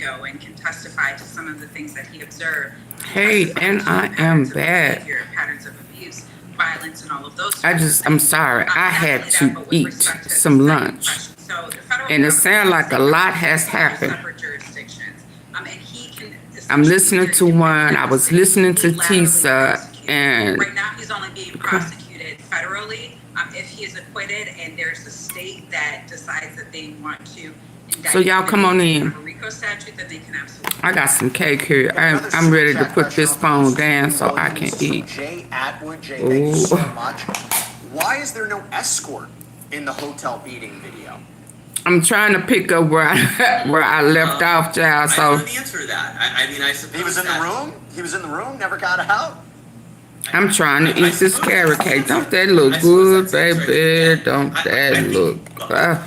go and can testify to some of the things that he observed. Hey, and I am back. Patterns of abuse, violence, and all of those. I'm sorry. I had to eat some lunch. And it sounds like a lot has happened. I'm listening to one. I was listening to Tisa, and right now he's only being prosecuted federally. If he is acquitted and there's a state that decides that they want to indict, so y'all come on in. RICO statute, then they can absolutely. I got some cake here. I'm ready to put this phone down so I can eat. Jay Atwood, Jay, thank you so much. Why is there no escort in the hotel beating video? I'm trying to pick up where I left off, child. So I don't know the answer to that. I mean, I suppose he was in the room. He was in the room. Never got out. I'm trying to eat this carrot cake. Don't that look good, baby? Don't that look?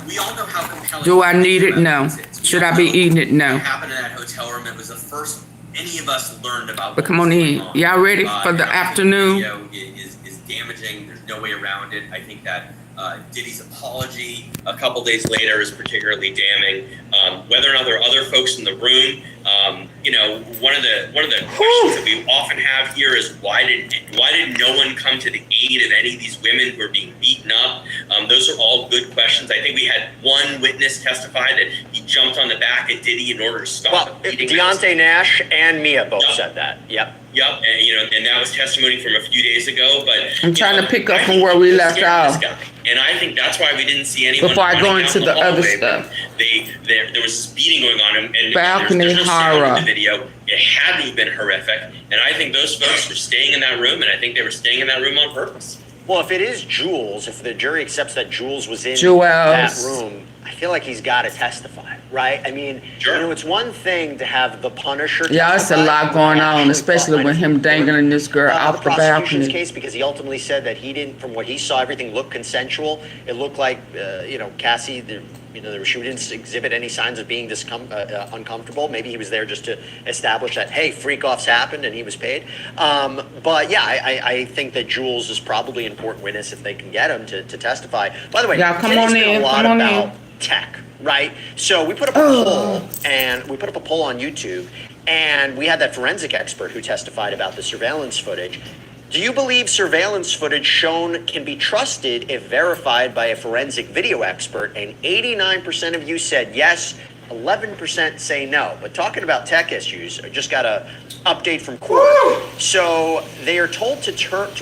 We all know how compelling. Do I need it? No. Should I be eating it? No. What happened in that hotel room? It was the first any of us learned about. But come on in. Y'all ready for the afternoon? The video is damaging. There's no way around it. I think that Diddy's apology a couple days later is particularly damning. Whether or not there are other folks in the room, you know, one of the questions that we often have here is why did no one come to the aid of any of these women who are being beaten up? Those are all good questions. I think we had one witness testify that he jumped on the back of Diddy in order to stop the beating. Deontay Nash and Mia both said that. Yep. Yep, and you know, and that was testimony from a few days ago. But I'm trying to pick up from where we left off. And I think that's why we didn't see anyone. Before I go into the other stuff, there was speeding going on, and balcony there's no sound horror. in the video. It had to have been horrific, and I think those folks were staying in that room, and I think they were staying in that room on purpose. Well, if it is Jules, if the jury accepts that Jules was in that room, I feel like he's got to testify, right? I mean, sure. You know, it's one thing to have the Punisher. Yeah, it's a lot going on, especially with him dangling this girl off the balcony. Case because he ultimately said that he didn't, from what he saw, everything looked consensual. It looked like, you know, Cassie, she didn't exhibit any signs of being uncomfortable. Maybe he was there just to establish that, hey, freak-offs happened and he was paid. But yeah, I think that Jules is probably an important witness if they can get him to testify. By the way, come on in. A lot about tech, right? So we put up a poll, and we put up a poll on YouTube, and we had that forensic expert who testified about the surveillance footage. Do you believe surveillance footage shown can be trusted if verified by a forensic video expert? And 89% of you said yes, 11% say no. But talking about tech issues, I just got a update from court. So they are told to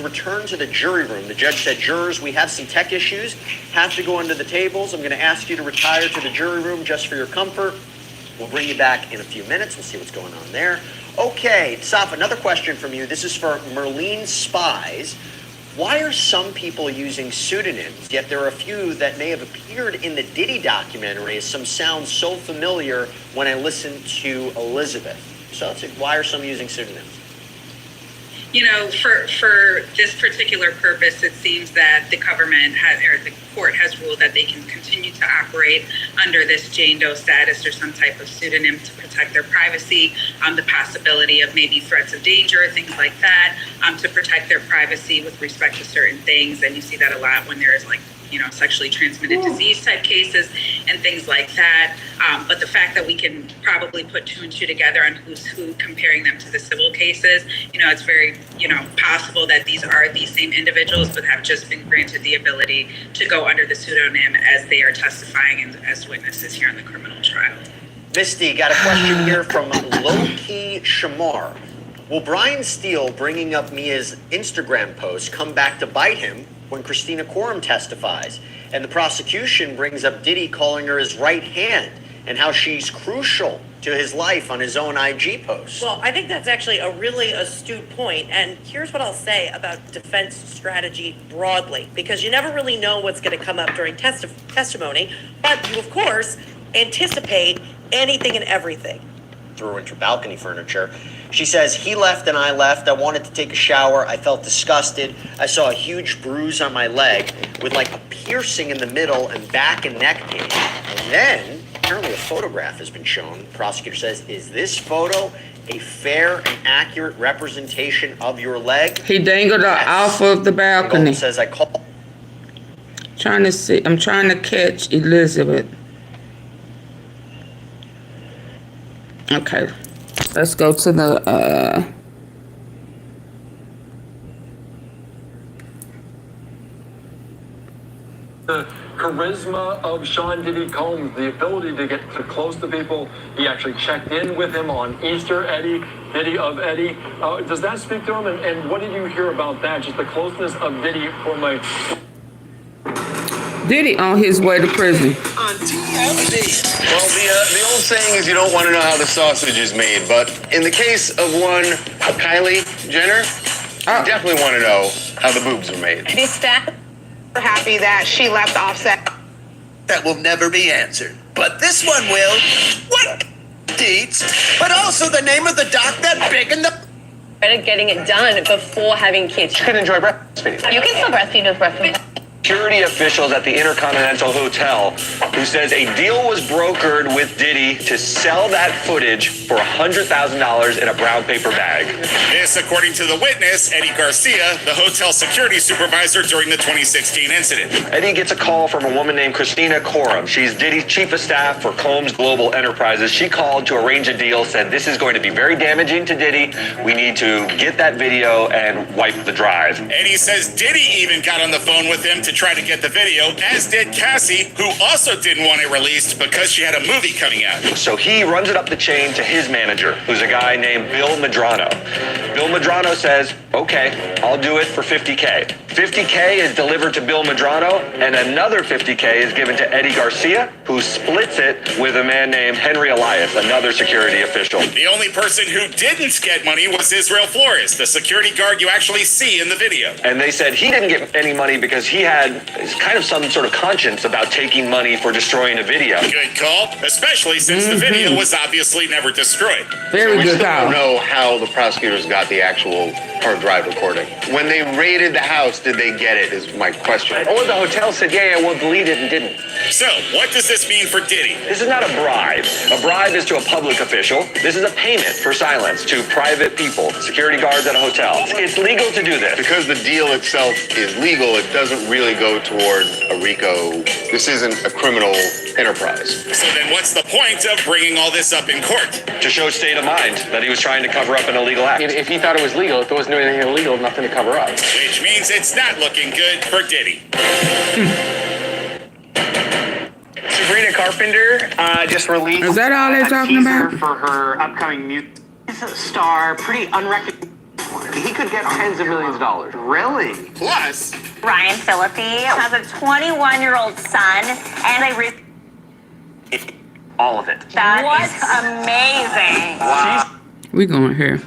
return to the jury room. The judge said, jurors, we have some tech issues, have to go under the tables. I'm going to ask you to retire to the jury room just for your comfort. We'll bring you back in a few minutes. We'll see what's going on there. Okay, Saf, another question from you. This is for Merlene Spies. Why are some people using pseudonyms, yet there are a few that may have appeared in the Diddy documentary as some sound so familiar when I listen to Elizabeth? So let's see, why are some using pseudonyms? You know, for this particular purpose, it seems that the government the court has ruled that they can continue to operate under this Jane Doe status or some type of pseudonym to protect their privacy, the possibility of maybe threats of danger, things like that, to protect their privacy with respect to certain things. And you see that a lot when there's like, you know, sexually transmitted disease type cases and things like that. But the fact that we can probably put two and two together on who's who, comparing them to the civil cases, you know, it's very, you know, possible that these are these same individuals, but have just been granted the ability to go under the pseudonym as they are testifying and as witnesses here in the criminal trial. Misty, got a question here from Low-Key Shamar. Will Brian Steele bringing up Mia's Instagram post come back to bite him when Christina Quorum testifies? And the prosecution brings up Diddy calling her his right hand and how she's crucial to his life on his own IG post. Well, I think that's actually a really astute point. And here's what I'll say about defense strategy broadly, because you never really know what's going to come up during testimony, but you, of course, anticipate anything and everything. Threw into balcony furniture. She says, he left and I left. I wanted to take a shower. I felt disgusted. I saw a huge bruise on my leg with like a piercing in the middle and back and neck pain. And then apparently a photograph has been shown. The prosecutor says, is this photo a fair and accurate representation of your leg? He dangled her off of the balcony. Says, I called. Trying to see. I'm trying to catch Elizabeth. Okay. Let's go to the charisma of Sean Diddy Combs, the ability to get to close to people. He actually checked in with him on Easter, Diddy of Eddie. Does that speak to him? And what did you hear about that? Just the closeness of Diddy from a... Diddy on his way to prison. On THORNTON. Well, the old saying is you don't want to know how the sausage is made, but in the case of one Kylie Jenner, I definitely want to know how the boobs are made. This fact, we're happy that she left Offset. That will never be answered, but this one will. What deeds? But also the name of the doc that big in the... Better getting it done before having kids. You can enjoy breastfeeding. You can still breastfeed with breastfeed. Security officials at the Intercontinental Hotel who says a deal was brokered with Diddy to sell that footage for $100,000 in a brown paper bag. This, according to the witness, Eddie Garcia, the hotel security supervisor during the 2016 incident. Eddie gets a call from a woman named Christina Coram. She's Diddy's chief of staff for Combs Global Enterprises. She called to arrange a deal, said this is going to be very damaging to Diddy. We need to get that video and wipe the drive. Eddie says Diddy even got on the phone with him to try to get the video, as did Cassie, who also didn't want it released because she had a movie coming out. So he runs it up the chain to his manager, who's a guy named Bill Medrano. Bill Medrano says, okay, I'll do it for $50K. $50K is delivered to Bill Medrano, and another $50K is given to Eddie Garcia, who splits it with a man named Henry Elias, another security official. The only person who didn't get money was Israel Flores, the security guard you actually see in the video. And they said he didn't get any money because he had kind of some sort of conscience about taking money for destroying a video. Good call, especially since the video was obviously never destroyed. Very We good still call. don't know how the prosecutors got the actual hard drive recording. When they raided the house, did they get it, is my question. Or the hotel said, yeah, we'll delete it, and didn't. So, what does this mean for Diddy? This is not a bribe. A bribe is to a public official. This is a payment for silence to private people, security guards at a hotel. It's legal to do this. Because the deal itself is legal, it doesn't really go toward a RICO. This isn't a criminal enterprise. So then what's the point of bringing all this up in court? To show state of mind that he was trying to cover up an illegal act. If he thought it was legal, if there wasn't anything illegal, nothing to cover up. Which means it's not looking good for Diddy. Sabrina Carpenter just released Is that all they're a talking teaser about? for her upcoming music. He's a star, pretty unrecognizable. He could get tens of millions of dollars. Really? Plus, Ryan Phillippe has a 21-year-old son, and they All of it. That is amazing. Wow. We going here.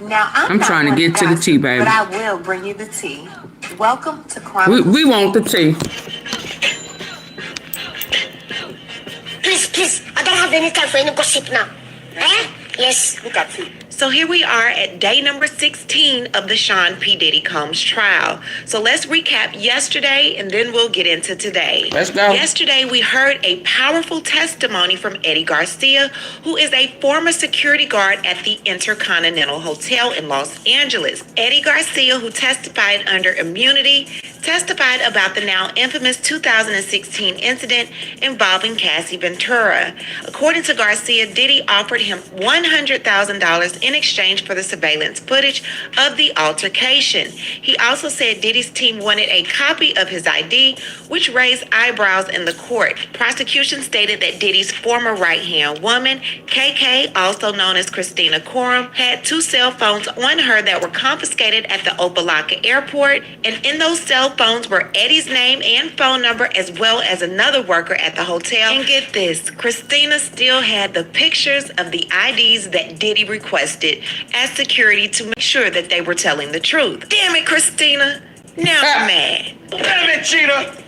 Now, I'm not trying to one get to the gossip, tea, baby. But I will bring you the tea. Welcome to Crime. We want the tea. Please, I don't have any time for any gossip now. Eh? Yes, look at you. So here we are at day number 16 of the Sean P. Diddy Combs trial. So let's recap yesterday and then we'll get into today. Let's go. Yesterday we heard a powerful testimony from Eddie Garcia, who is a former security guard at the Intercontinental Hotel in Los Angeles. Eddie Garcia, who testified under immunity, testified about the now infamous 2016 incident involving Cassie Ventura. According to Garcia, Diddy offered him $100,000 in exchange for the surveillance footage of the altercation. He also said Diddy's team wanted a copy of his ID, which raised eyebrows in the court. Prosecution stated that Diddy's former right-hand woman, KK, also known as Christina Coram, had 2 cell phones on her that were confiscated at the Opa-locka airport, and in those cell phones were Eddie's name and phone number, as well as another worker at the hotel. And get this, Christina still had the pictures of the IDs that Diddy requested as security to make sure that they were telling the truth. Damn it, Christina. Now I'm mad. Damn it, Cheetah!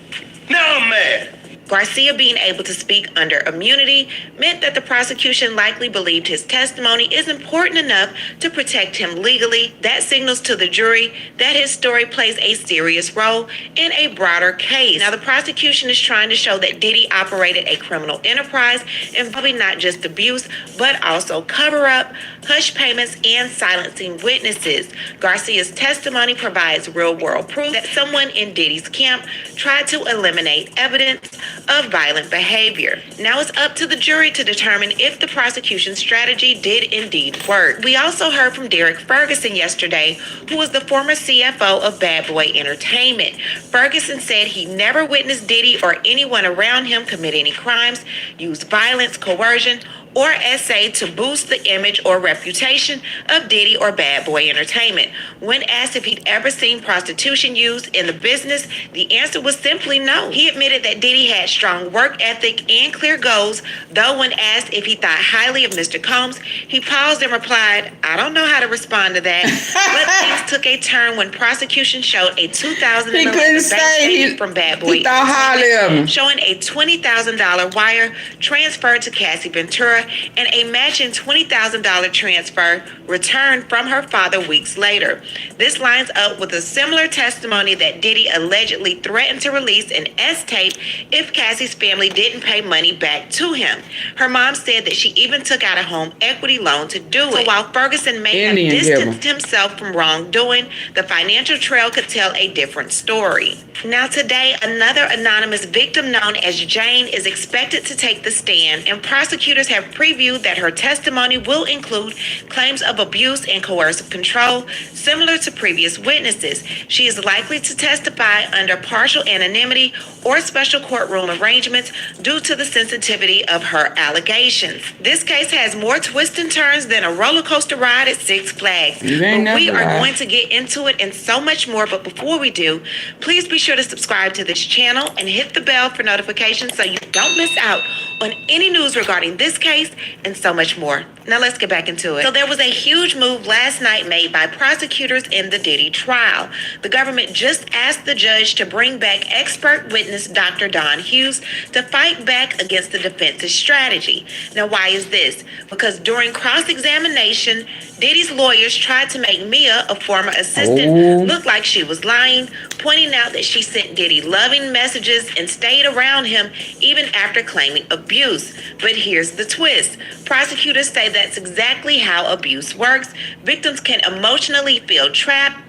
Now I'm mad. Garcia being able to speak under immunity meant that the prosecution likely believed his testimony is important enough to protect him legally. That signals to the jury that his story plays a serious role in a broader case. Now, the prosecution is trying to show that Diddy operated a criminal enterprise involving not just abuse, but also cover-up, hush payments, and silencing witnesses. Garcia's testimony provides real-world proof that someone in Diddy's camp tried to eliminate evidence of violent behavior. Now it's up to the jury to determine if the prosecution's strategy did indeed work. We also heard from Derek Ferguson yesterday, who was the former CFO of Bad Boy Entertainment. Ferguson said he never witnessed Diddy or anyone around him commit any crimes, use violence, coercion, or SA to boost the image or reputation of Diddy or Bad Boy Entertainment. When asked if he'd ever seen prostitution used in the business, the answer was simply no. He admitted that Diddy had strong work ethic and clear goals, though when asked if he thought highly of Mr. Combs, he paused and replied, "I don't know how to respond to that." But things took a turn when prosecution showed a 2011 bank statement from Bad Boy Entertainment showing a $20,000 wire transferred to Cassie Ventura and a matching $20,000 transfer returned from her father weeks later. This lines up with a similar testimony that Diddy allegedly threatened to release an S-tape if Cassie's family didn't pay money back to him. Her mom said that she even took out a home equity loan to do it. So while Ferguson may have distanced himself from wrongdoing, the financial trail could tell a different story. Now today, another anonymous victim known as Jane is expected to take the stand, and prosecutors have previewed that her testimony will include claims of abuse and coercive control, similar to previous witnesses. She is likely to testify under partial anonymity or special courtroom arrangements due to the sensitivity of her allegations. This case has more twists and turns than a roller coaster ride at Six Flags. But we are going to get into it and so much more. But before we do, please be sure to subscribe to this channel and hit the bell for notifications so you don't miss out on any news regarding this case and so much more. Now let's get back into it. So there was a huge move last night made by prosecutors in the Diddy trial. The government just asked the judge to bring back expert witness Dr. Don Hughes to fight back against the defense's strategy. Now why is this? Because during cross-examination, Diddy's lawyers tried to make Mia, a former assistant, look like she was lying, pointing out that she sent Diddy loving messages and stayed around him even after claiming abuse. But here's the twist. Prosecutors say that's exactly how abuse works. Victims can emotionally feel trapped.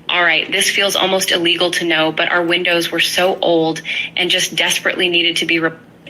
All right, this feels almost illegal to know, but our windows were so old and just desperately needed to be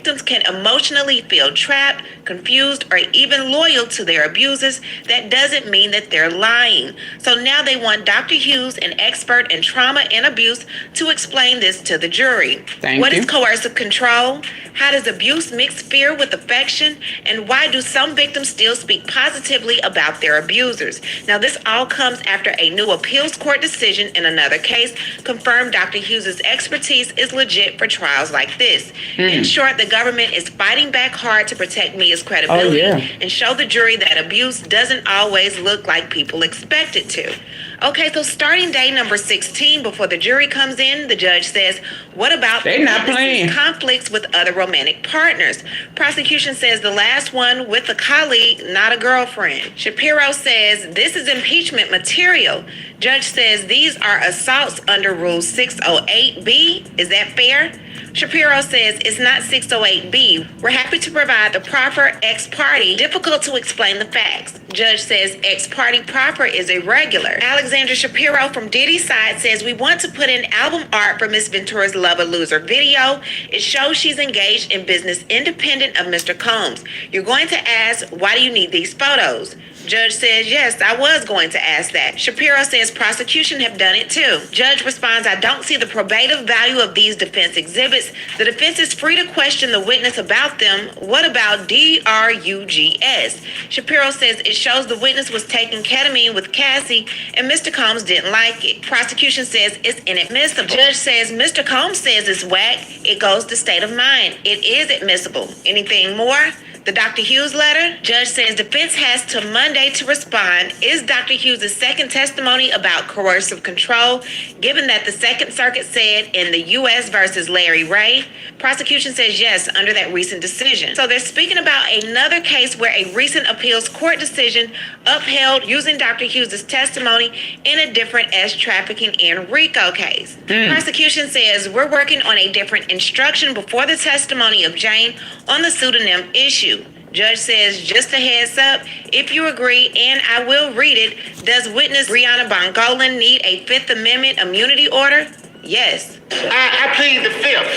Victims can emotionally feel trapped, confused, or even loyal to their abusers. That doesn't mean that they're lying. So now they want Dr. Hughes, an expert in trauma and abuse, to explain this to the jury. What is coercive control? How does abuse mix fear with affection? And why do some victims still speak positively about their abusers? Now, this all comes after a new appeals court decision in another case confirmed Dr. Hughes' expertise is legit for trials like this. In short, the government is fighting back hard to protect Mia's credibility and show the jury that abuse doesn't always look like people expect it to. Okay, so starting day number 16, before the jury comes in, the judge says, what about conflicts with other romantic partners? Prosecution says the last one with a colleague, not a girlfriend. Shapiro says this is impeachment material. Judge says these are assaults under Rule 608B. Is that fair? Shapiro says it's not 608B. We're happy to provide the proper ex parte. Difficult to explain the facts. Judge says ex parte proper is irregular. Alexandra Shapiro from Diddy's side says we want to put in album art for Miss Ventura's Lover Loser video. It shows she's engaged in business independent of Mr. Combs. You're going to ask, why do you need these photos? Judge says, yes, I was going to ask that. Shapiro says prosecution have done it too. Judge responds, I don't see the probative value of these defense exhibits. The defense is free to question the witness about them. What about DRUGS? Shapiro says it shows the witness was taking ketamine with Cassie and Mr. Combs didn't like it. Prosecution says it's inadmissible. Judge says Mr. Combs says it's whack. It goes to state of mind. It is admissible. Anything more? The Dr. Hughes letter? Judge says defense has till Monday to respond. Is Dr. Hughes' second testimony about coercive control, given that the Second Circuit said in the U.S. versus Larry Ray? Prosecution says yes, under that recent decision. So they're speaking about another case where a recent appeals court decision upheld using Dr. Hughes' testimony in a different trafficking and RICO case. Prosecution says we're working on a different instruction before the testimony of Jane on the pseudonym issue. Judge says, just a heads up, if you agree, and I will read it, does witness Brianna Bongolan need a Fifth Amendment immunity order? Yes. I plead the fifth.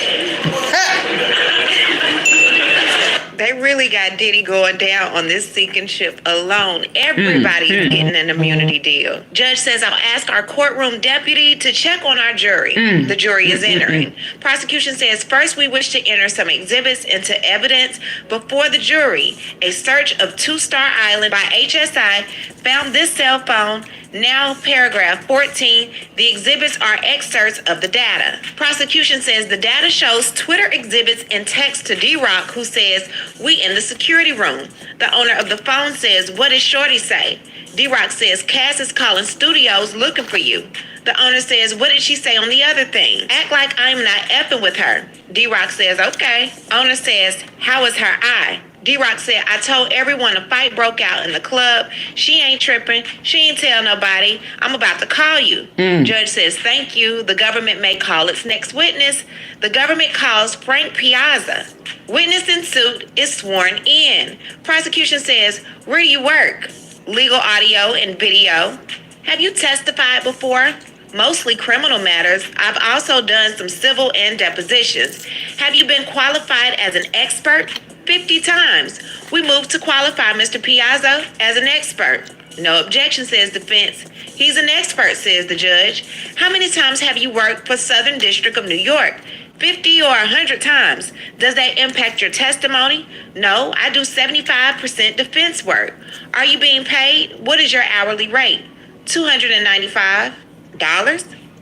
They really got Diddy going down on this sinking ship alone. Everybody's getting an immunity deal. Judge says, I'll ask our courtroom deputy to check on our jury. The jury is entering. Prosecution says, first we wish to enter some exhibits into evidence before the jury. A search of Two Star Island by HSI found this cell phone. Now, paragraph 14, the exhibits are excerpts of the data. Prosecution says the data shows Twitter exhibits and text to D-Rock, who says, we in the security room. The owner of the phone says, what did Shorty say? D-Rock says, Cass is calling studios looking for you. The owner says, what did she say on the other thing? Act like I'm not effing with her. D-Rock says, okay. Owner says, how is her eye? D-Rock said, I told everyone a fight broke out in the club. She ain't tripping. She ain't tell nobody. I'm about to call you. Judge says, thank you. The government may call its next witness. The government calls Frank Piazza. Witness in suit is sworn in. Prosecution says, where do you work? Legal audio and video. Have you testified before? Mostly criminal matters. I've also done some civil and depositions. Have you been qualified as an expert? 50 times. We moved to qualify Mr. Piazza as an expert. No objection, says defense. He's an expert, says the judge. How many times have you worked for Southern District of New York? 50 or 100 times. Does that impact your testimony? No, I do 75% defense work. Are you being paid? What is your hourly rate? $295.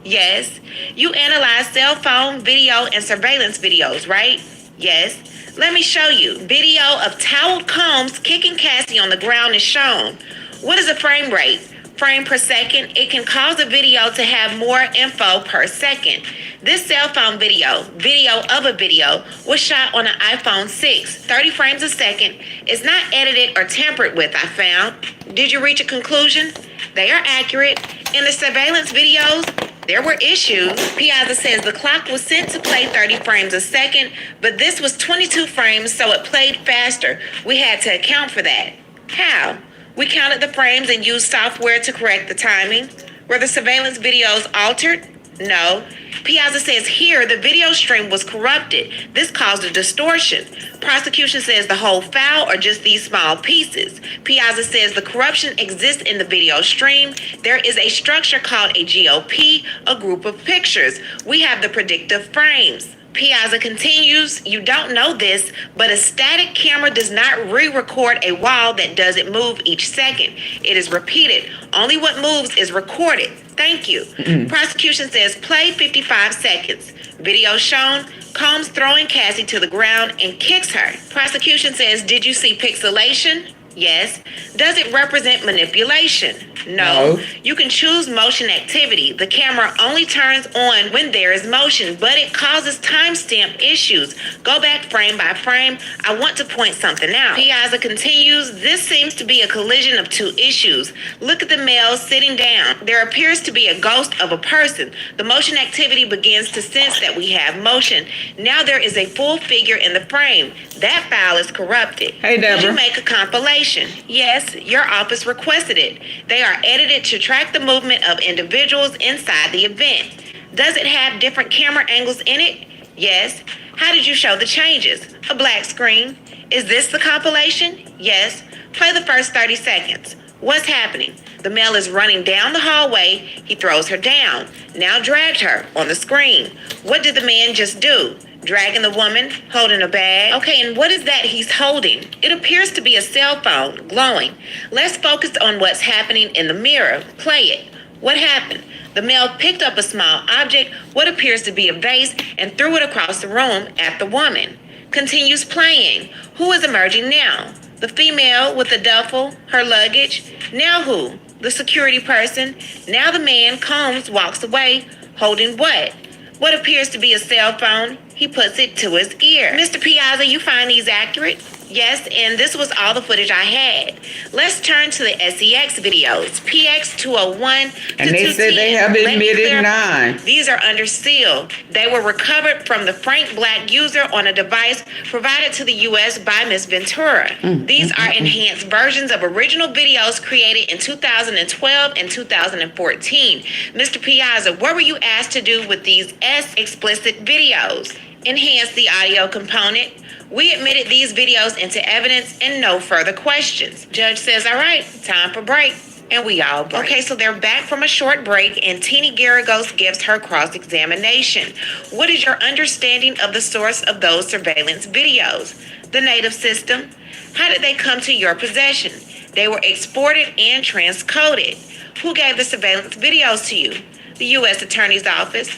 Yes. You analyze cell phone, video, and surveillance videos, right? Yes. Let me show you. Video of toweled Combs kicking Cassie on the ground is shown. What is a frame rate? Frame per second. It can cause a video to have more info per second. This cell phone video of a video, was shot on an iPhone 6, 30 frames a second. It's not edited or tampered with, I found. Did you reach a conclusion? They are accurate. In the surveillance videos, there were issues. Piazza says the clock was sent to play 30 frames a second, but this was 22 frames, so it played faster. We had to account for that. How? We counted the frames and used software to correct the timing. Were the surveillance videos altered? No. Piazza says here the video stream was corrupted. This caused a distortion. Prosecution says the whole file or just these small pieces. Piazza says the corruption exists in the video stream. There is a structure called a GOP, a group of pictures. We have the predictive frames. Piazza continues, you don't know this, but a static camera does not re-record a wall that doesn't move each second. It is repeated. Only what moves is recorded. Thank you. Prosecution says play 55 seconds. Video shown, Combs throwing Cassie to the ground and kicks her. Prosecution says, did you see pixelation? Yes. Does it represent manipulation? No. You can choose motion activity. The camera only turns on when there is motion, but it causes timestamp issues. Go back frame by frame. I want to point something out. Piazza continues, this seems to be a collision of two issues. Look at the male sitting down. There appears to be a ghost of a person. The motion activity begins to sense that we have motion. Now there is a full figure in the frame. That file is corrupted. Hey, Deborah. Did you make a compilation? Yes, your office requested it. They are edited to track the movement of individuals inside the event. Does it have different camera angles in it? Yes. How did you show the changes? A black screen. Is this the compilation? Yes. Play the first 30 seconds. What's happening? The male is running down the hallway. He throws her down. Now dragged her on the screen. What did the man just do? Dragging the woman, holding a bag. Okay, and what is that he's holding? It appears to be a cell phone, glowing. Let's focus on what's happening in the mirror. Play it. What happened? The male picked up a small object, what appears to be a vase, and threw it across the room at the woman. Continues playing. Who is emerging now? The female with the duffel, her luggage. Now who? The security person. Now the man, Combs, walks away, holding what? What appears to be a cell phone. He puts it to his ear. Mr. Piazza, you find these accurate? Yes, and this was all the footage I had. Let's turn to the S3X videos. PX201 to And they said they have admitted 9. These are under seal. They were recovered from the Frank Black user on a device provided to the U.S. by Ms. Ventura. These are enhanced versions of original videos created in 2012 and 2014. Mr. Piazza, what were you asked to do with these explicit videos? Enhance the audio component. We admitted these videos into evidence and no further questions. Judge says, all right, time for break. And we all break. Okay, so they're back from a short break and Teeny Garagos gives her cross-examination. What is your understanding of the source of those surveillance videos? The native system? How did they come to your possession? They were exported and transcoded. Who gave the surveillance videos to you? The U.S. Attorney's Office.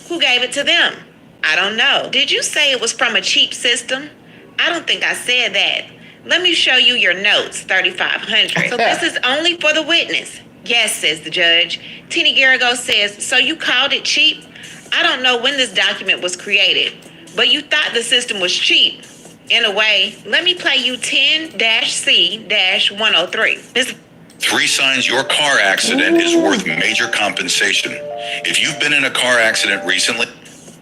Who gave it to them? I don't know. Did you say it was from a cheap system? I don't think I said that. Let me show you your notes, 3,500. So this is only for the witness. Yes, says the judge. Teeny Garagos says, so you called it cheap? I don't know when this document was created, but you thought the system was cheap. In a way, let me play you 10-C-103. This 3 signs your car accident is worth major compensation. If you've been in a car accident recently,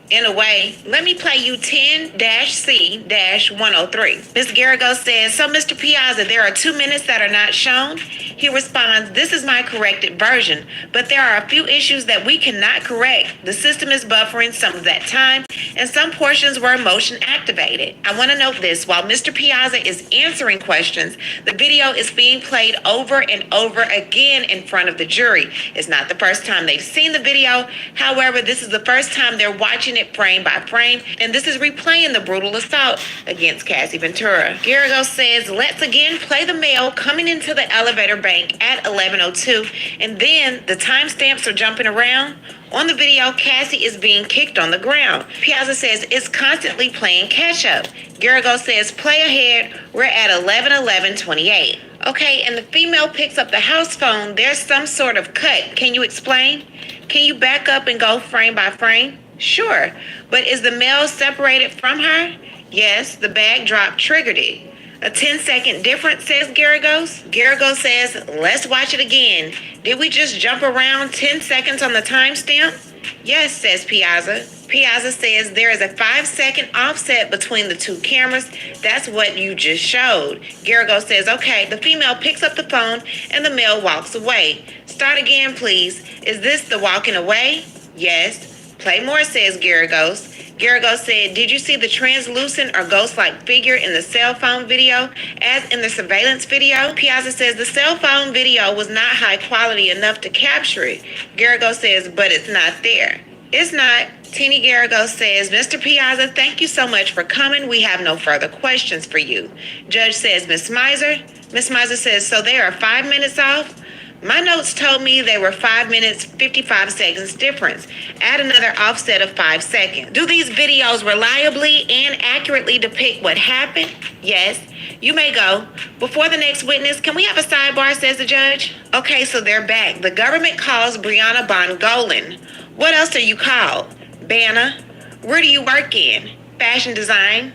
in a way, let me play you 10-C-103. Ms. Garagos says, so Mr. Piazza, there are 2 minutes that are not shown. He responds, this is my corrected version, but there are a few issues that we cannot correct. The system is buffering some of that time, and some portions were motion activated. I want to note this, while Mr. Piazza is answering questions, the video is being played over and over again in front of the jury. It's not the first time they've seen the video. However, this is the first time they're watching it frame by frame, and this is replaying the brutal assault against Cassie Ventura. Garagos says, let's again play the male coming into the elevator bank at 11:02, and then the timestamps are jumping around. On the video, Cassie is being kicked on the ground. Piazza says it's constantly playing catch up. Garagos says, play ahead, we're at 11:28. Okay, and the female picks up the house phone. There's some sort of cut. Can you explain? Can you back up and go frame by frame? Sure, but is the male separated from her? Yes, the bag drop triggered it. A 10-second difference, says Garagos. Garagos says, let's watch it again. Did we just jump around 10 seconds on the timestamp? Yes, says Piazza. Piazza says there is a 5-second offset between the 2 cameras. That's what you just showed. Garagos says, okay, the female picks up the phone and the male walks away. Start again, please. Is this the walking away? Yes. Play more, says Garagos. Garagos said, did you see the translucent or ghost-like figure in the cell phone video as in the surveillance video? Piazza says the cell phone video was not high quality enough to capture it. Garagos says, but it's not there. It's not. Teeny Garagos says, Mr. Piazza, thank you so much for coming. We have no further questions for you. Judge says, Ms. Miser. Ms. Miser says, so they are 5 minutes off? My notes told me they were 5 minutes, 55 seconds difference. Add another offset of 5 seconds. Do these videos reliably and accurately depict what happened? Yes. You may go. Before the next witness, can we have a sidebar, says the judge? Okay, so they're back. The government calls Brianna Bongolan. What else are you called? Bana. Where do you work in? Fashion design.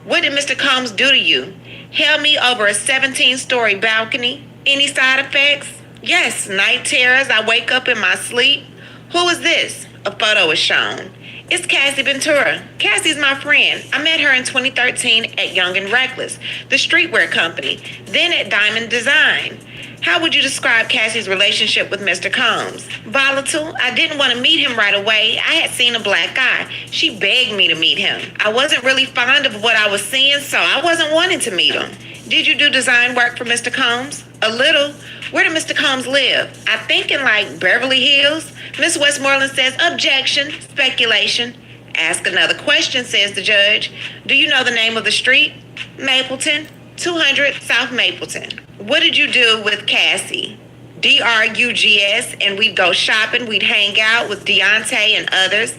What did Mr. Combs do to you? Held me over a 17-story balcony. Any side effects? Yes, night terrors. I wake up in my sleep. Who is this? A photo is shown. It's Cassie Ventura. Cassie's my friend. I met her in 2013 at Young and Reckless, the streetwear company, then at Diamond Design. How would you describe Cassie's relationship with Mr. Combs? Volatile. I didn't want to meet him right away. I had seen a black guy. She begged me to meet him. I wasn't really fond of what I was seeing, so I wasn't wanting to meet him. Did you do design work for Mr. Combs? A little. Where did Mr. Combs live? I think in like Beverly Hills. Miss Westmoreland says, objection, speculation. Ask another question, says the judge. Do you know the name of the street? Mapleton, 200 South Mapleton. What did you do with Cassie? DRUGS, and we'd go shopping. We'd hang out with Deontay and others.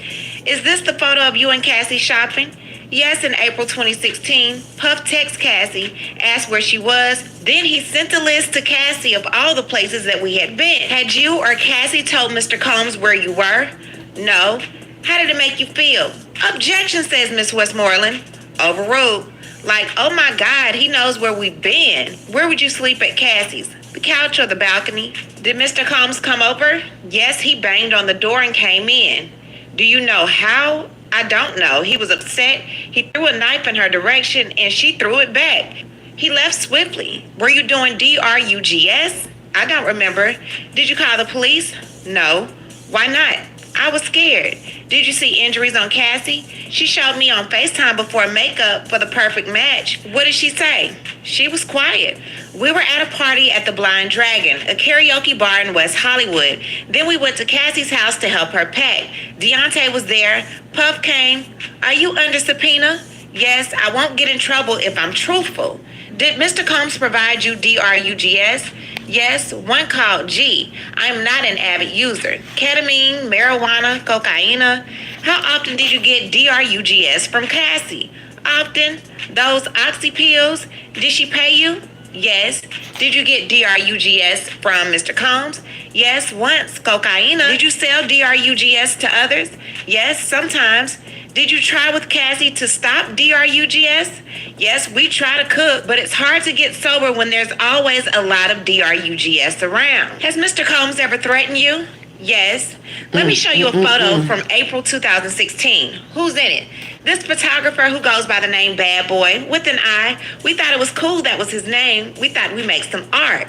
Is this the photo of you and Cassie shopping? Yes, in April 2016, Puff texted Cassie, asked where she was. Then he sent a list to Cassie of all the places that we had been. Had you or Cassie told Mr. Combs where you were? No. How did it make you feel? Objection, says Miss Westmoreland. Overruled. Like, oh my God, he knows where we've been. Where would you sleep at Cassie's? The couch or the balcony? Did Mr. Combs come over? Yes, he banged on the door and came in. Do you know how? I don't know. He was upset. He threw a knife in her direction and she threw it back. He left swiftly. Were you doing DRUGS? I don't remember. Did you call the police? No. Why not? I was scared. Did you see injuries on Cassie? She showed me on FaceTime before makeup for the perfect match. What did she say? She was quiet. We were at a party at the Blind Dragon, a karaoke bar in West Hollywood. Then we went to Cassie's house to help her pack. Deontay was there. Puff came. Are you under subpoena? Yes, I won't get in trouble if I'm truthful. Did Mr. Combs provide you DRUGS? Yes, one called G. I'm not an avid user. Ketamine, marijuana, cocaine. How often did you get DRUGS from Cassie? Often. Those oxy pills, did she pay you? Yes. Did you get DRUGS from Mr. Combs? Yes, once. Cocaine. Did you sell DRUGS to others? Yes, sometimes. Did you try with Cassie to stop DRUGS? Yes, we try to cook, but it's hard to get sober when there's always a lot of DRUGS around. Has Mr. Combs ever threatened you? Yes. Let me show you a photo from April 2016. Who's in it? This photographer who goes by the name Bad Boy with an eye. We thought it was cool that was his name. We thought we'd make some art.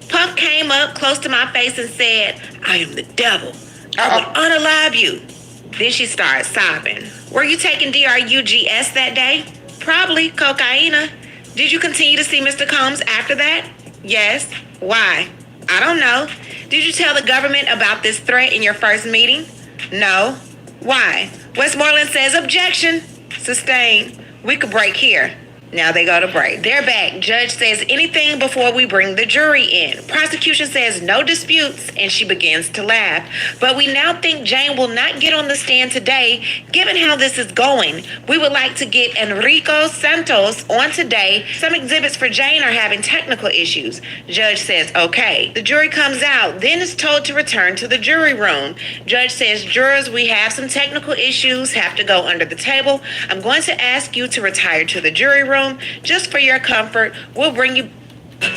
Puff came up close to my face and said, I am the devil. I will unalive you. Then she started sobbing. Were you taking DRUGS that day? Probably. Cocaine. Did you continue to see Mr. Combs after that? Yes. Why? I don't know. Did you tell the government about this threat in your first meeting? No. Why? Westmoreland says objection. Sustained. We could break here. Now they go to break. They're back. Judge says anything before we bring the jury in. Prosecution says no disputes, and she begins to laugh. But we now think Jane will not get on the stand today, given how this is going. We would like to get Enrico Santos on today. Some exhibits for Jane are having technical issues. Judge says okay. The jury comes out, then is told to return to the jury room. Judge says, jurors, we have some technical issues, have to go under the table. I'm going to ask you to retire to the jury room. Just for your comfort, we'll bring you...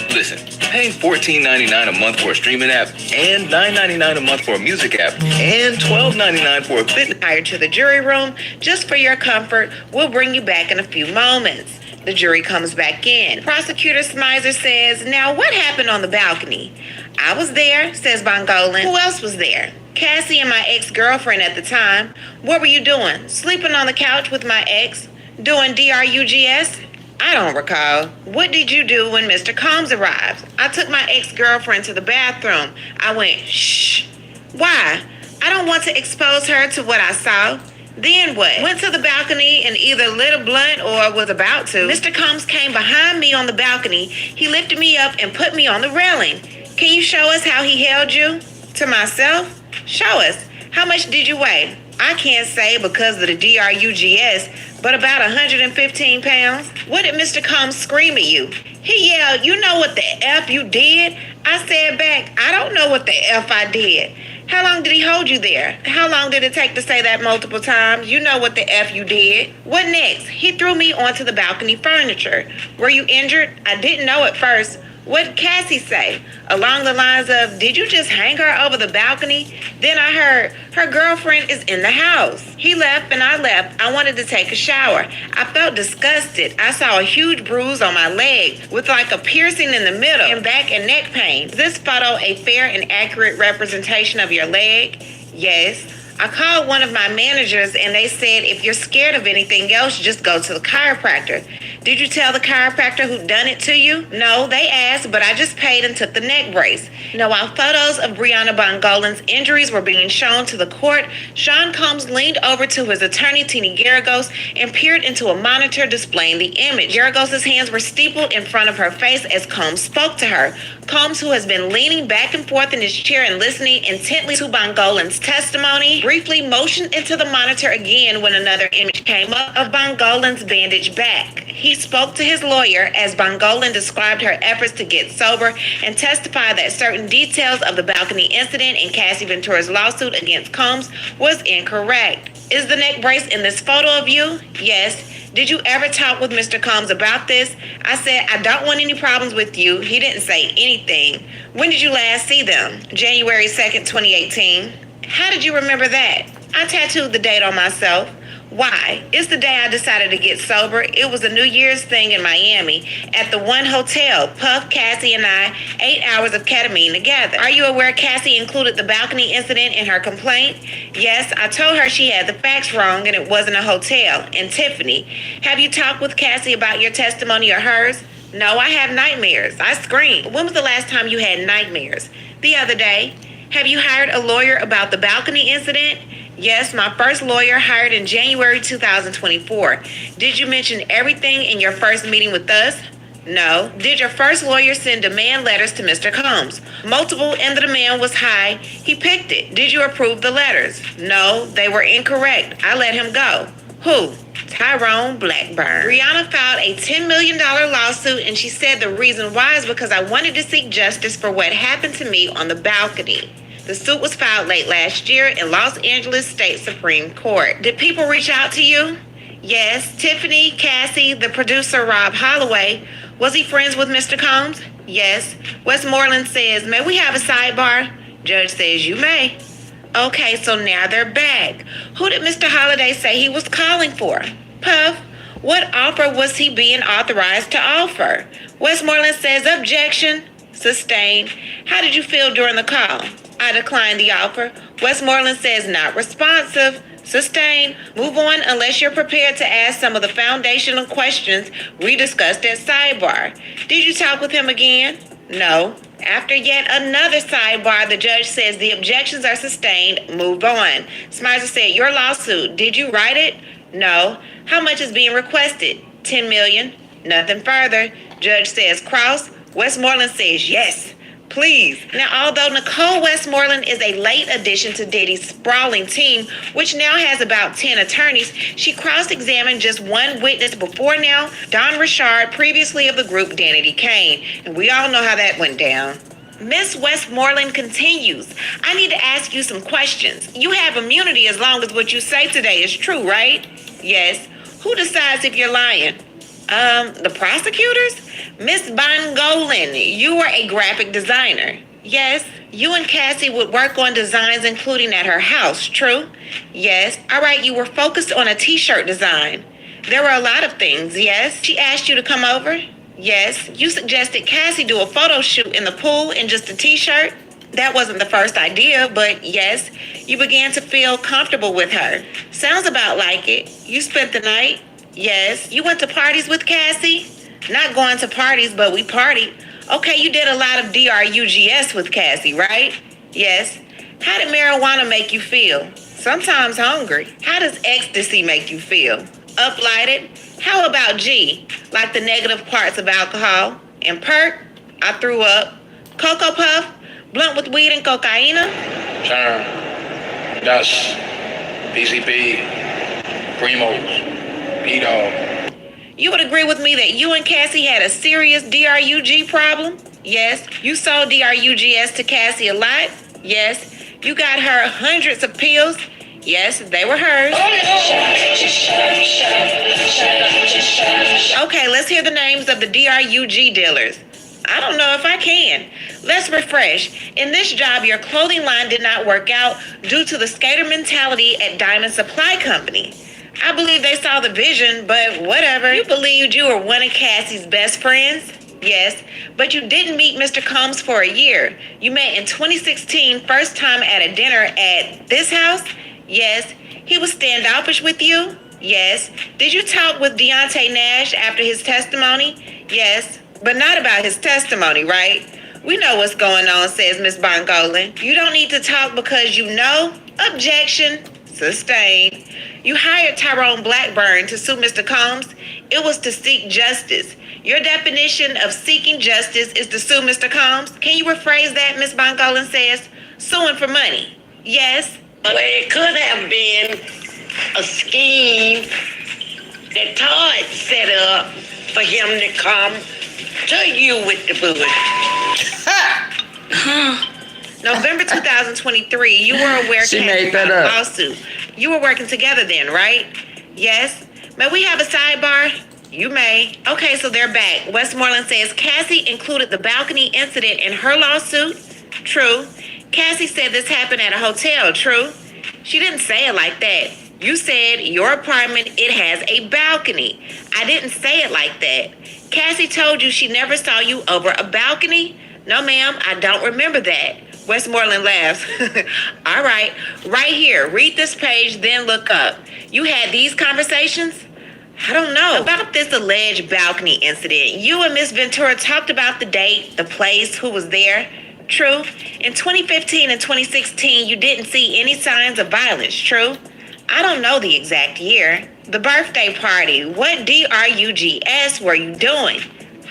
Listen, paying $14.99 a month for a streaming app and $9.99 a month for a music app and $12.99 for a fitness... Retire to the jury room. Just for your comfort, we'll bring you back in a few moments. The jury comes back in. Prosecutor Smizer says, now what happened on the balcony? I was there, says Bongolan. Who else was there? Cassie and my ex-girlfriend at the time. What were you doing? Sleeping on the couch with my ex? Doing DRUGS? I don't recall. What did you do when Mr. Combs arrived? I took my ex-girlfriend to the bathroom. I went, shh. Why? I don't want to expose her to what I saw. Then what? Went to the balcony and either lit a blunt or was about to. Mr. Combs came behind me on the balcony. He lifted me up and put me on the railing. Can you show us how he held you? To myself? Show us. How much did you weigh? I can't say because of the DRUGS, but about 115 pounds. What did Mr. Combs scream at you? He yelled, you know what the F you did? I said back, I don't know what the F I did. How long did he hold you there? How long did it take to say that multiple times? You know what the F you did. What next? He threw me onto the balcony furniture. Were you injured? I didn't know at first. What did Cassie say? Along the lines of, did you just hang her over the balcony? Then I heard, her girlfriend is in the house. He left and I left. I wanted to take a shower. I felt disgusted. I saw a huge bruise on my leg with like a piercing in the middle and back and neck pain. Is this photo a fair and accurate representation of your leg? Yes. I called one of my managers and they said, if you're scared of anything else, just go to the chiropractor. Did you tell the chiropractor who done it to you? No, they asked, but I just paid and took the neck brace. Now, while photos of Brianna Bongolan's injuries were being shown to the court, Sean Combs leaned over to his attorney, Tina Garagos, and peered into a monitor displaying the image. Garagos' hands were steepled in front of her face as Combs spoke to her. Combs, who has been leaning back and forth in his chair and listening intently to Bongolan's testimony, briefly motioned into the monitor again when another image came up of Bongolan's bandaged back. He spoke to his lawyer as Bongolan described her efforts to get sober and testified that certain details of the balcony incident in Cassie Ventura's lawsuit against Combs was incorrect. Is the neck brace in this photo of you? Yes. Did you ever talk with Mr. Combs about this? I said, I don't want any problems with you. He didn't say anything. When did you last see them? January 2nd, 2018. How did you remember that? I tattooed the date on myself. Why? It's the day I decided to get sober. It was a New Year's thing in Miami at the one hotel. Puff, Cassie, and I 8 hours of ketamine together. Are you aware Cassie included the balcony incident in her complaint? Yes, I told her she had the facts wrong and it wasn't a hotel. And Tiffany, have you talked with Cassie about your testimony or hers? No, I have nightmares. I scream. When was the last time you had nightmares? The other day. Have you hired a lawyer about the balcony incident? Yes, my first lawyer hired in January 2024. Did you mention everything in your first meeting with us? No. Did your first lawyer send demand letters to Mr. Combs? Multiple and the demand was high. He picked it. Did you approve the letters? No, they were incorrect. I let him go. Who? Tyrone Blackburn. Rihanna filed a $10 million lawsuit and she said the reason why is because I wanted to seek justice for what happened to me on the balcony. The suit was filed late last year in Los Angeles State Supreme Court. Did people reach out to you? Yes. Tiffany, Cassie, the producer Rob Holloway. Was he friends with Mr. Combs? Yes. Westmoreland says, may we have a sidebar? Judge says, you may. Okay, so now they're back. Who did Mr. Holliday say he was calling for? Puff. What offer was he being authorized to offer? Westmoreland says, objection. Sustained. How did you feel during the call? I declined the offer. Westmoreland says not responsive. Sustained. Move on unless you're prepared to ask some of the foundational questions we discussed at sidebar. Did you talk with him again? No. After yet another sidebar, the judge says the objections are sustained. Move on. Smizer said, your lawsuit, did you write it? No. How much is being requested? $10 million. Nothing further. Judge says cross. Westmoreland says yes. Please. Now, although Nicole Westmoreland is a late addition to Diddy's sprawling team, which now has about 10 attorneys, she cross-examined just one witness before now, Don Richard, previously of the group Danity Kane. And we all know how that went down. Miss Westmoreland continues. I need to ask you some questions. You have immunity as long as what you say today is true, right? Yes. Who decides if you're lying? The prosecutors? Miss Bangolin, you were a graphic designer. Yes. You and Cassie would work on designs including at her house, true? Yes. All right, you were focused on a t-shirt design. There were a lot of things, yes. She asked you to come over? Yes. You suggested Cassie do a photo shoot in the pool in just a t-shirt? That wasn't the first idea, but yes. You began to feel comfortable with her. Sounds about like it. You spent the night? Yes. You went to parties with Cassie? Not going to parties, but we partied. Okay, you did a lot of DRUGS with Cassie, right? Yes. How did marijuana make you feel? Sometimes hungry. How does ecstasy make you feel? Uplighted. How about G? Like the negative parts of alcohol. And perk? I threw up. Cocoa Puff? Blunt with weed and cocaina? Turn. Dust. PCP. Primos. P-Dog. You would agree with me that you and Cassie had a serious DRUG problem? Yes. You sold DRUGS to Cassie a lot? Yes. You got her hundreds of pills? Yes, they were hers. Okay, let's hear the names of the DRUG dealers. I don't know if I can. Let's refresh. In this job, your clothing line did not work out due to the skater mentality at Diamond Supply Company. I believe they saw the vision, but whatever. You believed you were one of Cassie's best friends? Yes, but you didn't meet Mr. Combs for a year. You met in 2016, first time at a dinner at this house? Yes. He was standoffish with you? Yes. Did you talk with Deontay Nash after his testimony? Yes, but not about his testimony, right? We know what's going on, says Miss Bongolin. You don't need to talk because you know? Objection. Sustained. You hired Tyrone Blackburn to sue Mr. Combs. It was to seek justice. Your definition of seeking justice is to sue Mr. Combs. Can you rephrase that, Miss Bongolin says? Suing for money. Yes. Well, it could have been a scheme that Todd set up for him to come to you with the booty. November 2023, you were aware She Cassie made that filed a up. lawsuit. You were working together then, right? Yes. May we have a sidebar? You may. Okay, so they're back. Westmoreland says Cassie included the balcony incident in her lawsuit. True. Cassie said this happened at a hotel. True. She didn't say it like that. You said your apartment, it has a balcony. I didn't say it like that. Cassie told you she never saw you over a balcony? No, ma'am, I don't remember that. Westmoreland laughs. All right, right here. Read this page, then look up. You had these conversations? I don't know. About this alleged balcony incident, you and Miss Ventura talked about the date, the place, who was there. True. In 2015 and 2016, you didn't see any signs of violence. True. I don't know the exact year. The birthday party, what DRUGS were you doing?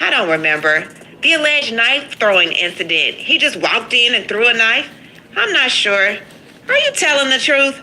I don't remember. The alleged knife throwing incident, he just walked in and threw a knife? I'm not sure. Are you telling the truth?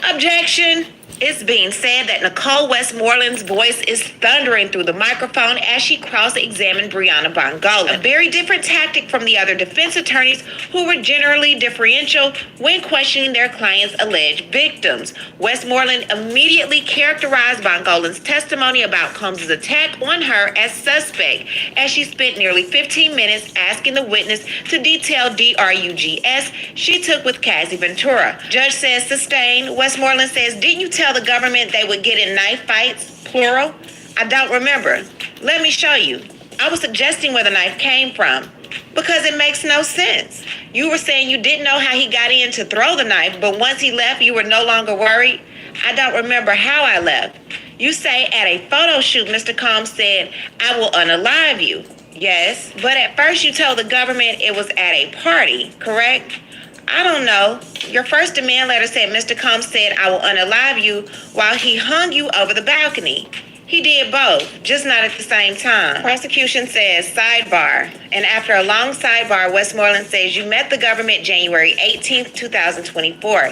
Objection. It's being said that Nicole Westmoreland's voice is thundering through the microphone as she cross-examined Brianna Bongolan. A very different tactic from the other defense attorneys who were generally deferential when questioning their clients' alleged victims. Westmoreland immediately characterized Bongolan's testimony about Combs' attack on her as suspect, as she spent nearly 15 minutes asking the witness to detail DRUGS she took with Cassie Ventura. Judge says sustained. Westmoreland says, didn't you tell the government they would get in knife fights, plural? I don't remember. Let me show you. I was suggesting where the knife came from because it makes no sense. You were saying you didn't know how he got in to throw the knife, but once he left, you were no longer worried. I don't remember how I left. You say at a photo shoot, Mr. Combs said, I will unalive you. Yes, but at first you told the government it was at a party, correct? I don't know. Your first demand letter said Mr. Combs said, I will unalive you while he hung you over the balcony. He did both, just not at the same time. Prosecution says sidebar. And after a long sidebar, Westmoreland says you met the government January 18th, 2024.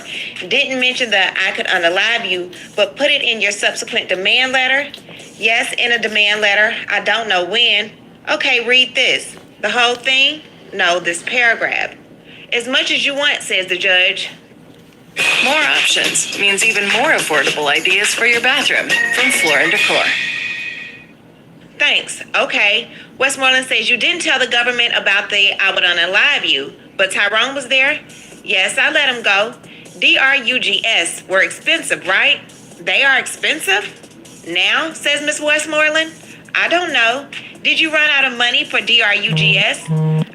Didn't mention that I could unalive you, but put it in your subsequent demand letter? Yes, in a demand letter. I don't know when. Okay, read this. The whole thing? No, this paragraph. As much as you want, says the judge. More options means even more affordable ideas for your bathroom from Floor & Decor. Thanks. Okay. Westmoreland says you didn't tell the government about the I would unalive you, but Tyrone was there? Yes, I let him go. DRUGS were expensive, right? They are expensive? Now, says Miss Westmoreland. I don't know. Did you run out of money for DRUGS?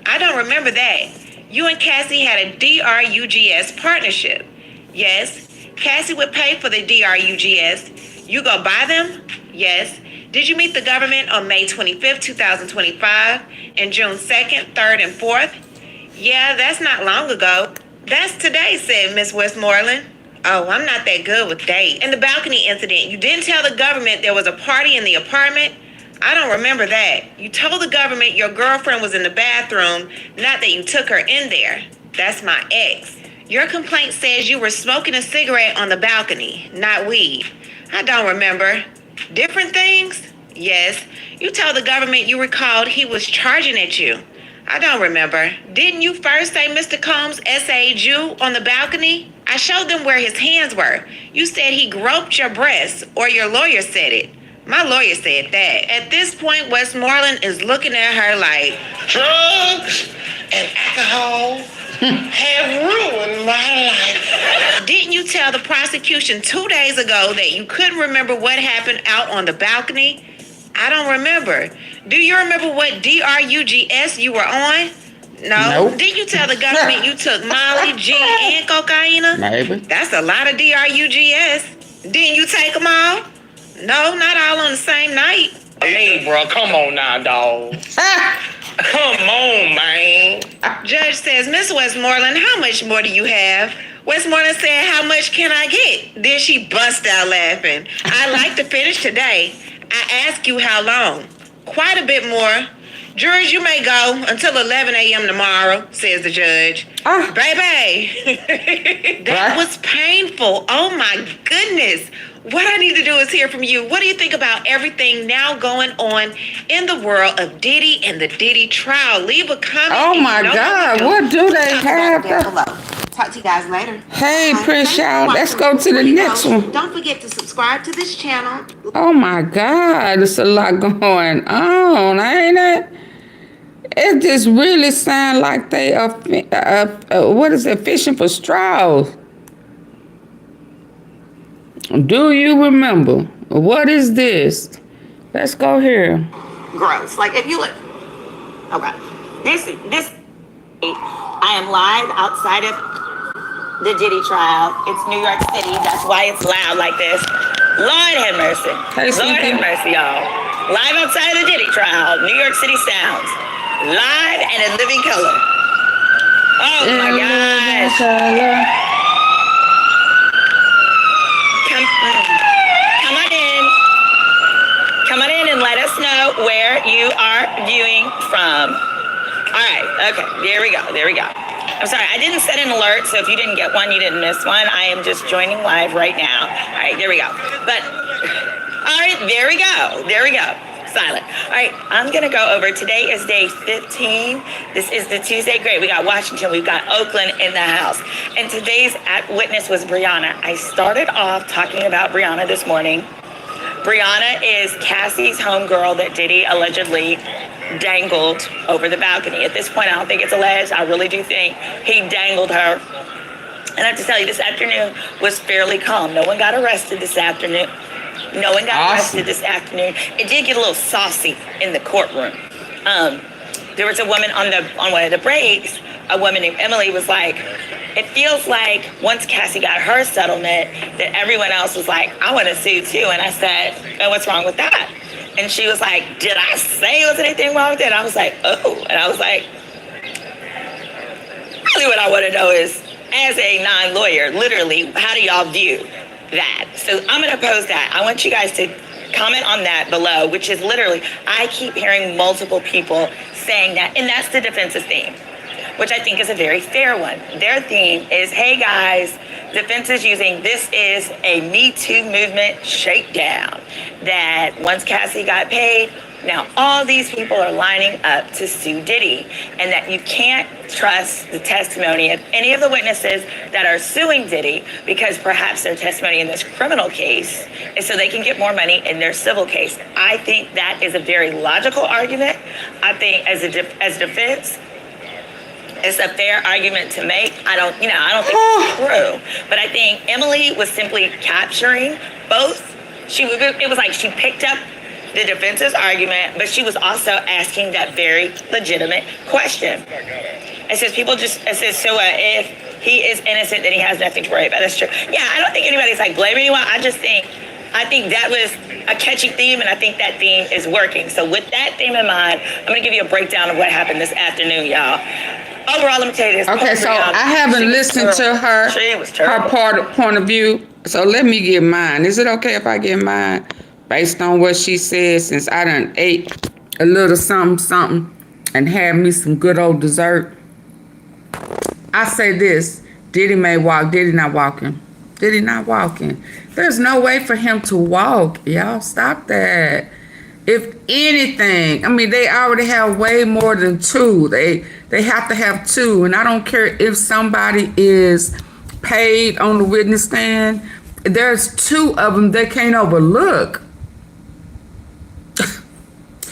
I don't remember that. You and Cassie had a DRUGS partnership. Yes. Cassie would pay for the DRUGS. You go buy them? Yes. Did you meet the government on May 25th, 2025 and June 2nd, 3rd, and 4th? Yeah, that's not long ago. That's today, said Miss Westmoreland. Oh, I'm not that good with dates. And the balcony incident, you didn't tell the government there was a party in the apartment? I don't remember that. You told the government your girlfriend was in the bathroom, not that you took her in there. That's my ex. Your complaint says you were smoking a cigarette on the balcony, not weed. I don't remember. Different things? Yes. You told the government you recalled he was charging at you. I don't remember. Didn't you first say Mr. Combs essayed you on the balcony? I showed them where his hands were. You said he groped your breasts, or your lawyer said it. My lawyer said that. At this point, Westmoreland is looking at her like, drugs and alcohol have ruined my life. Didn't you tell the prosecution 2 days ago that you couldn't remember what happened out on the balcony? I don't remember. Do you remember what DRUGS you were on? No. Nope. Didn't you tell the government you took Molly, G, and cocaine? Maybe. That's a lot of DRUGS. Didn't you take them all? No, not all on the same night. Hey, bro, come on now, dog. Come on, man. Judge says, Miss Westmoreland, how much more do you have? Westmoreland said, how much can I get? Then she bust out laughing. I'd like to finish today. I ask you how long? Quite a bit more. Jurors, you may go until 11 a.m. tomorrow, says the judge. Baby, that was painful. Oh, my goodness. what I need to do is hear from you. What do you think about everything now going on in the world of Diddy and the Diddy trial? Leave a comment. Oh my God, what do they have? Talk to you guys later. Hey, Prince y'all, let's go to the next one. Don't forget to subscribe to this channel. Oh my God, there's a lot going on, ain't it? It just really sounds like they are, what is it, fishing for straws. Do you remember? What is this? Let's go here. Gross. Like if you look, okay, this, I am live outside of the Diddy trial. It's New York City. That's why it's loud like this. Lord have mercy. Hey, Lord have mercy, y'all. Live outside of the Diddy trial. New York City sounds. Live and in living color. Oh my gosh. Come on in and let us know where you are viewing from. All right, okay, there we go. I'm sorry, I didn't set an alert, so if you didn't get one, you didn't miss one. I am just joining live right now. All right, there we go. But, all right, there we go. Silent. All right, I'm gonna go over. Today is day 15. This is the Tuesday. Great, we got Washington, we've got Oakland in the house. And today's witness was Brianna. I started off talking about Brianna this morning. Brianna is Cassie's homegirl that Diddy allegedly dangled over the balcony. At this point, I don't think it's alleged. I really do think he dangled her. And I have to tell you, this afternoon was fairly calm. No one got arrested this afternoon. It did get a little saucy in the courtroom. There was a woman on one of the breaks, a woman named Emily was like, it feels like once Cassie got her settlement, that everyone else was like, I want to sue too. And I said, and what's wrong with that? And she was like, did I say there was anything wrong with it? And I was like, oh. And I was like, really what I want to know is, as a non-lawyer, literally, how do y'all view that? So I'm going to pose that. I want you guys to comment on that below, which is literally, I keep hearing multiple people saying that, and that's the defense's theme, which I think is a very fair one. Their theme is, hey guys, defense is using this is a Me Too movement shakedown, that once Cassie got paid, now all these people are lining up to sue Diddy, and that you can't trust the testimony of any of the witnesses that are suing Diddy because perhaps their testimony in this criminal case is so they can get more money in their civil case. I think that is a very logical argument. I think as a defense, it's a fair argument to make. I don't think it's true, but I think Emily was simply capturing both. It was like she picked up the defense's argument, but she was also asking that very legitimate question. It says if he is innocent, then he has nothing to worry about. That's true. Yeah, I don't think anybody's like blaming anyone. I think that was a catchy theme, and I think that theme is working. So with that theme in mind, I'm gonna give you a breakdown of what happened this afternoon, y'all. Overall, let me tell you this. Okay, so I haven't listened to her point of view. So let me give mine. Is it okay if I give mine based on what she said, since I done ate a little something and had me some good old dessert? I say this, Diddy may walk, Diddy not walking. Diddy not walking. There's no way for him to walk, y'all. Stop that. If anything, I mean, they already have way more than two. They have to have two, and I don't care if somebody is paid on the witness stand. There's two of them they can't overlook.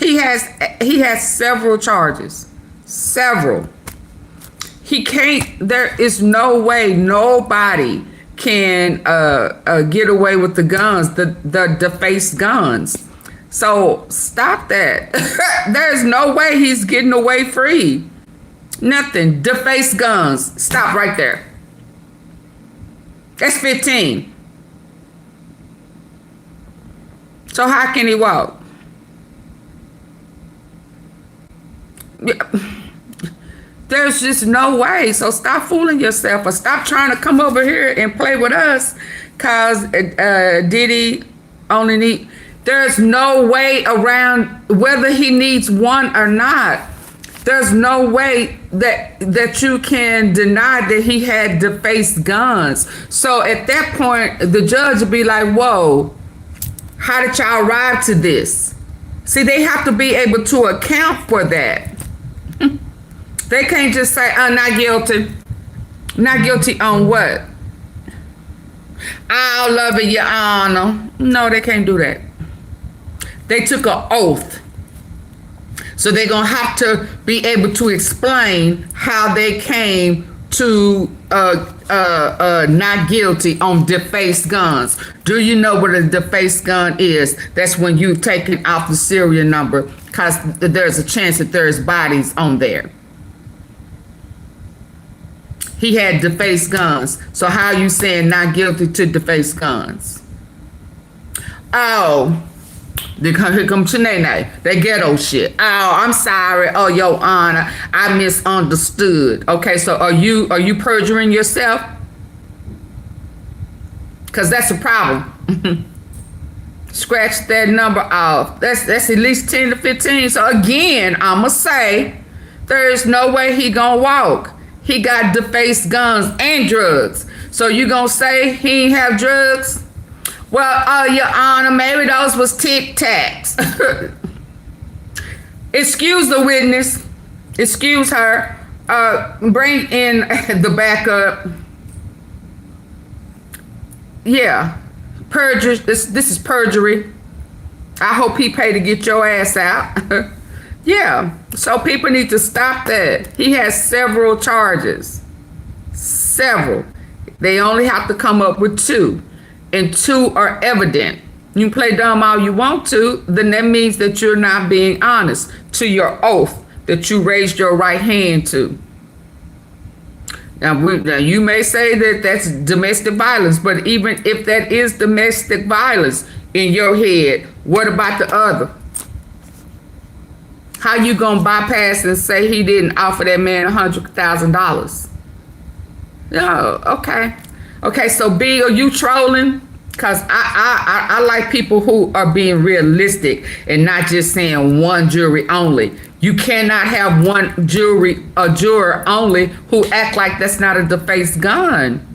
He has several charges. Several. He can't, there is no way nobody can get away with the guns, the defaced guns. So stop that. There's no way he's getting away free. Nothing. Defaced guns. Stop right there. That's 15. So how can he walk? There's just no way. So stop fooling yourself, or stop trying to come over here and play with us, cause Diddy only there's no way around whether he needs one or not. There's no way that you can deny that he had defaced guns. So at that point, the judge would be like, whoa, how did y'all arrive to this? See, they have to be able to account for that. They can't just say, oh, not guilty. Not guilty on what? I'll love it, Your Honor. No, they can't do that. They took an oath. So they're going to have to be able to explain how they came to not guilty on defaced guns. Do you know what a defaced gun is? That's when you take it off the serial number because there's a chance that there's bodies on there. He had defaced guns. So how are you saying not guilty to defaced guns? Oh, here comes Chinene. That ghetto shit. Oh, I'm sorry. Oh, Your Honor, I misunderstood. Okay, so are you perjuring yourself? Because that's a problem. Scratch that number off. That's at least 10 to 15. So again, I'ma say there's no way he gonna walk. He got defaced guns and drugs. So you gonna say he ain't have drugs? Well, Your Honor, maybe those was Tic Tacs. Excuse the witness. Excuse her. Bring in the backup. Yeah. Perjury. This is perjury. I hope he paid to get your ass out. Yeah. So people need to stop that. He has several charges. Several. They only have to come up with 2. And 2 are evident. You can play dumb all you want to, then that means that you're not being honest to your oath that you raised your right hand to. Now you may say that that's domestic violence, but even if that is domestic violence in your head, what about the other? How you gonna bypass and say he didn't offer that man $100,000? No, okay. Okay, so B, are you trolling? Because I like people who are being realistic and not just saying one jury only. You cannot have one juror only who act like that's not a defaced gun.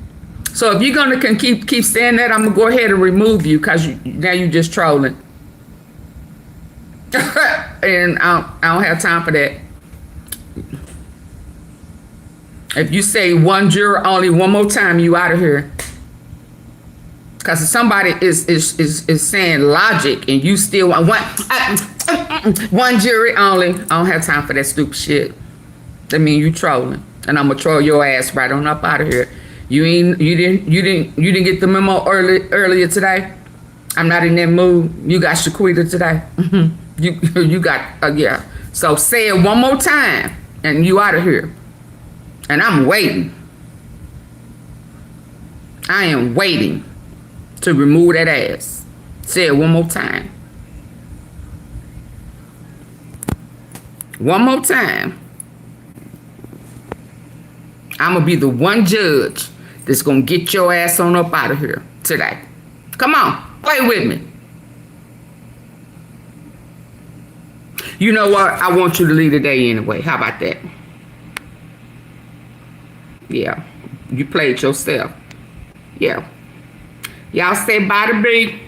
So if you're gonna keep saying that, I'm gonna go ahead and remove you because now you just trolling. And I don't have time for that. If you say one juror only one more time, you out of here. Because if somebody is saying logic and you still want one jury only, I don't have time for that stupid shit. That means you trolling, and I'm gonna troll your ass right on up out of here. You didn't get the memo earlier today. I'm not in that mood. You got Shaquita today. You got yeah. So say it one more time, and you out of here. And I'm waiting. I am waiting to remove that ass. Say it one more time. One more time. I'm going to be the one judge that's going to get your ass on up out of here today. Come on, play with me. You know what? I want you to leave today anyway. How about that? Yeah, you played yourself. Yeah. Y'all say bye to B.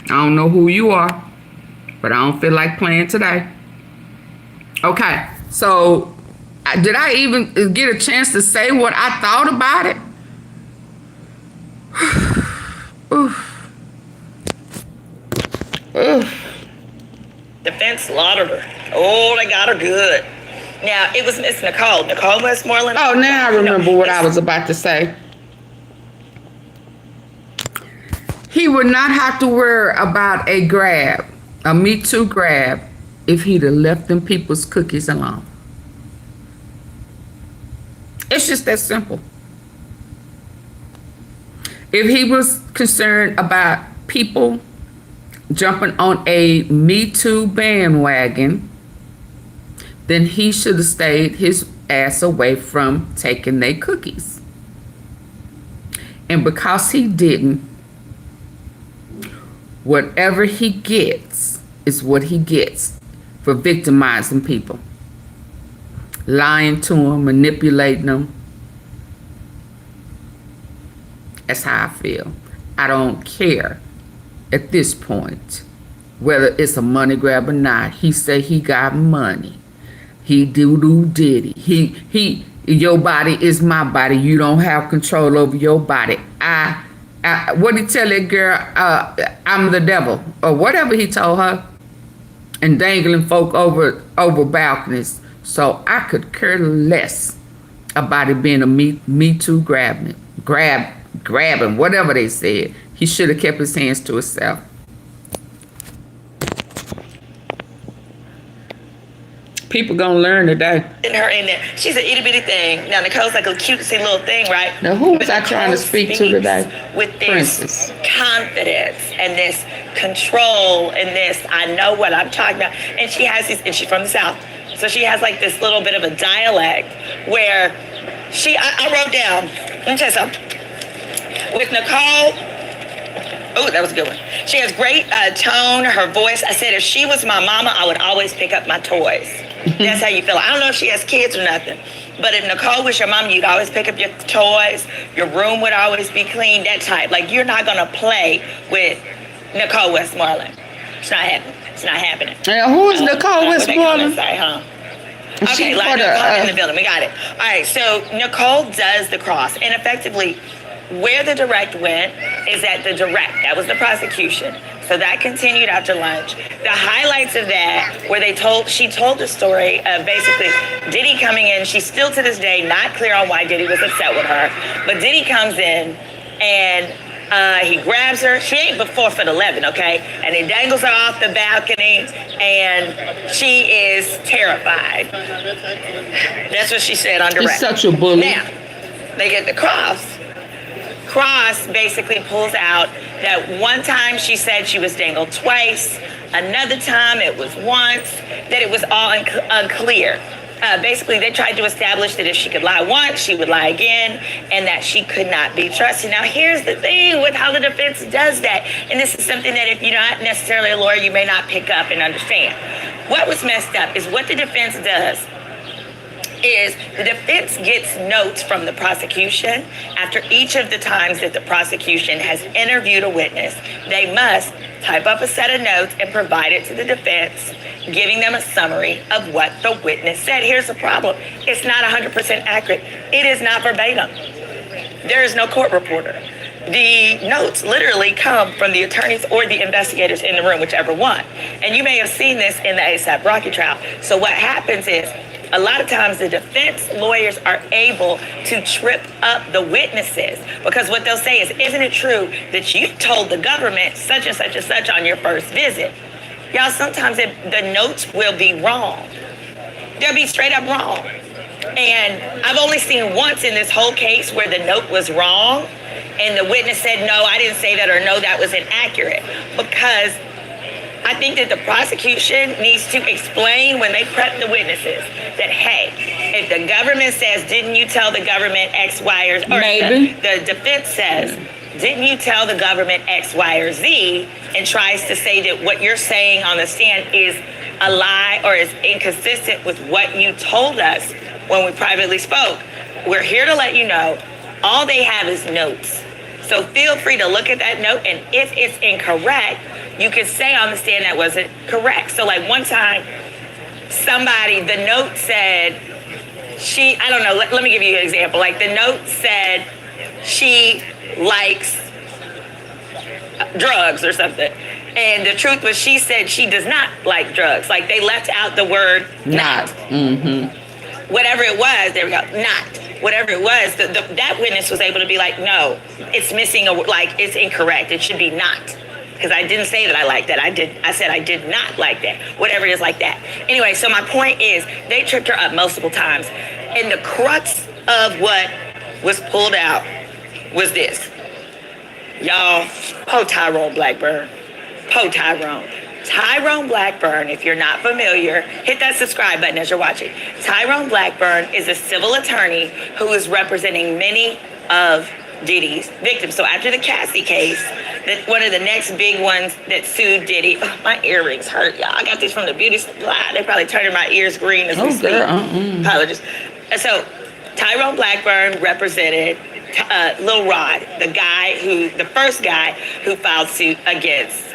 I don't know who you are, but I don't feel like playing today. Okay, so did I even get a chance to say what I thought about it? Defense slaughtered her. Oh, they got her good. Now, it was Miss Nicole. Nicole Westmoreland. Oh, now I remember what I was about to say. He would not have to worry about a grab, a Me Too grab, if he'd have left them people's cookies alone. It's just that simple. If he was concerned about people jumping on a Me Too bandwagon, then he should have stayed his ass away from taking their cookies. And because he didn't, whatever he gets is what he gets for victimizing people. Lying to them, manipulating them. That's how I feel. I don't care at this point whether it's a money grab or not. He say he got money. He Diddy. He your body is my body. You don't have control over your body. What did he tell that girl? I'm the devil, or whatever he told her, and dangling folk over balconies. So I could care less about it being a me too grabbing, whatever they said. He should have kept his hands to himself. People gonna learn today. Her in there. She's an itty bitty thing. Now Nicole's like a cutesy little thing, right? Now who was I trying to speak to today? With this Princess. confidence and this control and this, I know what I'm talking about. And she has this, and she's from the South. So she has like this little bit of a dialect where I wrote down, let me tell you something. With Nicole, oh, that was a good one. She has great tone, her voice. I said if she was my mama, I would always pick up my toys. That's how you feel. I don't know if she has kids or nothing, but if Nicole was your mom, you'd always pick up your toys. Your room would always be clean, that type. Like, you're not going to play with Nicole Westmoreland. It's not happening. It's not happening. Who is Nicole Westmoreland? Say, huh? Okay, like Nicole in the building. We got it. All right, so Nicole does the cross, and effectively, where the direct went is at the direct. That was the prosecution. So that continued after lunch. The highlights of that, where she told the story of basically Diddy coming in. She's still to this day not clear on why Diddy was upset with her. But Diddy comes in and he grabs her. She ain't but 4'11", okay? And he dangles her off the balcony and she is terrified. That's what she said on direct. He's such a bully. Now, they get the cross. Cross basically pulls out that one time she said she was dangled twice, another time it was once, that it was all unclear. Basically, they tried to establish that if she could lie once, she would lie again, and that she could not be trusted. Now, here's the thing with how the defense does that, and this is something that if you're not necessarily a lawyer, you may not pick up and understand. What was messed up is what the defense does is the defense gets notes from the prosecution. After each of the times that the prosecution has interviewed a witness, they must type up a set of notes and provide it to the defense, giving them a summary of what the witness said. Here's the problem. It's not 100% accurate. It is not verbatim. There is no court reporter. The notes literally come from the attorneys or the investigators in the room, whichever one. And you may have seen this in the ASAP Rocky trial. So what happens is, a lot of times the defense lawyers are able to trip up the witnesses because what they'll say is, isn't it true that you told the government such and such and such on your first visit? Y'all, sometimes the notes will be wrong. They'll be straight up wrong. And I've only seen once in this whole case where the note was wrong and the witness said, no, I didn't say that, or no, that was inaccurate, because I think that the prosecution needs to explain when they prep the witnesses that, hey, if the government says, didn't you tell the government X, Y, or maybe the defense says, didn't you tell the government X, Y, or Z, and tries to say that what you're saying on the stand is a lie or is inconsistent with what you told us when we privately spoke. We're here to let you know all they have is notes. So feel free to look at that note, and if it's incorrect, you can say on the stand that wasn't correct. So like one time, the note said, I don't know, let me give you an example. Like the note said she likes drugs or something. And the truth was she said she does not like drugs. Like they left out the word not. Mm-hmm. Whatever it was, there we go, not. Whatever it was, that witness was able to be like, no, it's missing it's incorrect. It should be not. Because I didn't say that I liked that. I said I did not like that. Whatever it is like that. Anyway, so my point is, they tripped her up multiple times. And the crux of what was pulled out was this. Y'all, Tyrone Blackburn. Tyrone Blackburn, if you're not familiar, hit that subscribe button as you're watching. Tyrone Blackburn is a civil attorney who is representing many of Diddy's victims. So after the Cassie case, one of the next big ones that sued Diddy, my earrings hurt, y'all. I got these from the beauty supply. They probably turning my ears green as we speak. Apologies. And so Tyrone Blackburn represented Lil Rod, the first guy who filed suit against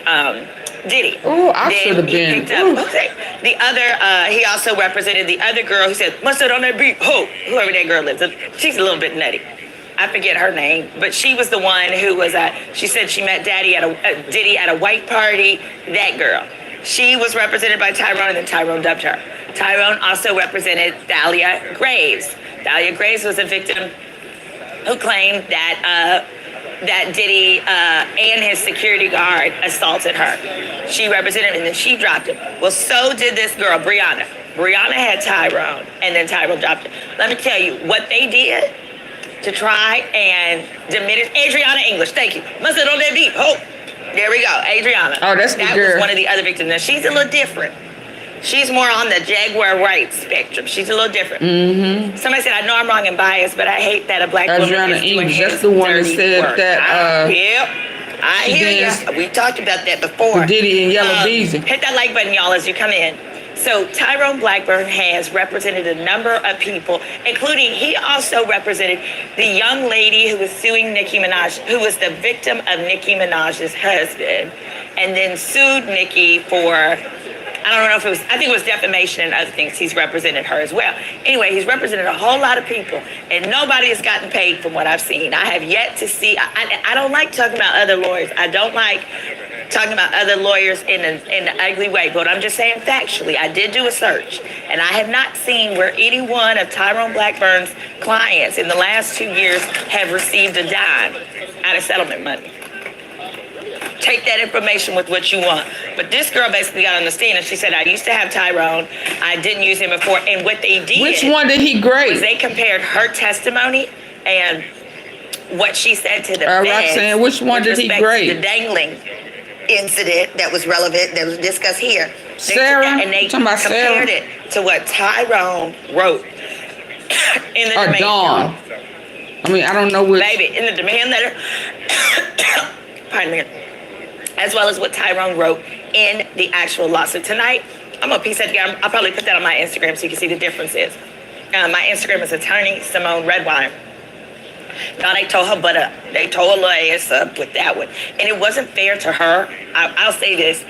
Diddy. Oh, I should have been. The other, he also represented the other girl who said, mustard on that beat, whoever that girl is. She's a little bit nutty. I forget her name, but she was the one who was, she said she met Diddy at a white party. That girl. She was represented by Tyrone, and then Tyrone dubbed her. Tyrone also represented Dahlia Graves. Dahlia Graves was a victim who claimed that Diddy and his security guard assaulted her. She represented him, and then she dropped him. Well, so did this girl, Brianna. Brianna had Tyrone, and then Tyrone dropped him. Let me tell you, what they did to try and diminish Adriana English. Thank you. Mustard on that beat. There we go, Adriana. Oh, that's the girl. That was one of the other victims. Now, she's a little different. She's more on the Jaguar rights spectrum. She's a little different. Mm-hmm. Somebody said, I know I'm wrong and biased, but I hate that a black Adriana woman is doing English, his that's the one that dirty said work. that, Yep. I hear you. We talked about that before. Diddy and YELLABEEZY. Hit that like button, y'all, as you come in. So Tyrone Blackburn has represented a number of people, including he also represented the young lady who was suing Nicki Minaj, who was the victim of Nicki Minaj's husband, and then sued Nicki for, I don't know if it was, I think it was defamation and other things. He's represented her as well. Anyway, he's represented a whole lot of people, and nobody has gotten paid from what I've seen. I have yet to see, I don't like talking about other lawyers. I don't like talking about other lawyers in an ugly way, but I'm just saying factually, I did do a search, and I have not seen where any one of Tyrone Blackburn's clients in the last 2 years have received a dime out of settlement money. Take that information with what you want. But this girl basically got on the stand and she said, I used to have Tyrone. I didn't use him before. And what they did. Which one did he grade? Was they compared her testimony and what she said to the feds. Roxanne, which one did he grade? The dangling incident that was relevant, that was discussed here. Sarah? And they talking about compared Sarah? it to what Tyrone wrote in the demand Dawn. I mean, I don't know which. Baby, in the demand letter, pardon me, as well as what Tyrone wrote in the actual lawsuit. Tonight, I'm going to piece that together. I'll probably put that on my Instagram so you can see the differences. My Instagram is attorney Simone Redwine. Now, they told her butt up. They told her ass up with that one. And it wasn't fair to her. I'll say this.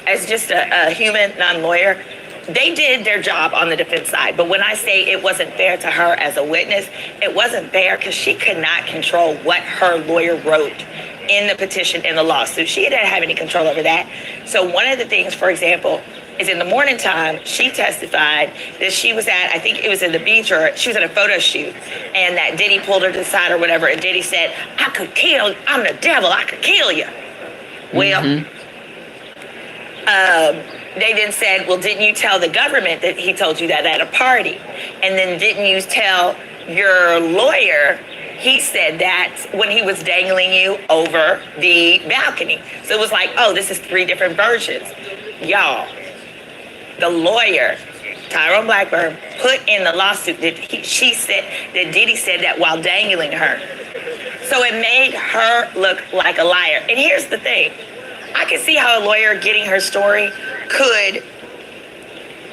As just a human, non-lawyer, they did their job on the defense side. But when I say it wasn't fair to her as a witness, it wasn't fair because she could not control what her lawyer wrote in the petition in the lawsuit. She didn't have any control over that. So one of the things, for example, is in the morning time, she testified that she was at, I think it was in the beach, or she was at a photo shoot, and that Diddy pulled her to the side or whatever, and Diddy said, I could kill you. I'm the devil. I could kill you. Well, they then said, well, didn't you tell the government that he told you that at a party? And then didn't you tell your lawyer he said that when he was dangling you over the balcony? So it was like, oh, this is 3 different versions. Y'all, the lawyer, Tyrone Blackburn, put in the lawsuit that she said that Diddy said that while dangling her. So it made her look like a liar. And here's the thing. I can see how a lawyer getting her story could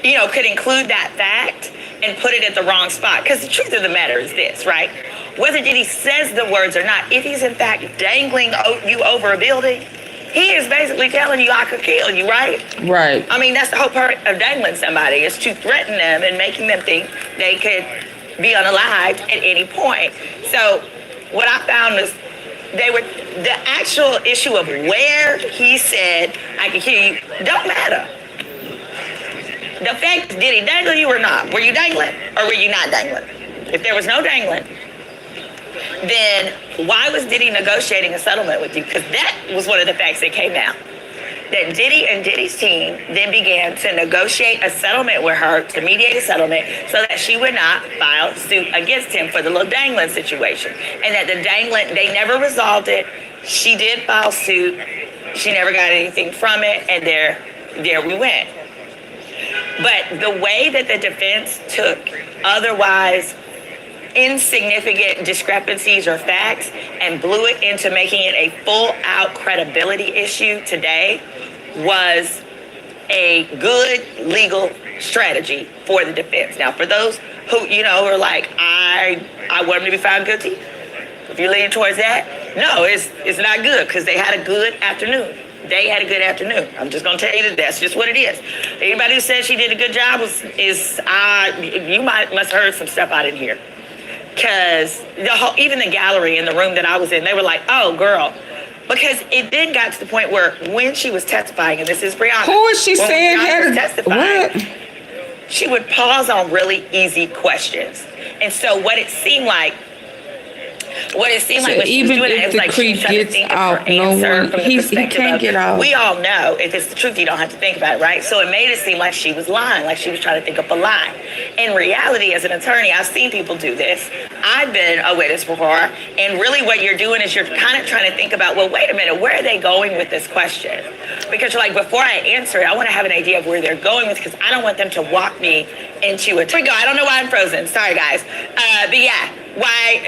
include that fact and put it at the wrong spot. Because the truth of the matter is this, right? Whether Diddy says the words or not, if he's in fact dangling you over a building, he is basically telling you, I could kill you, right? Right. I mean, that's the whole part of dangling somebody, is to threaten them and making them think they could be unalived at any point. So what I found was the actual issue of where he said, I could kill you, don't matter. The fact, did he dangle you or not? Were you dangling or were you not dangling? If there was no dangling, then why was Diddy negotiating a settlement with you? Because that was one of the facts that came out. That Diddy and Diddy's team then began to negotiate a settlement with her, to mediate a settlement, so that she would not file suit against him for the little dangling situation. And that the dangling, they never resolved it. She did file suit. She never got anything from it, and there we went. But the way that the defense took otherwise insignificant discrepancies or facts and blew it into making it a full-out credibility issue today was a good legal strategy for the defense. Now, for those who, you know, are like, I want him to be found guilty, if you're leaning towards that, no, it's not good, because they had a good afternoon. They had a good afternoon. I'm just gonna tell you that that's just what it is. Anybody who says she did a good job you must have heard some stuff I didn't hear. Because even the gallery in the room that I was in, they were like, oh, girl. Because it then got to the point where when she was testifying, and this is Brianna. Who is she saying had testifying? She would pause on really easy questions. And so what it seemed like when she was doing it, it was like she was trying to think of her answer from the perspective of, we all know if it's the truth, you don't have to think about it, right? So it made it seem like she was lying, like she was trying to think up a lie. In reality, as an attorney, I've seen people do this. I've been a witness before, and really what you're doing is you're kind of trying to think about, well, wait a minute, where are they going with this question? Because you're like, before I answer it, I want to have an idea of where they're going with it, because I don't want them to walk me into it. Here we go. I don't know why I'm frozen. Sorry, guys. But yeah, why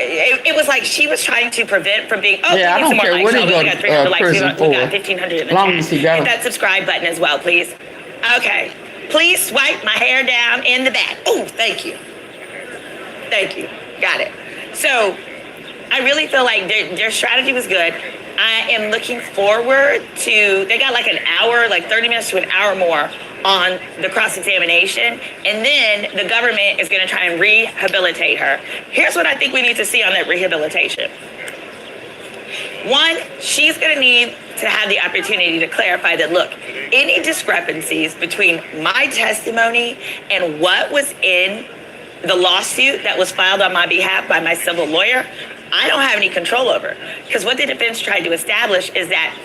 it was like she was trying to prevent from being. Oh, yeah, I don't care what he goes to prison for. We got 1,500 in the chat. Hit that subscribe button as well, please. Okay, please swipe my hair down in the back. Oh, thank you, got it. So I really feel like their strategy was good. I am looking forward to. They got like an hour, like 30 minutes to an hour more on the cross-examination, and then the government is going to try and rehabilitate her. Here's what I think we need to see on that rehabilitation. One, she's going to need to have the opportunity to clarify that, look, any discrepancies between my testimony and what was in the lawsuit that was filed on my behalf by my civil lawyer, I don't have any control over. Because what the defense tried to establish is that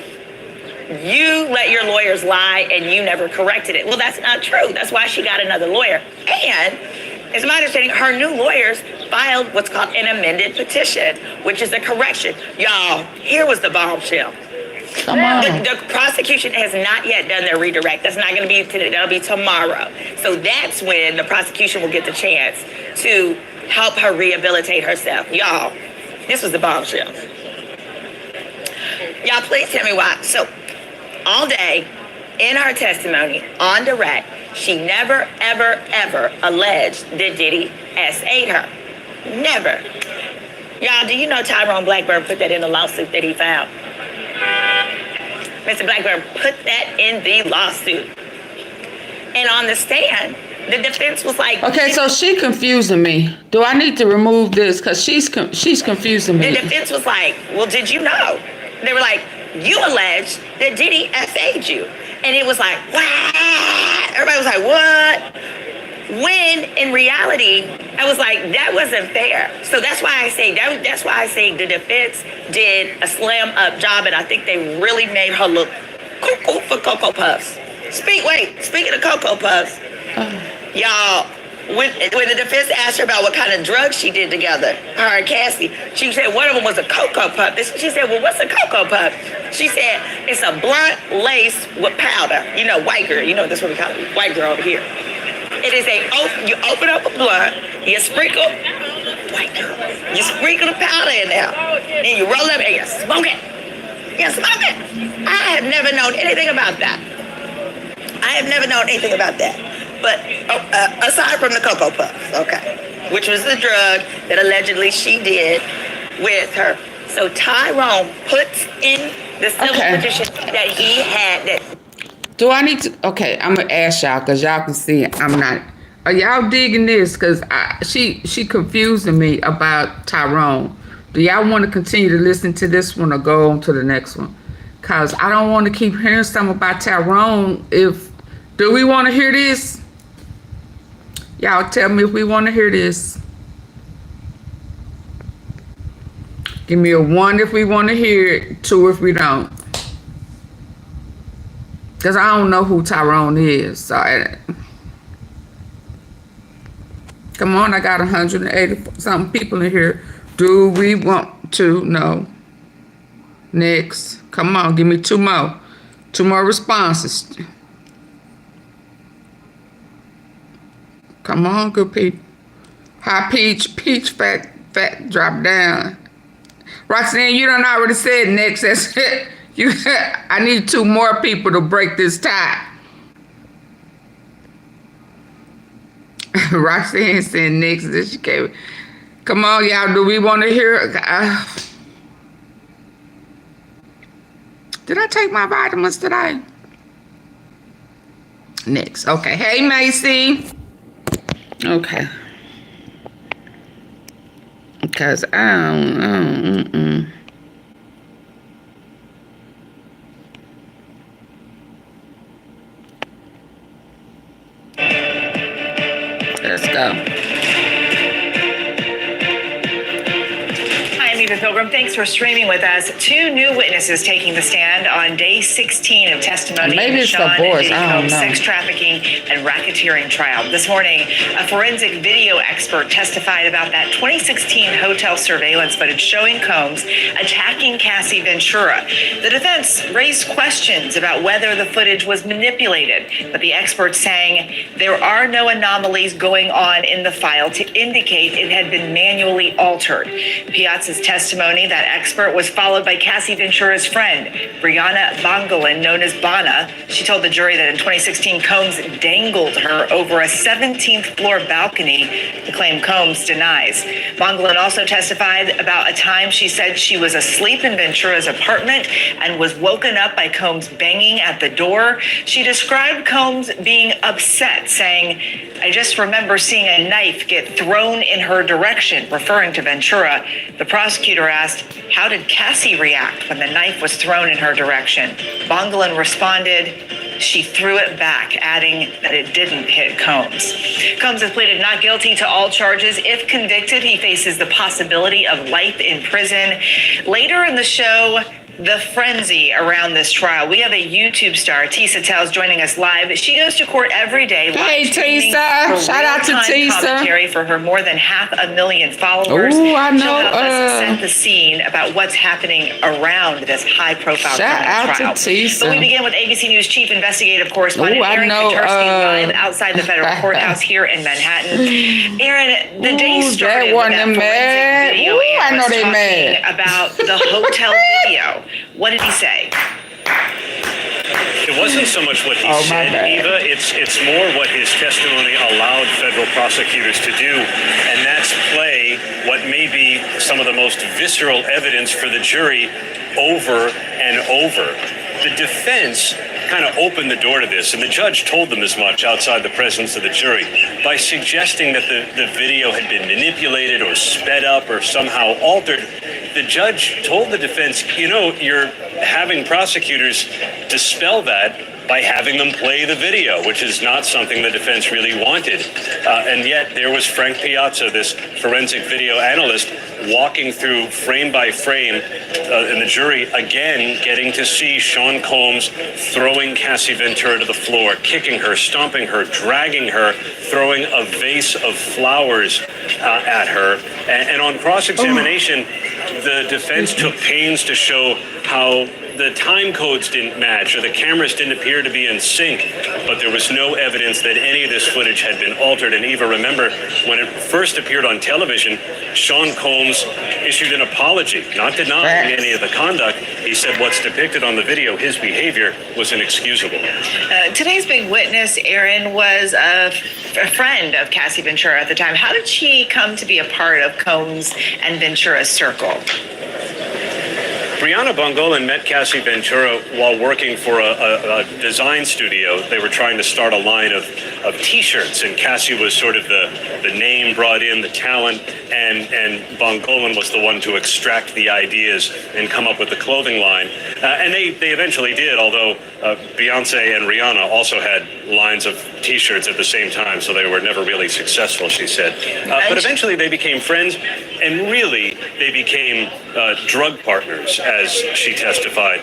you let your lawyers lie and you never corrected it. Well, that's not true. That's why she got another lawyer. And it's my understanding her new lawyers filed what's called an amended petition, which is a correction. Y'all, here was the bombshell. The prosecution has not yet done their redirect. That's not going to be today. That'll be tomorrow. So that's when the prosecution will get the chance to help her rehabilitate herself. Y'all, this was the bombshell. Y'all, please tell me why. So, all day, in her testimony, on direct, she never, ever, ever alleged that Diddy S8'd her. Never. Y'all, do you know Tyrone Blackburn put that in the lawsuit that he filed? Mr. Blackburn put that in the lawsuit. And on the stand, the defense was like... Okay, so she confusing me. Do I need to remove this? Because she's confusing me. The defense was like, well, did you know? They were like, you alleged that Diddy S8'd you. And it was like, what? Everybody was like, what? When in reality, I was like, that wasn't fair. So that's why I say the defense did a slam up job, and I think they really made her look cuckoo for Cocoa Puffs. Speaking of Cocoa Puffs, y'all, when the defense asked her about what kind of drugs she did together, her and Cassie, she said one of them was a Cocoa Puff. She said, well, what's a Cocoa Puff? She said, it's a blunt lace with powder. You know, white girl. You know, that's what we call it, white girl over here. It is you open up a blunt, you sprinkle the powder in there, then you roll up and you smoke it. I have never known anything about that. But aside from the Cocoa Puffs, okay, which was the drug that allegedly she did with her. So Tyrone puts in the civil petition that he had that. Do I need to? Okay, I'm gonna ask y'all because y'all can see I'm not. Are y'all digging this? Because she confusing me about Tyrone. Do y'all want to continue to listen to this one or go on to the next one? Because I don't want to keep hearing something about Tyrone. Do we want to hear this? Y'all tell me if we want to hear this. Give me a 1 if we want to hear it, 2 if we don't. Because I don't know who Tyrone is. So come on, I got 180-something people in here. Do we want to know? Next. Come on, give me 2 more. 2 more responses. Come on, good people. How peach fat drop down. Roxanne, you done already said next. That's it. I need 2 more people to break this tie. Roxanne said next. This she gave. Come on, y'all. Do we want to hear? Did I take my vitamins today? Next. Okay. Hey, Macy. Okay. Because I don't. Let's go. Hi, I'm Eva Pilgrim. Thanks for streaming with us. 2 new witnesses taking the stand on day 16 of testimony in the Sean Diddy Combs sex trafficking and racketeering trial. This morning, a forensic video expert testified about that 2016 hotel surveillance footage showing Combs attacking Cassie Ventura. The defense raised questions about whether the footage was manipulated, but the experts saying there are no anomalies going on in the file to indicate it had been manually altered. Piazza's testimony, that expert, was followed by Cassie Ventura's friend, Brianna Bongolan, known as Bana. She told the jury that in 2016, Combs dangled her over a 17th floor balcony, the claim Combs denies. Bongolan also testified about a time she said she was asleep in Ventura's apartment and was woken up by Combs banging at the door. She described Combs being upset, saying, "I just remember seeing a knife get thrown in her direction," referring to Ventura. The prosecutor asked, how did Cassie react when the knife was thrown in her direction? Bongolan responded, she threw it back, adding that it didn't hit Combs. Combs has pleaded not guilty to all charges. If convicted, he faces the possibility of life in prison. Later in the show, the frenzy around this trial. We have a YouTube star, Tisa Tells, joining us live. She goes to court every day. Hey, Tisa. Shout out to Tisa. Commentary for her more than 500,000 followers. Ooh, I know. She'll help us set the scene about what's happening around this high-profile criminal trial. Tisa. But we begin with ABC News Chief Investigative Correspondent Aaron Katursky live outside the federal courthouse here in Manhattan. Aaron, the day started with that forensic video analyst talking about the hotel video. What did he say? It wasn't so much what he said, Eva. It's more what his testimony allowed federal prosecutors to do, and that's play what may be some of the most visceral evidence for the jury over and over. The defense kind of opened the door to this, and the judge told them as much outside the presence of the jury by suggesting that the video had been manipulated or sped up or somehow altered. The judge told the defense, you're having prosecutors dispel that by having them play the video, which is not something the defense really wanted. And yet there was Frank Piazza, this forensic video analyst, walking through frame by frame, and the jury again getting to see Sean Combs throwing Cassie Ventura to the floor, kicking her, stomping her, dragging her, throwing a vase of flowers at her. And on cross-examination, the defense took pains to show how the time codes didn't match or the cameras didn't appear to be in sync, but there was no evidence that any of this footage had been altered. And Eva, remember, when it first appeared on television, Sean Combs issued an apology, not denying any of the conduct. He said what's depicted on the video, his behavior, was inexcusable. Today's big witness, Aaron, was a friend of Cassie Ventura at the time. How did she come to be a part of Combs and Ventura's circle? Brianna Bongolan met Cassie Ventura while working for a design studio. They were trying to start a line of T-shirts, and Cassie was sort of the name brought in, the talent, and Bongolan was the one to extract the ideas and come up with the clothing line. And they eventually did, although Beyonce and Rihanna also had lines of T-shirts at the same time, so they were never really successful, she said. But eventually they became friends, and really they became drug partners, as she testified.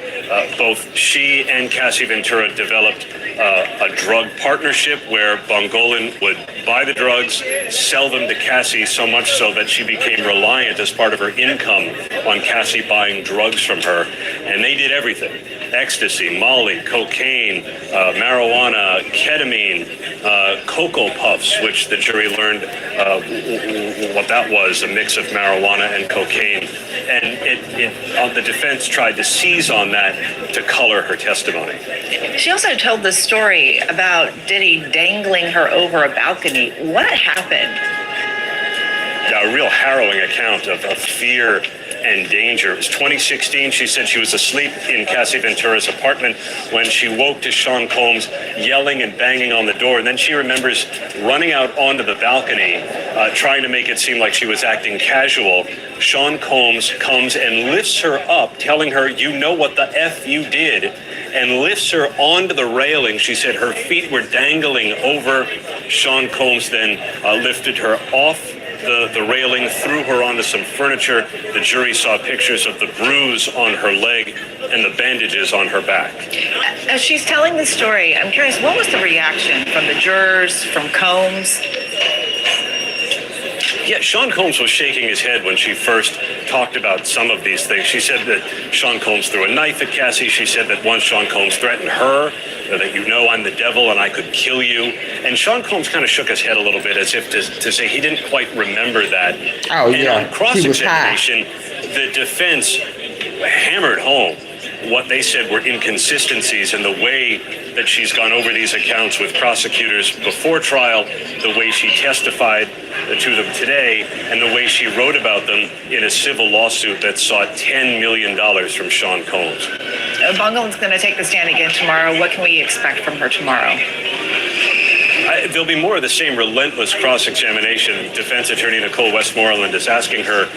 Both she and Cassie Ventura developed a drug partnership where Bongolan would buy the drugs, sell them to Cassie, so much so that she became reliant as part of her income on Cassie buying drugs from her. And they did everything. ecstasy, Molly, cocaine, marijuana, ketamine, Cocoa Puffs, which the jury learned what that was, a mix of marijuana and cocaine. And the defense tried to seize on that to color her testimony. She also told the story about Diddy dangling her over a balcony. What happened? A real harrowing account of fear and danger. It was 2016. She said she was asleep in Cassie Ventura's apartment when she woke to Sean Combs yelling and banging on the door. And then she remembers running out onto the balcony, trying to make it seem like she was acting casual. Sean Combs comes and lifts her up, telling her, "You know what the F you did," and lifts her onto the railing. She said her feet were dangling over. Sean Combs then lifted her off the railing, threw her onto some furniture. The jury saw pictures of the bruise on her leg and the bandages on her back. As she's telling the story, I'm curious, what was the reaction from the jurors, from Combs? Yeah, Sean Combs was shaking his head when she first talked about some of these things. She said that Sean Combs threw a knife at Cassie. She said that once Sean Combs threatened her, that "you know I'm the devil and I could kill you." And Sean Combs kind of shook his head a little bit as if to say he didn't quite remember that. Oh, and yeah. on cross-examination, the defense hammered home what they said were inconsistencies in the way that she's gone over these accounts with prosecutors before trial, the way she testified to them today, and the way she wrote about them in a civil lawsuit that sought $10 million from Sean Combs. Bongolan's going to take the stand again tomorrow. What can we expect from her tomorrow? There'll be more of the same relentless cross-examination. Defense attorney Nicole Westmoreland is asking her,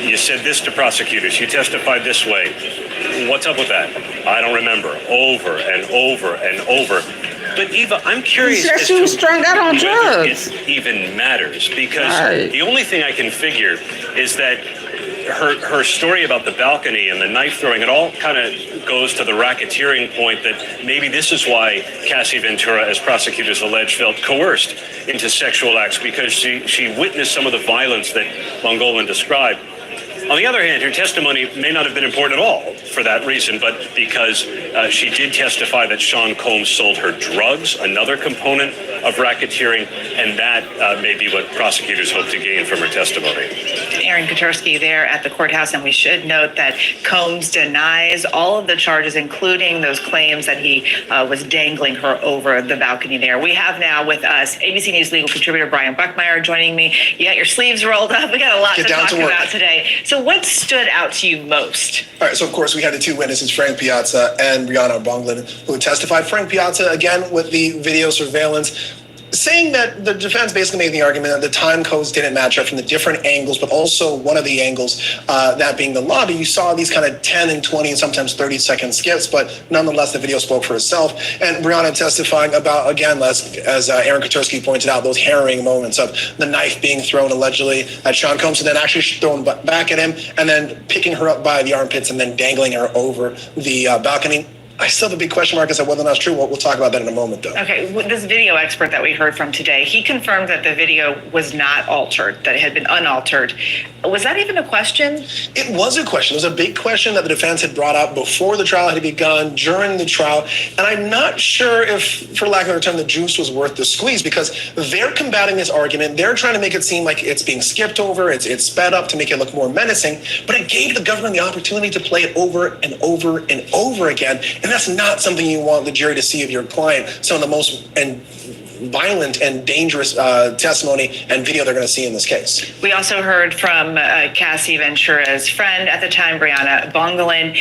you said this to prosecutors, you testified this way. What's up with that? I don't remember. Over and over and over. But Eva, I'm curious. She said she was strung out on drugs. It even matters, because Right. the only thing I can figure is that her story about the balcony and the knife throwing, it all kind of goes to the racketeering point that maybe this is why Cassie Ventura, as prosecutors allege, felt coerced into sexual acts, because she witnessed some of the violence that Bongolan described. On the other hand, her testimony may not have been important at all for that reason, but because she did testify that Sean Combs sold her drugs, another component of racketeering, and that may be what prosecutors hope to gain from her testimony. Aaron Katersky there at the courthouse, and we should note that Combs denies all of the charges, including those claims that he was dangling her over the balcony there. We have now with us ABC News legal contributor Brian Buckmeyer joining me. You got your sleeves rolled up. We got a lot to talk about today. So what stood out to you most? All right, so of course we had the two witnesses, Frank Piazza and Brianna Bongolan, who testified. Frank Piazza, again, with the video surveillance, saying that the defense basically made the argument that the time codes didn't match up from the different angles, but also one of the angles, that being the lobby, you saw these kind of 10 and 20 and sometimes 30-second skips, but nonetheless, the video spoke for itself. And Brianna testifying about, again, as Aaron Katersky pointed out, those harrowing moments of the knife being thrown allegedly at Sean Combs and then actually thrown back at him and then picking her up by the armpits and then dangling her over the balcony. I still have a big question mark as to whether or not it's true. We'll talk about that in a moment, though. Okay, this video expert that we heard from today, he confirmed that the video was not altered, that it had been unaltered. Was that even a question? It was a question. It was a big question that the defense had brought up before the trial had begun, during the trial. And I'm not sure if, for lack of a term, the juice was worth the squeeze, because they're combating this argument. They're trying to make it seem like it's being skipped over, it's sped up to make it look more menacing. But it gave the government the opportunity to play it over and over and over again. And that's not something you want the jury to see of your client. Some of the most violent and dangerous testimony and video they're going to see in this case. We also heard from Cassie Ventura's friend at the time, Brianna Bongolan.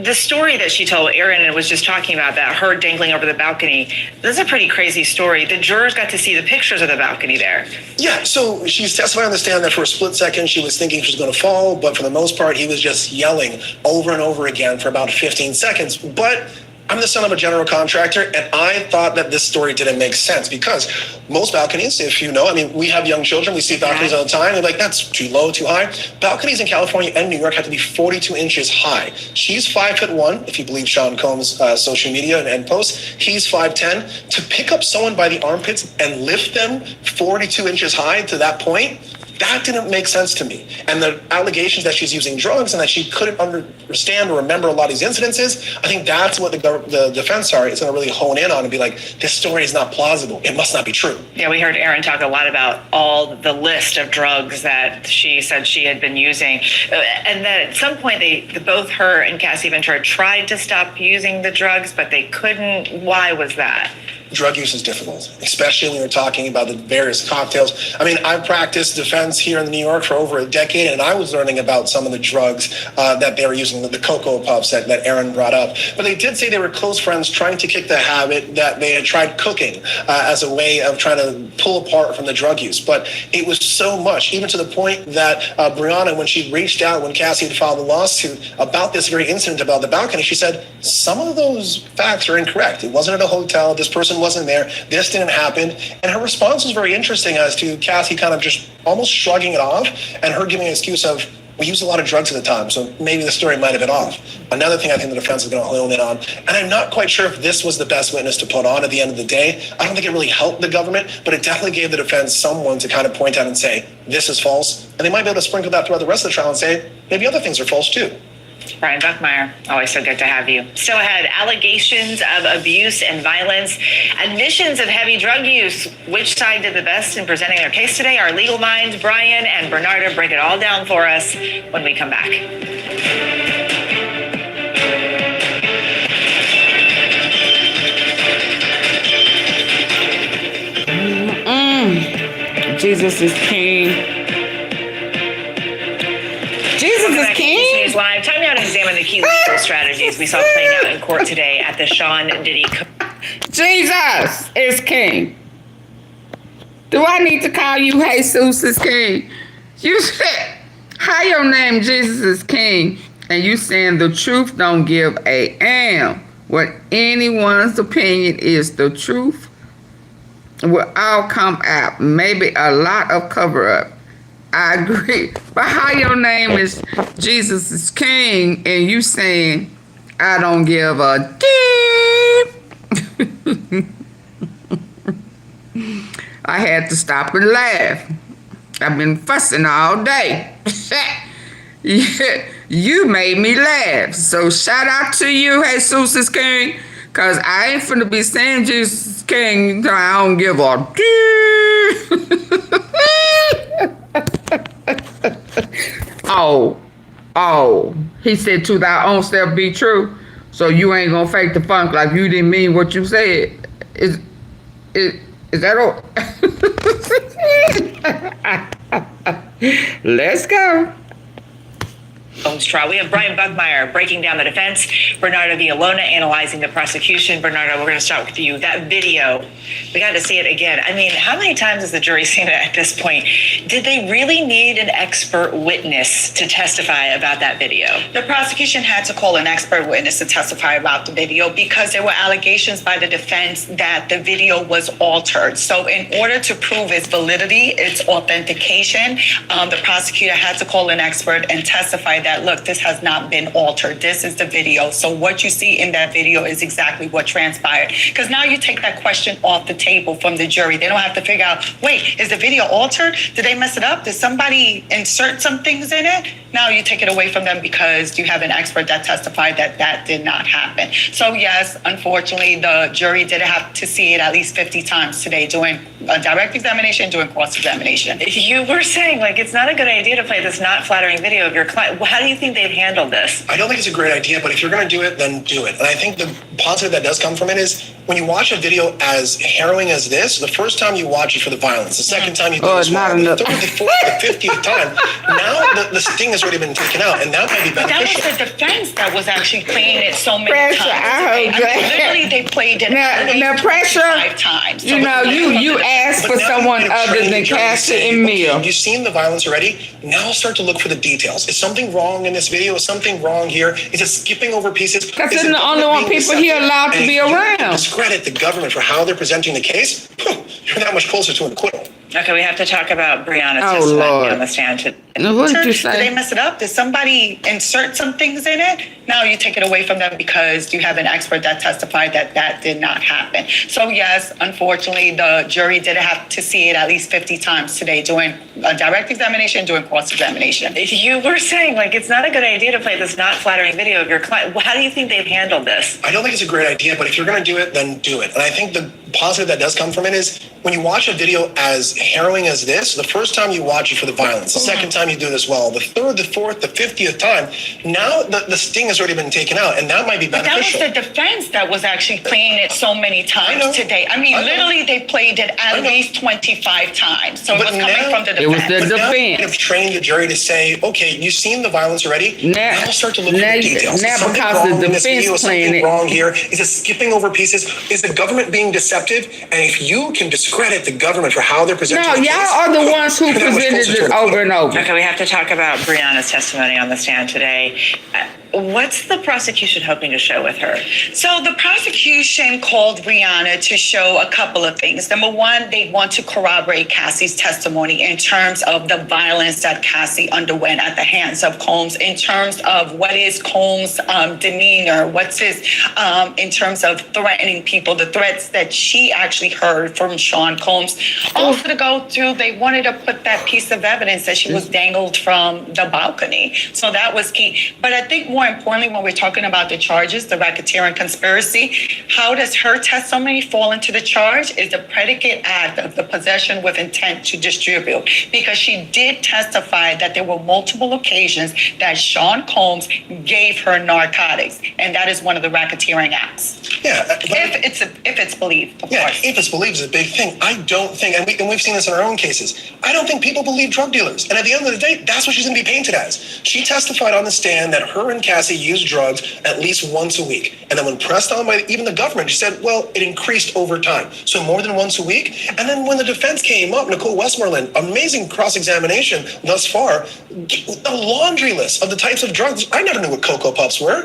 The story that she told, Aaron was just talking about that, her dangling over the balcony. This is a pretty crazy story. The jurors got to see the pictures of the balcony there. Yeah, so she's testifying on the stand that for a split second she was thinking she was going to fall, but for the most part he was just yelling over and over again for about 15 seconds. But I'm the son of a general contractor, and I thought that this story didn't make sense because most balconies, if you know, I mean, we have young children, we see balconies all the time, and like, that's too low, too high. Balconies in California and New York have to be 42 inches high. She's 5'1", if you believe Sean Combs' social media and posts. He's 5'10". To pick up someone by the armpits and lift them 42 inches high to that point, That didn't make sense to me. And the allegations that she's using drugs and that she couldn't understand or remember a lot of these incidences, I think that's what the defense is going to really hone in on and be like, this story is not plausible. It must not be true. Yeah, we heard Aaron talk a lot about all the list of drugs that she said she had been using. And that at some point, both her and Cassie Ventura tried to stop using the drugs, but they couldn't. Why was that? Drug use is difficult, especially when you're talking about the various cocktails. I mean, I've practiced defense here in New York for over a decade, and I was learning about some of the drugs that they were using, the Cocoa Puffs that Aaron brought up. But they did say they were close friends trying to kick the habit that they had tried cooking as a way of trying to pull apart from the drug use. But it was so much, even to the point that Brianna, when she reached out, when Cassie had filed a lawsuit about this very incident about the balcony, she said, some of those facts are incorrect. It wasn't at a hotel. This person wasn't there. This didn't happen. And her response was very interesting as to Cassie kind of just almost shrugging it off and her giving an excuse of, we used a lot of drugs at the time, so maybe the story might have been off. Another thing I think the defense is going to hone in on, and I'm not quite sure if this was the best witness to put on at the end of the day. I don't think it really helped the government, but it definitely gave the defense someone to kind of point out and say, this is false. And they might be able to sprinkle that throughout the rest of the trial and say, maybe other things are false too. Brian Buckmeyer, always so good to have you. Still ahead, allegations of abuse and violence, admissions of heavy drug use. Which side did the best in presenting their case today? Our legal minds, Brian and Bernardo, break it all down for us when we come back. Jesus is king. Jesus is king. News Live. Time now to examine the key legal strategies we saw playing out in court today at the Sean Diddy. Jesus is king. Do I need to call you Jesus is king? You said, how your name Jesus is king, and you saying the truth don't give a damn what anyone's opinion is the truth will all come out. Maybe a lot of cover up. I agree. But how your name is Jesus is king and you saying I don't give a damn. I had to stop and laugh. I've been fussing all day. You made me laugh. So shout out to you, Jesus is king. Cause I ain't finna be saying Jesus is king until I don't give a damn. Oh, he said to thy own self be true. So you ain't gonna fake the funk like you didn't mean what you said. Is that all? Let's go. Trial. We have Brian Buckmeyer breaking down the defense, Bernardo Villalona analyzing the prosecution. Bernardo, we're going to start with you. That video, we got to see it again. I mean, how many times has the jury seen it at this point? Did they really need an expert witness to testify about that video? The prosecution had to call an expert witness to testify about the video because there were allegations by the defense that the video was altered. So in order to prove its validity, its authentication, the prosecutor had to call an expert and testify that, look, this has not been altered. This is the video. So what you see in that video is exactly what transpired. Because now you take that question off the table from the jury. They don't have to figure out, wait, is the video altered? Did they mess it up? Did somebody insert some things in it? Now you take it away from them because you have an expert that testified that that did not happen. So yes, unfortunately, the jury did have to see it at least 50 times today doing a direct examination, doing cross-examination. You were saying, like, it's not a good idea to play this not flattering video of your client. How do you think they've handled this? I don't think it's a great idea, but if you're going to do it, then do it. And I think the positive that does come from it is when you watch a video as harrowing as this, the first time you watch it for the violence, the second time you do it, the third, the fourth, the 50th time, now the sting has already been taken out, and that might be beneficial. That was the defense that was actually playing it so many times. Literally, they played it now pressure, 5 times. So you know, you asked for someone other than Cassie and Mia. You've seen the violence already. Now start to look for the details. Is something wrong in this video? Is something wrong here? Is it skipping over pieces? Because it's the only one people here allowed to be around. Discredit the government for how they're presenting the case. You're that much closer to an acquittal. Okay, we have to talk about Breonna's Oh, testimony Lord. on the stand. What did you Did they say? mess it up? Did somebody insert some things in it? No, you take it away from them because you have an expert that testified that that did not happen. So yes, unfortunately, the jury did have to see it at least 50 times today doing a direct examination, doing cross-examination. You were saying, like, it's not a good idea to play this not flattering video of your client. How do you think they've handled this? I don't think it's a great idea, but if you're going to do it, then do it. And I think the positive that does come from it is when you watch a video as harrowing as this, the first time you watch it for the violence, the second time you do it as well, the third, the fourth, the 50th time, now the sting has already been taken out, and that might be But that was beneficial. the defense that was actually playing it so many times today. I mean, literally, they played it at least 25 times. So it was coming from the defense. It was the But now you defense. have trained the jury to say, okay, you've seen the violence already. Now- Now start to look now- at the details. now Is something because wrong the in this defense video? Is playing something it. wrong here? Is it skipping over pieces? Is the government being deceptive? And if you can discredit the government for how they're presenting No, the y'all case, are the ones who you're that much presented closer to it over and over. Okay, we have to talk about Breonna's testimony on the stand today. What's the prosecution hoping to show with her? So the prosecution called Breonna to show a couple of things. Number one, they want to corroborate Cassie's testimony in terms of the violence that Cassie underwent at the hands of Combs, in terms of what is Combs' demeanor, what's his, in terms of threatening people, the threats that she actually heard from Sean Combs. Also to go through, they wanted to put that piece of evidence that she was dangled from the balcony. So that was key. But I think more importantly, when we're talking about the charges, the racketeering conspiracy, how does her testimony fall into the charge? Is the predicate act of the possession with intent to distribute, because she did testify that there were multiple occasions that Sean Combs gave her narcotics, and that is one of the racketeering acts. Yeah, if it's believed, of course. If it's believed is a big thing. I don't think, and we've seen this in our own cases, I don't think people believe drug dealers. And at the end of the day, that's what she's going to be painted as. She testified on the stand that her and Cassie used drugs at least once a week. And then when pressed on by even the government, she said, well, it increased over time. So more than once a week. And then when the defense came up, Nicole Westmoreland, amazing cross-examination thus far, a laundry list of the types of drugs. I never knew what Cocoa Puffs were.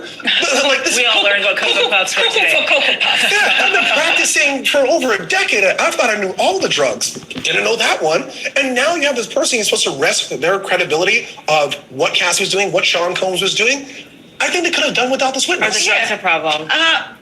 Like this, We all learned what Cocoa Puffs were today. Cocoa Puffs. yeah, I've been practicing for over a decade. I thought I knew all the drugs. Didn't know that one. And now you have this person who's supposed to risk their credibility of what Cassie was doing, what Sean Combs was doing. I think they could have done without this witness. Are the drugs a problem?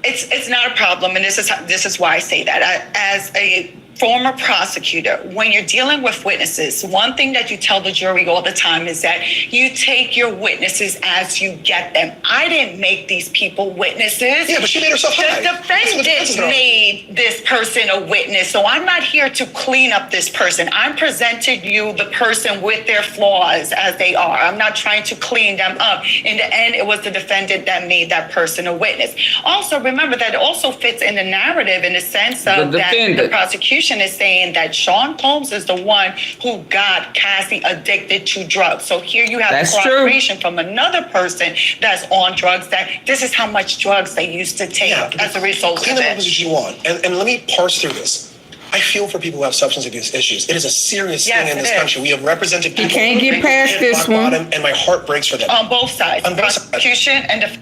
It's not a problem, and this is why I say that. As a former prosecutor, when you're dealing with witnesses, one thing that you tell the jury all the time is that you take your witnesses as you get them. I didn't make these people witnesses. Yeah, but she made herself high. The defendant made this person a witness, so I'm not here to clean up this person. I'm presenting you the person with their flaws as they are. I'm not trying to clean them up. In the end, it was the defendant that made that person a witness. Also, remember that it also fits in the narrative in the sense of that the prosecution is saying that Sean Combs is the one who got Cassie addicted to drugs. So here you have That's corroboration from another person that's on drugs, that this is how much drugs they used to take as a result Clean of them up it. as you want. And let me parse through this. I feel for people who have substance abuse issues. It is a serious thing in this country. We have represented people can't get who past hit this rock one. bottom, and my heart breaks for them. On both sides, On both sides. prosecution and the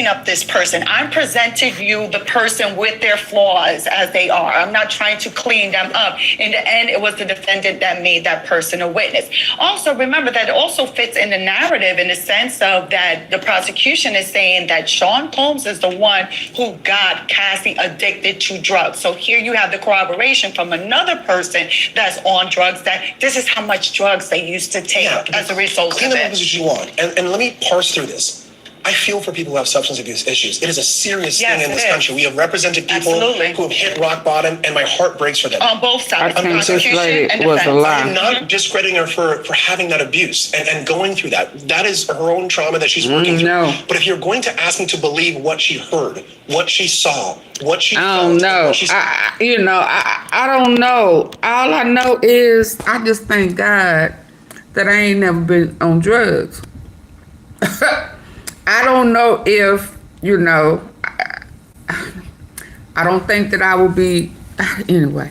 up this person. I'm presenting you the person with their flaws as they are. I'm not trying to clean them up. In the end, it was the defendant that made that person a witness. Also, remember that it also fits in the narrative in the sense of that the prosecution is saying that Sean Combs is the one who got Cassie addicted to drugs. So here you have the corroboration from another person that's on drugs, that this is how much drugs they used to take as a result Clean of them up it. as you want. And let me parse through this. I feel for people who have substance abuse issues. It is a serious thing in this country. We have represented people who have hit rock bottom, and my heart breaks for them. On both sides, I think this prosecution lady and was a defense. lie. I'm not discrediting her for having that abuse and going through that. That is her own trauma that she's working through. No. But if you're going to ask me to believe what she heard, what she saw, what she I don't know. I don't know. All I know is I just thank God that I ain't never been on drugs. I don't know if, I don't think that I would be, anyway.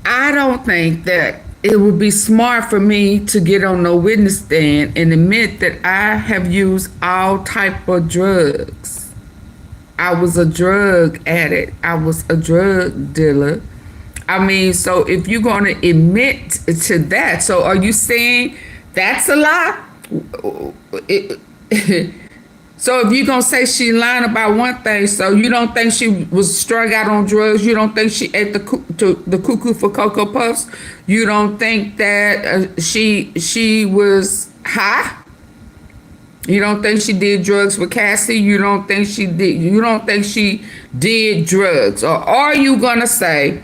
I don't think that it would be smart for me to get on no witness stand and admit that I have used all type of drugs. I was a drug addict. I was a drug dealer. I mean, so if you're going to admit to that, so are you saying that's a lie? So if you're going to say she lying about one thing, so you don't think she was strung out on drugs? You don't think she ate the cuckoo for Cocoa Puffs? You don't think that she was high? You don't think she did drugs with Cassie? You don't think she did drugs? Or are you going to say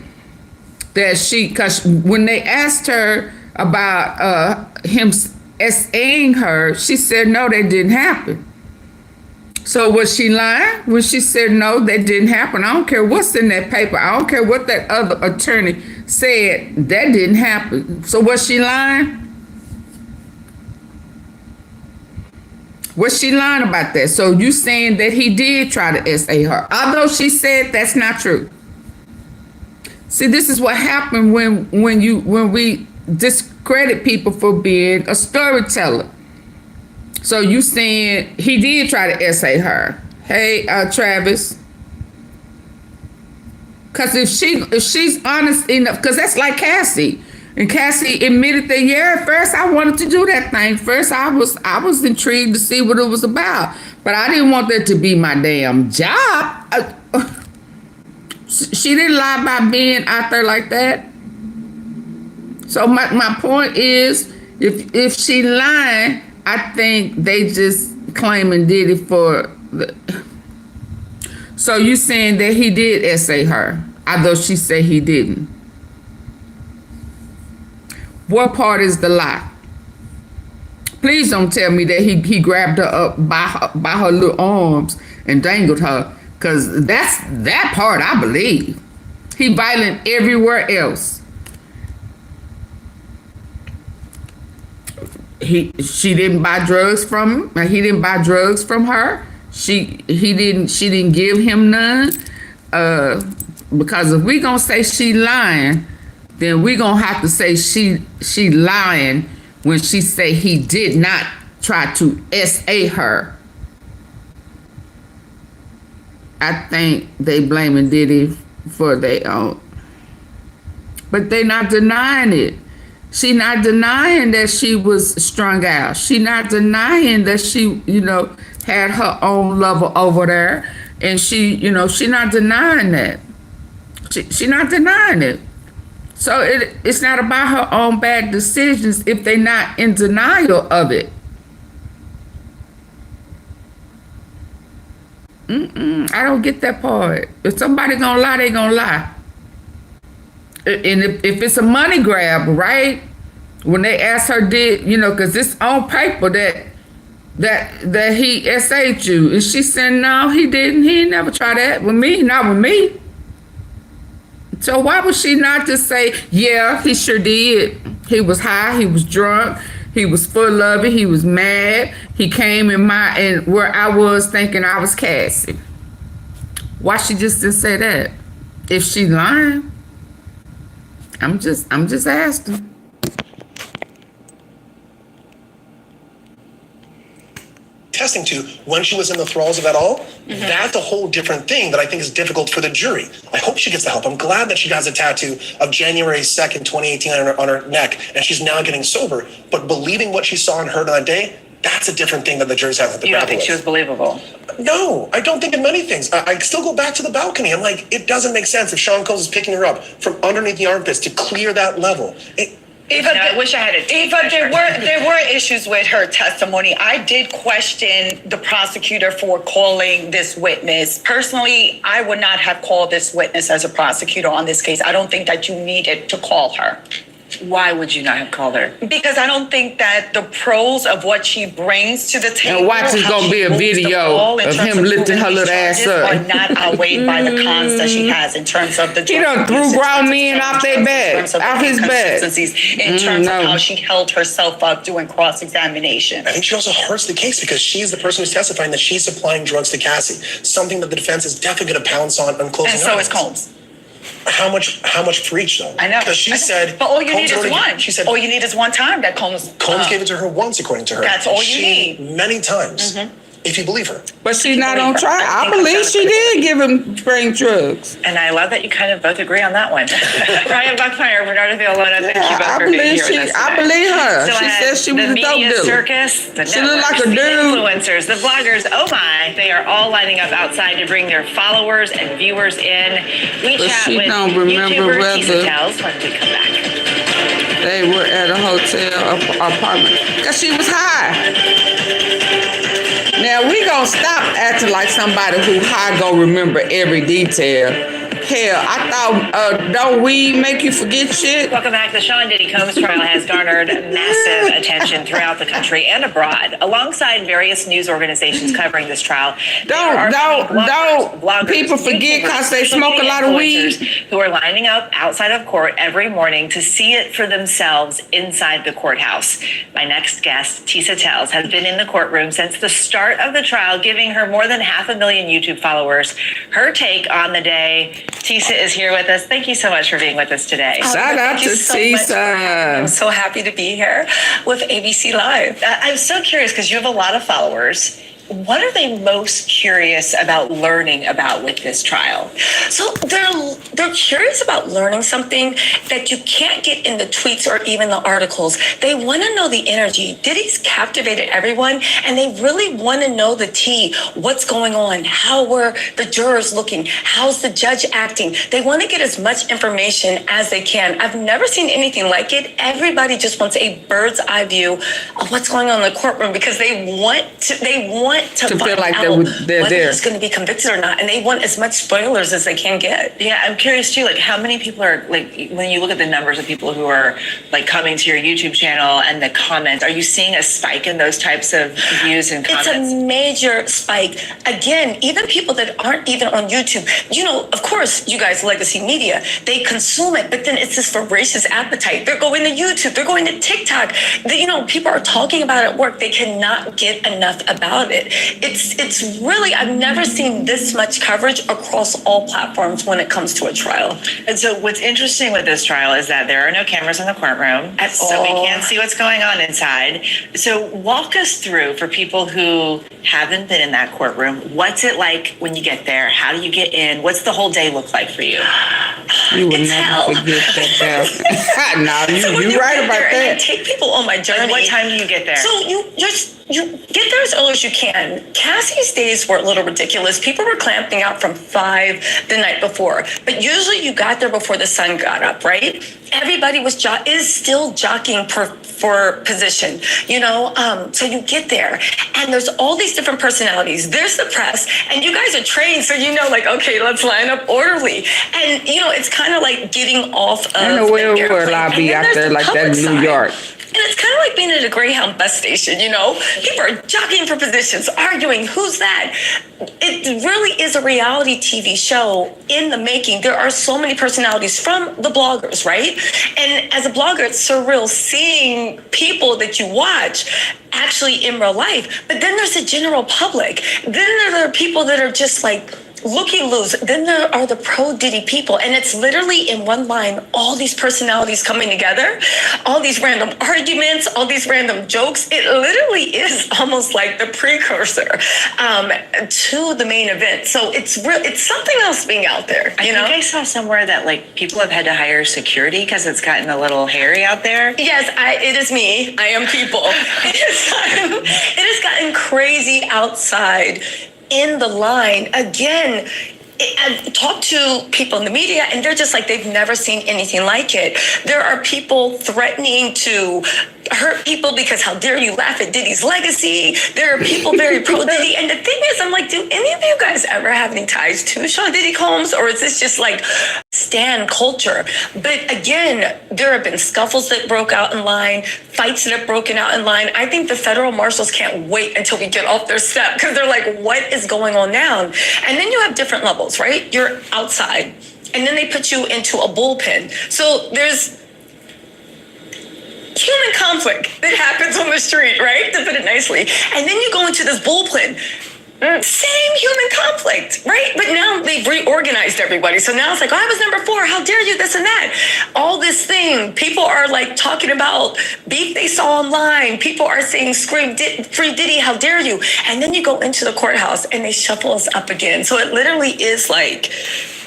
that because when they asked her about him SAing her, she said, no, that didn't happen. So was she lying when she said, no, that didn't happen? I don't care what's in that paper. I don't care what that other attorney said. That didn't happen. So was she lying? Was she lying about that? So you saying that he did try to SA her, although she said that's not true. See, this is what happened when we discredit people for being a storyteller. So you saying he did try to SA her? Hey, Travis. Because if she's honest enough, because that's like Cassie. And Cassie admitted that, yeah, at first I wanted to do that thing. First I was intrigued to see what it was about. But I didn't want that to be my damn job. She didn't lie about being out there like that. So my point is, if she lying, I think they just claiming Diddy for the... So you saying that he did SA her, although she said he didn't. What part is the lie? Please don't tell me that he grabbed her up by her little arms and dangled her, because that part I believe. He violent everywhere else. She didn't buy drugs from him. He didn't buy drugs from her. She didn't give him none. Because if we gonna say she lying, then we gonna have to say she lying when she say he did not try to SA her. I think they blaming Diddy for their own. But they not denying it. She not denying that she was strung out. She not denying that she, had her own lover over there. And she not denying that. She not denying it. So it's not about her own bad decisions if they're not in denial of it. I don't get that part. If somebody gonna lie, they gonna lie. And if it's a money grab, right? When they asked her, because it's on paper that he SA'd you, and she said no, he didn't. He never tried that with me, not with me. So why would she not just say, yeah, he sure did. He was high, he was drunk, he was full of it, he was mad. He came in where I was thinking I was Cassie. Why she just didn't say that? If she lying, I'm just asking. Testing to when she was in the thralls of it all, that's a whole different thing that I think is difficult for the jury. I hope she gets the help. I'm glad that she has a tattoo of January 2nd, 2018 on her neck, and she's now getting sober. But believing what she saw and heard on that day, that's a different thing that the jury's having to You don't think she was believable? No, I don't think in many things. I still go back to the balcony. I'm like, it doesn't make sense if Sean Combs is picking her up from underneath the armpits to clear that level. I wish I had a tape measure. There were issues with her testimony. I did question the prosecutor for calling this witness. Personally, I would not have called this witness as a prosecutor on this case. I don't think that you needed to call her. Why would you not have called her? Because I don't think that the pros of what she brings to the table. And watch, it's gonna be a video of him lifting her little ass up. Are not outweighed by the cons that she has in terms of the. He done threw grown men off their bed, off his bed. In terms of how she held herself up doing cross-examination. I think she also hurts the case because she's the person who's testifying that she's supplying drugs to Cassie, something that the defense is definitely going to pounce on closing. And so is Combs. How much for each though? I know. Because she said, but all you need is one. She said, all you need is one time that Combs gave it to her once, according to her. That's all you need. Many times. if you believe her. But she's not on trial. I believe she did bring drugs. And I love that you kind of both agree on that one. Ryan Buckmeyer, Bernardo Villalona, thank you both for being here with us today. I believe her. So she said she was a dope media dealer. circus, the She looked like a networks, the dude. influencers, the vloggers, oh my, they are all lining up outside to bring their followers and viewers in. We But chat she with don't remember YouTuber Tisa whether- Tells when we come back. They were at a hotel apartment. Cause she was high. Now we gonna stop acting like somebody who high gonna remember every detail. Hell, I thought, don't weed make you forget shit? Welcome back. The Sean Diddy Combs trial has garnered massive attention throughout the country and abroad. Alongside various news organizations covering this trial, Don't people forget because they smoke a lot of weed. Who are lining up outside of court every morning to see it for themselves inside the courthouse. My next guest, Tisa Tells, has been in the courtroom since the start of the trial, giving her more than 500,000 YouTube followers her take on the day. Tisa is here with us. Thank you so much for being with us today. Shout out to Tisa. I'm so happy to be here with ABC Live. I'm so curious because you have a lot of followers. What are they most curious about learning about with this trial? So they're curious about learning something that you can't get in the tweets or even the articles. They want to know the energy. Diddy's captivated everyone, and they really want to know the tea. What's going on? How were the jurors looking? How's the judge acting? They want to get as much information as they can. I've never seen anything like it. Everybody just wants a bird's eye view of what's going on in the courtroom because they want to feel find like out they're whether there. he's going to be convicted or not, and they want as much spoilers as they can get. Yeah, I'm curious too, like how many people are, like when you look at the numbers of people who are like coming to your YouTube channel and the comments, are you seeing a spike in those types of views and comments? It's a major spike. Again, even people that aren't even on YouTube, you know, of course, you guys, legacy media, they consume it, but then it's this voracious appetite. They're going to YouTube, they're going to TikTok. You know, people are talking about it at work. They cannot get enough about it. It's really, I've never seen this much coverage across all platforms when it comes to a trial. And so what's interesting with this trial is that there are no cameras in the courtroom, so we can't see what's going on inside. So walk us through, for people who haven't been in that courtroom, what's it like when you get there? How do you get in? What's the whole day look like for you? You would never forget that. No, you're right about that. I take people on my journey. And what time do you get there? So you get there as early as you can. Cassie's days were a little ridiculous. People were clamping out from 5 the night before, but usually you got there before the sun got up, right? Everybody is still jockeying for position, you know? So you get there and there's all these different personalities. There's the press, and you guys are trained, so you know, like, okay, let's line up orderly. And, you know, it's kind of like getting off of I know where I'll be out there like that in New York. And it's kind of like being at a Greyhound bus station, you know? People are jockeying for positions, arguing, who's that? It really is a reality TV show in the making. There are so many personalities from the bloggers, right? And as a blogger, it's surreal seeing people that you watch actually in real life. But then there's the general public. Then there are people that are just like looky-loos. Then there are the pro-Diddy people, and it's literally in one line, all these personalities coming together, all these random arguments, all these random jokes. It literally is almost like the precursor to the main event. So it's something else being out there. You know? I think I saw somewhere that like people have had to hire security because it's gotten a little hairy out there. Yes, it is me. I am people. It has gotten crazy outside in the line. Again, I talk to people in the media and they're just like, they've never seen anything like it. There are people threatening to hurt people because how dare you laugh at Diddy's legacy. There are people very pro-Diddy. And the thing is, I'm like, do any of you guys ever have any ties to Sean Diddy Combs, or is this just like stan culture? But again, there have been scuffles that broke out in line, fights that have broken out in line. I think the federal marshals can't wait until we get off their step because they're like, what is going on now? And then you have different levels, right? You're outside, and then they put you into a bullpen. So there's human conflict that happens on the street, right? To put it nicely. And then you go into this bullpen. Same human conflict, right? But now they've reorganized everybody. So now it's like, oh, I was number 4. How dare you, this and that. All this thing. People are like talking about beef they saw online. People are saying, scream, free Diddy, how dare you. And then you go into the courthouse and they shuffle us up again. So it literally is like,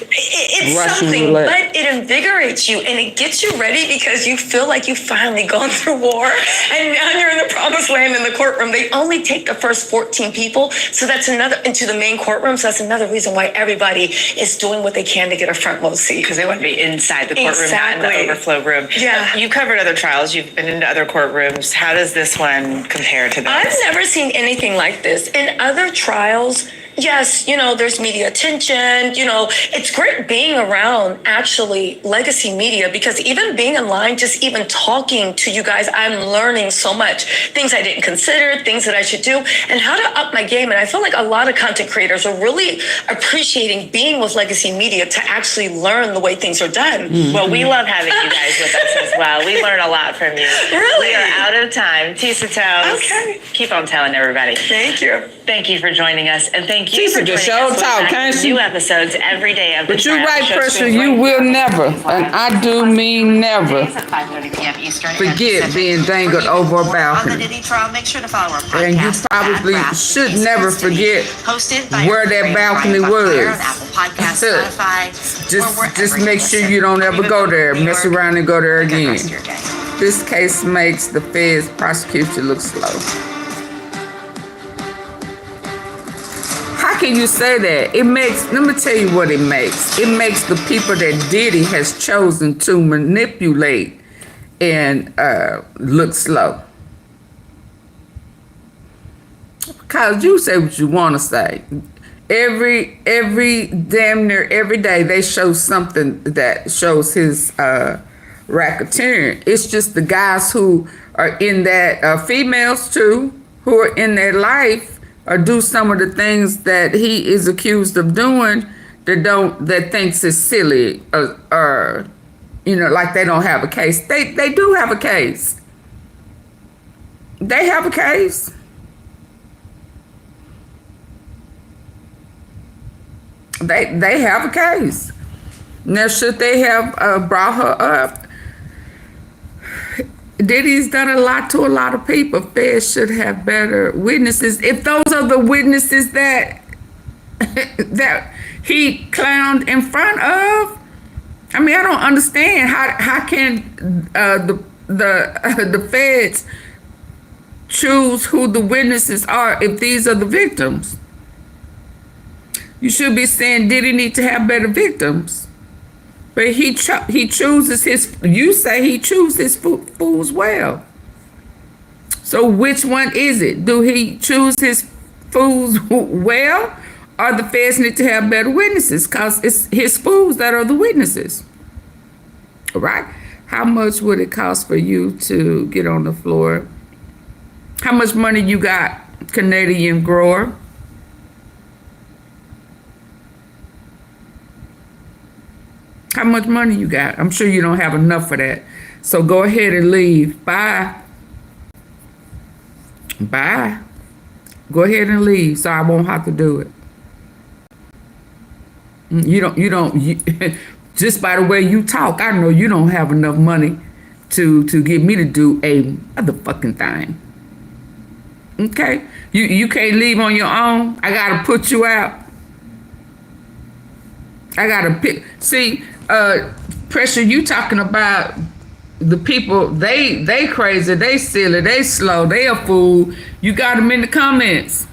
it's Russian something, roulette. but it invigorates you and it gets you ready because you feel like you've finally gone through war and now you're in the promised land in the courtroom. They only take the first 14 people, so that's another into the main courtroom. So that's another reason why everybody is doing what they can to get a front row seat Because they want to be inside the courtroom, not in the overflow room. Yeah. You covered other trials. You've been into other courtrooms. How does this one compare to those? I've never seen anything like this. In other trials, yes, you know, there's media attention. You know, it's great being around actually legacy media because even being in line, just even talking to you guys, I'm learning so much. Things I didn't consider, things that I should do, and how to up my game. And I feel like a lot of content creators are really appreciating being with legacy media to actually learn the way things are done. Well, we love having you guys with us as well. We learn a lot from you. Really? We are out of time. Tisa Toes. Okay. Keep on telling everybody. Thank you. Thank you for joining us. And thank you Tisa for just joining show us. talk, We'll can't have she? new episodes every day of the But you're trial. right, Show Pressure, streams you right will now. never, and I do mean never, At 5:30 p.m. Eastern. and forget Pacific. being dangled For even over a more balcony. On the Diddy trial, make sure to follow our podcast. And you probably at Traff, should Case never Custody, forget hosted by where our that friend balcony Brian Buckler was. on Apple Podcasts, Spotify, or wherever Just you make sure listen. you don't ever Even go there, New mess York. around and go there Have a good again. rest of your day. This case makes the feds prosecution look slow. How can you say that? It makes, let me tell you what it makes. It makes the people that Diddy has chosen to manipulate and look slow. Because you say what you want to say. Every damn near every day they show something that shows his racketeering. It's just the guys who are in that, females too, who are in their life or do some of the things that he is accused of doing that thinks is silly or you know, like they don't have a case. They do have a case. They have a case. They have a case. Now, should they have brought her up? Diddy's done a lot to a lot of people. Feds should have better witnesses. If those are the witnesses that that he clowned in front of, I mean, I don't understand how can the feds choose who the witnesses are if these are the victims? You should be saying Diddy need to have better victims. But he chooses his, you say he chooses fools well. So which one is it? Do he choose his fools well, or the feds need to have better witnesses? Because it's his fools that are the witnesses. All right? How much would it cost for you to get on the floor? How much money you got, Canadian grower? How much money you got? I'm sure you don't have enough for that. So go ahead and leave. Bye. Bye. Go ahead and leave so I won't have to do it. You don't, just by the way you talk, I know you don't have enough money to get me to do a motherfucking thing. Okay? You can't leave on your own. I gotta put you out. I gotta pick. See, Pressure, you talking about the people, they crazy, they silly, they slow, they a fool. You got them in the comments.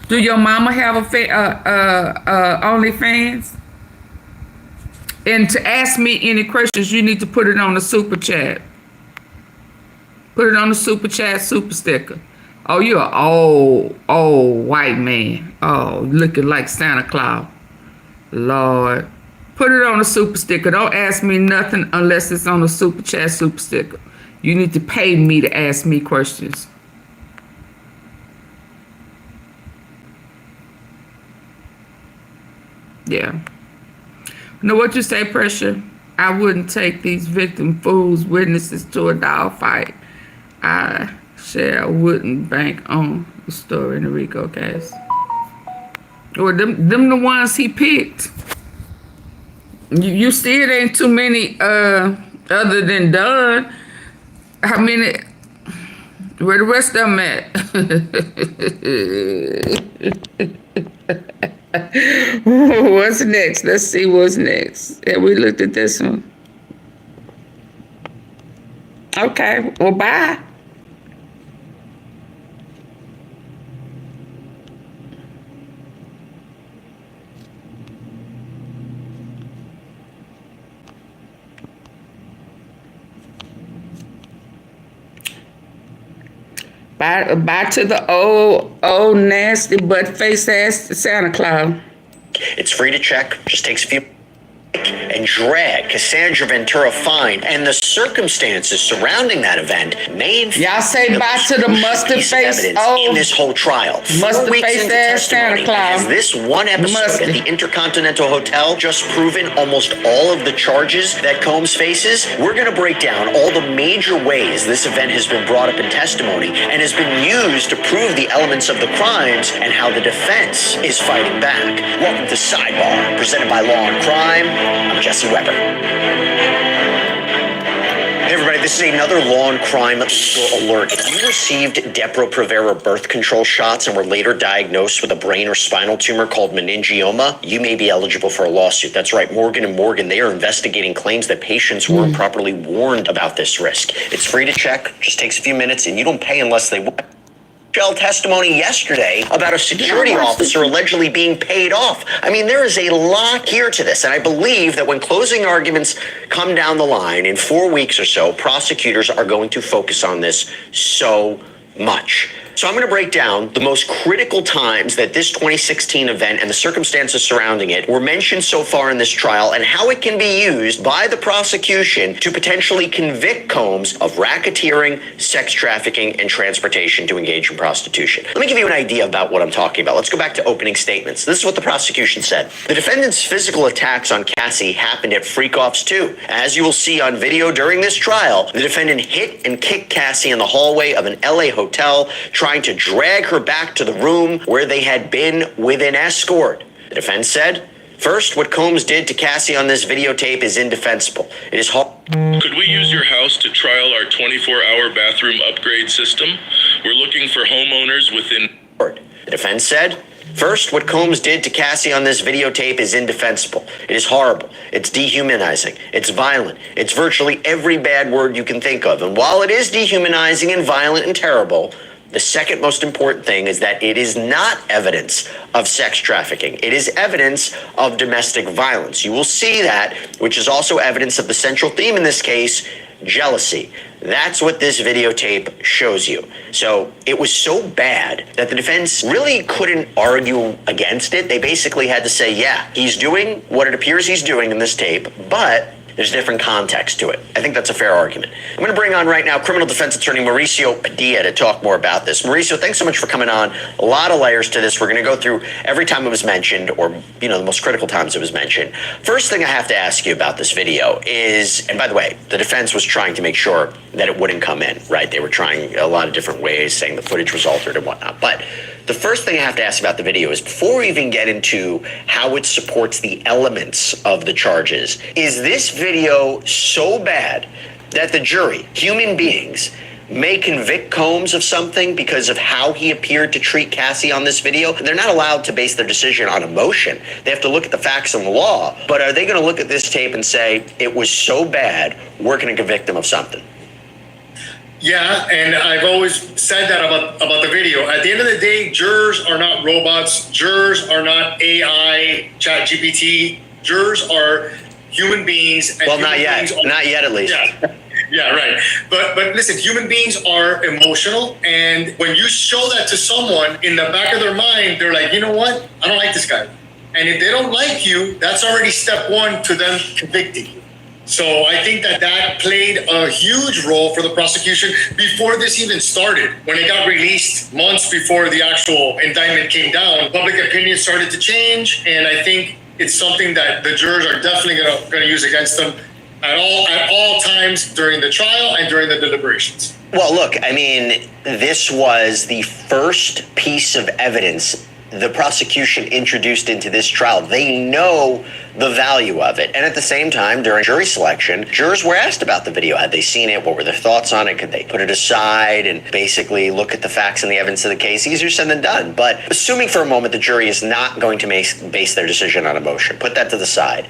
Do your mama have a OnlyFans? And to ask me any questions, you need to put it on the super chat. Put it on the super chat, super sticker. Oh, you're an old white man. Oh, looking like Santa Claus. Lord. Put it on a super sticker. Don't ask me nothing unless it's on a super chat, super sticker. You need to pay me to ask me questions. Yeah. You know what you say, Pressure? I wouldn't take these victim fools, witnesses to a dog fight. I wouldn't bank on story in the RICO case. Or them the ones he picked. You see it ain't too many other than Dunn. How many? Where the rest of them at? What's next? Let's see what's next. Yeah, we looked at this one. Okay, well, bye. Bye to the old nasty butt-faced ass Santa Claus. It's free to check. Just takes a few and drag Cassandra Ventura fine, and the circumstances surrounding that event may y'all say bye to the mustard face in this whole trial. Mustard face ass Santa Claus. Has this one episode at the Intercontinental Hotel just proven almost all of the charges that Combs faces? We're going to break down all the major ways this event has been brought up in testimony and has been used to prove the elements of the crimes and how the defense is fighting back. Welcome to Sidebar, presented by Law and Crime. I'm Jesse Weber. Hey everybody, this is another Law and Crime legal alert. If you received Depo-Provera birth control shots and were later diagnosed with a brain or spinal tumor called meningioma, you may be eligible for a lawsuit. That's right, Morgan & Morgan, they are investigating claims that patients weren't properly warned about this risk. It's free to check, just takes a few minutes, and you don't pay unless they want. Testimony yesterday about a security officer allegedly being paid off. I mean, there is a lot here to this, and I believe that when closing arguments come down the line in 4 weeks or so, prosecutors are going to focus on this so much. So I'm going to break down the most critical times that this 2016 event and the circumstances surrounding it were mentioned so far in this trial and how it can be used by the prosecution to potentially convict Combs of racketeering, sex trafficking, and transportation to engage in prostitution. Let me give you an idea about what I'm talking about. Let's go back to opening statements. This is what the prosecution said. The defendant's physical attacks on Cassie happened at freak-offs too. As you will see on video during this trial, the defendant hit and kicked Cassie in the hallway of an LA hotel, trying to drag her back to the room where they had been with an escort. The defense said, first, what Combs did to Cassie on this videotape is indefensible. It is hard. Could we use your house to trial our 24-hour bathroom upgrade system? We're looking for homeowners within... The defense said, first, what Combs did to Cassie on this videotape is indefensible. It is horrible. It's dehumanizing. It's violent. It's virtually every bad word you can think of. And while it is dehumanizing and violent and terrible, the second most important thing is that it is not evidence of sex trafficking. It is evidence of domestic violence. You will see that, which is also evidence of the central theme in this case, jealousy. That's what this videotape shows you. So it was so bad that the defense really couldn't argue against it. They basically had to say, yeah, he's doing what it appears he's doing in this tape, but there's different context to it. I think that's a fair argument. I'm going to bring on right now criminal defense attorney Mauricio Padilla to talk more about this. Mauricio, thanks so much for coming on. A lot of layers to this. We're going to go through every time it was mentioned, or, you know, the most critical times it was mentioned. First thing I have to ask you about this video is, and by the way, the defense was trying to make sure that it wouldn't come in, right? They were trying a lot of different ways, saying the footage was altered and whatnot. But the first thing I have to ask about the video is, before we even get into how it supports the elements of the charges, is this video so bad that the jury, human beings, may convict Combs of something because of how he appeared to treat Cassie on this video? They're not allowed to base their decision on emotion. They have to look at the facts and the law. But are they going to look at this tape and say, it was so bad, we're going to convict him of something? Yeah, and I've always said that about the video. At the end of the day, jurors are not robots. Jurors are not AI, chat GPT. Jurors are human beings. And well, not yet. Not yet, at least. Yeah. Yeah, right. But listen, human beings are emotional. And when you show that to someone, in the back of their mind, they're like, you know what? I don't like this guy. And if they don't like you, that's already step one to them convicting you. So I think that played a huge role for the prosecution before this even started. When it got released months before the actual indictment came down, public opinion started to change. And I think it's something that the jurors are definitely going to use against them. at all times during the trial and during the deliberations. Well, look, I mean, this was the first piece of evidence the prosecution introduced into this trial. They know the value of it. And at the same time, during jury selection, jurors were asked about the video. Had they seen it? What were their thoughts on it? Could they put it aside and basically look at the facts and the evidence of the case? Easier said than done. But assuming for a moment the jury is not going to base their decision on emotion, put that to the side.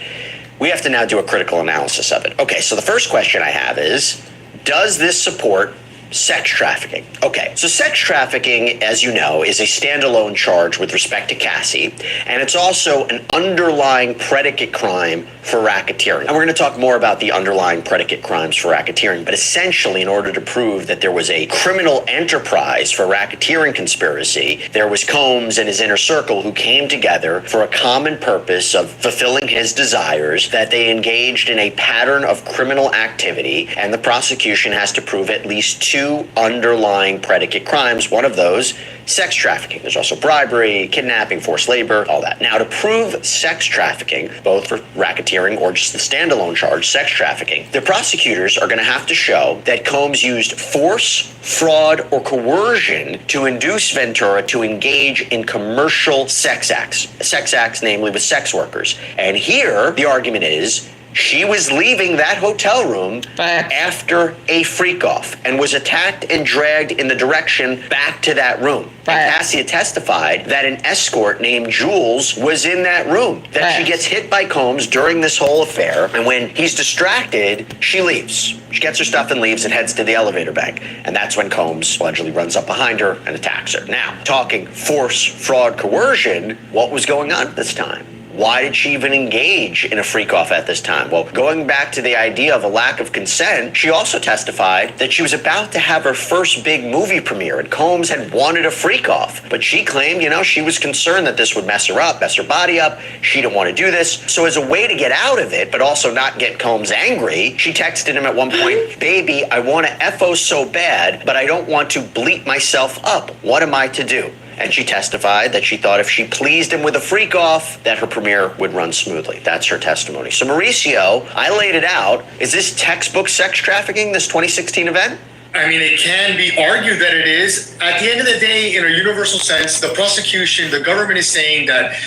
We have to now do a critical analysis of it. Okay, so the first question I have is, does this support sex trafficking? Okay, so sex trafficking, as you know, is a standalone charge with respect to Cassie, and it's also an underlying predicate crime for racketeering. And we're going to talk more about the underlying predicate crimes for racketeering, but essentially, in order to prove that there was a criminal enterprise for racketeering conspiracy, there was Combs and his inner circle who came together for a common purpose of fulfilling his desires, that they engaged in a pattern of criminal activity, and the prosecution has to prove at least two underlying predicate crimes. One of those, sex trafficking. There's also bribery, kidnapping, forced labor, all that. Now, to prove sex trafficking, both for racketeering or just the standalone charge, sex trafficking, the prosecutors are going to have to show that Combs used force, fraud, or coercion to induce Ventura to engage in commercial sex acts, namely with sex workers. And here, the argument is, she was leaving that hotel room after a freak-off and was attacked and dragged in the direction back to that room. And Cassie had testified that an escort named Jules was in that room, that she gets hit by Combs during this whole affair, and when he's distracted, she leaves. She gets her stuff and leaves and heads to the elevator bank. And that's when Combs allegedly runs up behind her and attacks her. Now, talking force, fraud, coercion, what was going on at this time? Why did she even engage in a freak-off at this time? Well, going back to the idea of a lack of consent, she also testified that she was about to have her first big movie premiere, and Combs had wanted a freak-off. But she claimed, she was concerned that this would mess her up, mess her body up. She didn't want to do this. So as a way to get out of it, but also not get Combs angry, she texted him at one point, "Baby, I want to FO so bad, but I don't want to bleep myself up. What am I to do?" And she testified that she thought if she pleased him with a freak-off, that her premiere would run smoothly. That's her testimony. So Mauricio, I laid it out. Is this textbook sex trafficking, this 2016 event? I mean, it can be argued that it is. At the end of the day, in a universal sense, the prosecution, the government is saying that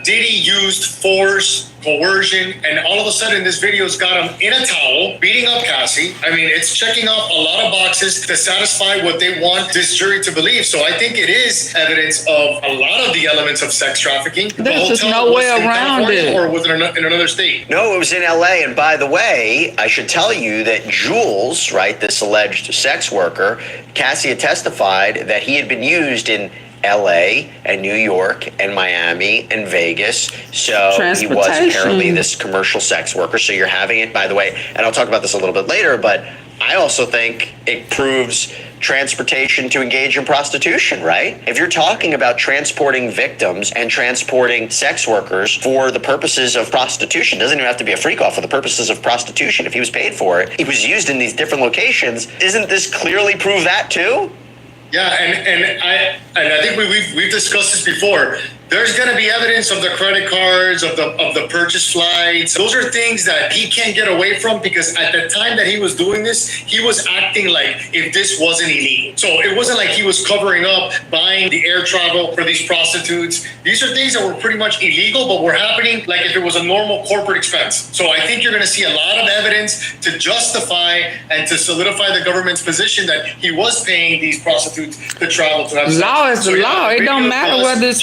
Diddy used force, coercion, and all of a sudden this video's got him in a towel, beating up Cassie. I mean, it's checking off a lot of boxes to satisfy what they want this jury to believe. So I think it is evidence of a lot of the elements of sex trafficking. There's just no way around it. Or was it in another state? No, it was in LA. And by the way, I should tell you that Jules, right, this alleged sex worker, Cassie had testified that he had been used in LA and New York and Miami and Vegas. So he was apparently this commercial sex worker. So you're having it, by the way, and I'll talk about this a little bit later, but I also think it proves transportation to engage in prostitution, right? If you're talking about transporting victims and transporting sex workers for the purposes of prostitution, doesn't even have to be a freak-off, for the purposes of prostitution. If he was paid for it, he was used in these different locations. Isn't this clearly prove that too? Yeah, and I think we've discussed this before. There's going to be evidence of the credit cards, of the purchase flights. Those are things that he can't get away from, because at the time that he was doing this, he was acting like if this wasn't illegal. So it wasn't like he was covering up buying the air travel for these prostitutes. These are things that were pretty much illegal, but were happening like if it was a normal corporate expense. So I think you're going to see a lot of evidence to justify and to solidify the government's position that he was paying these prostitutes to travel to have sex. Law is the law. It don't matter whether it's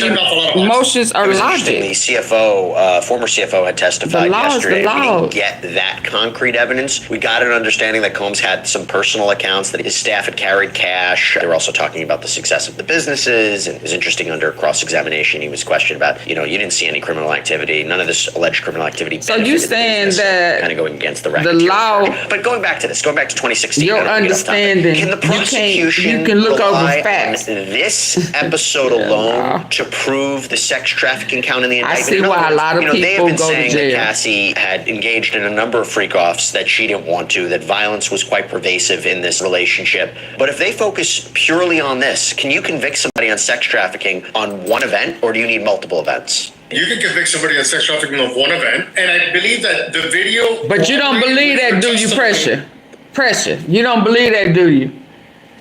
emotions or logic. The CFO, former CFO, had testified yesterday. We didn't get that concrete evidence. We got an understanding that Combs had some personal accounts, that his staff had carried cash. They were also talking about the success of the businesses. And it was interesting, under cross-examination, he was questioned about, you didn't see any criminal activity. None of this alleged criminal activity. So you saying that kind of going against the law? But going back to 2016. Your understanding. Can the prosecution you can look over facts. This episode alone to prove the sex trafficking count in the indictment? I see why a lot of people they have been go to saying jail. that Cassie had engaged in a number of freak-offs that she didn't want to, that violence was quite pervasive in this relationship. But if they focus purely on this, can you convict somebody on sex trafficking on one event, or do you need multiple events? You can convict somebody of sex trafficking of one event, and I believe that the video. But you don't believe that, do you, Pressure? Pressure. You don't believe that, do you?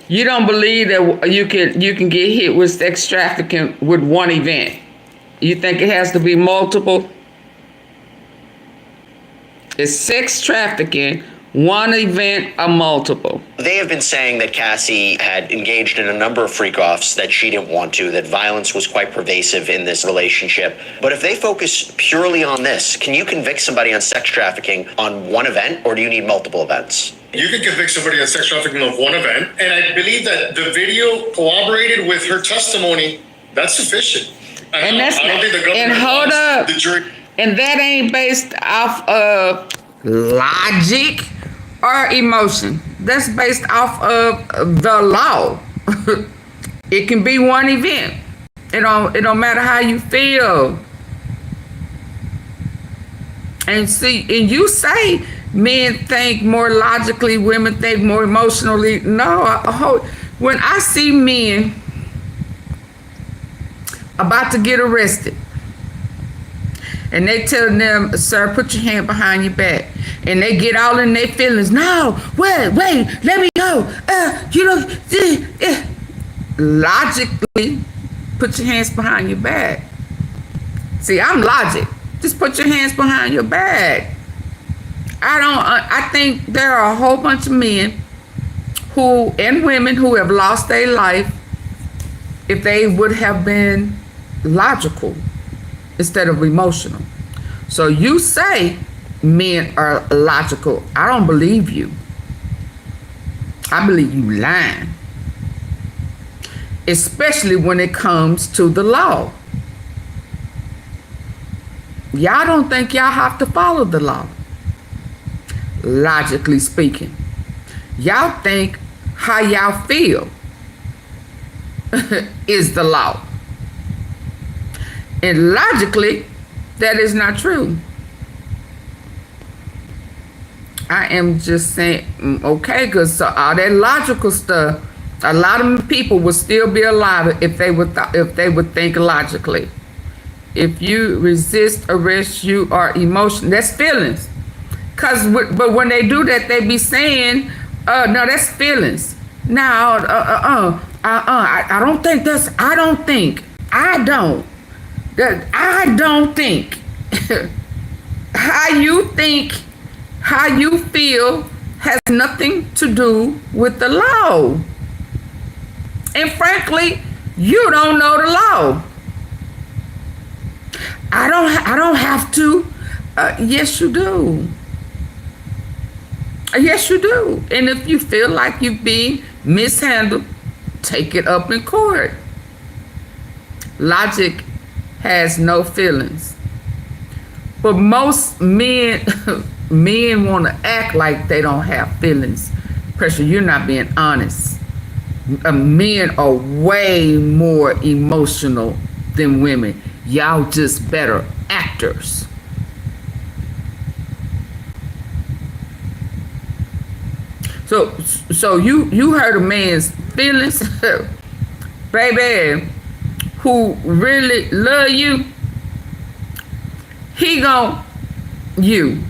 You don't believe that you can get hit with sex trafficking with one event. You think it has to be multiple? It's sex trafficking, one event or multiple. They have been saying that Cassie had engaged in a number of freak-offs that she didn't want to, that violence was quite pervasive in this relationship. But if they focus purely on this, can you convict somebody on sex trafficking on one event, or do you need multiple events? You can convict somebody of sex trafficking of one event, and I believe that the video corroborated with her testimony. That's sufficient. I don't think the government hold up. The jury. And that ain't based off of logic or emotion. That's based off of the law. It can be one event. It don't matter how you feel. And see, and you say men think more logically, women think more emotionally. No, when I see men about to get arrested, and they telling them, sir, put your hand behind your back. And they get all in their feelings. No, wait, let me go. Logically, put your hands behind your back. See, I'm logic. Just put your hands behind your back. I think there are a whole bunch of men and women who have lost their life if they would have been logical instead of emotional. So you say men are logical. I don't believe you. I believe you lying. Especially when it comes to the law. Y'all don't think y'all have to follow the law. Logically speaking. Y'all think how y'all feel is the law. And logically, that is not true. I am just saying, okay, because all that logical stuff, a lot of people would still be alive if they would think logically. If you resist arrest, you are emotional. That's feelings. But when they do that, they be saying, no, that's feelings. No, I don't think that's, I don't think. How you feel has nothing to do with the law. And frankly, you don't know the law. I don't have to. Yes, you do. Yes, you do. And if you feel like you're being mishandled, take it up in court. Logic has no feelings. But most men want to act like they don't have feelings. Pressure, you're not being honest. Men are way more emotional than women. Y'all just better actors. So you hurt a man's feelings, baby, who really love you, he gon' you.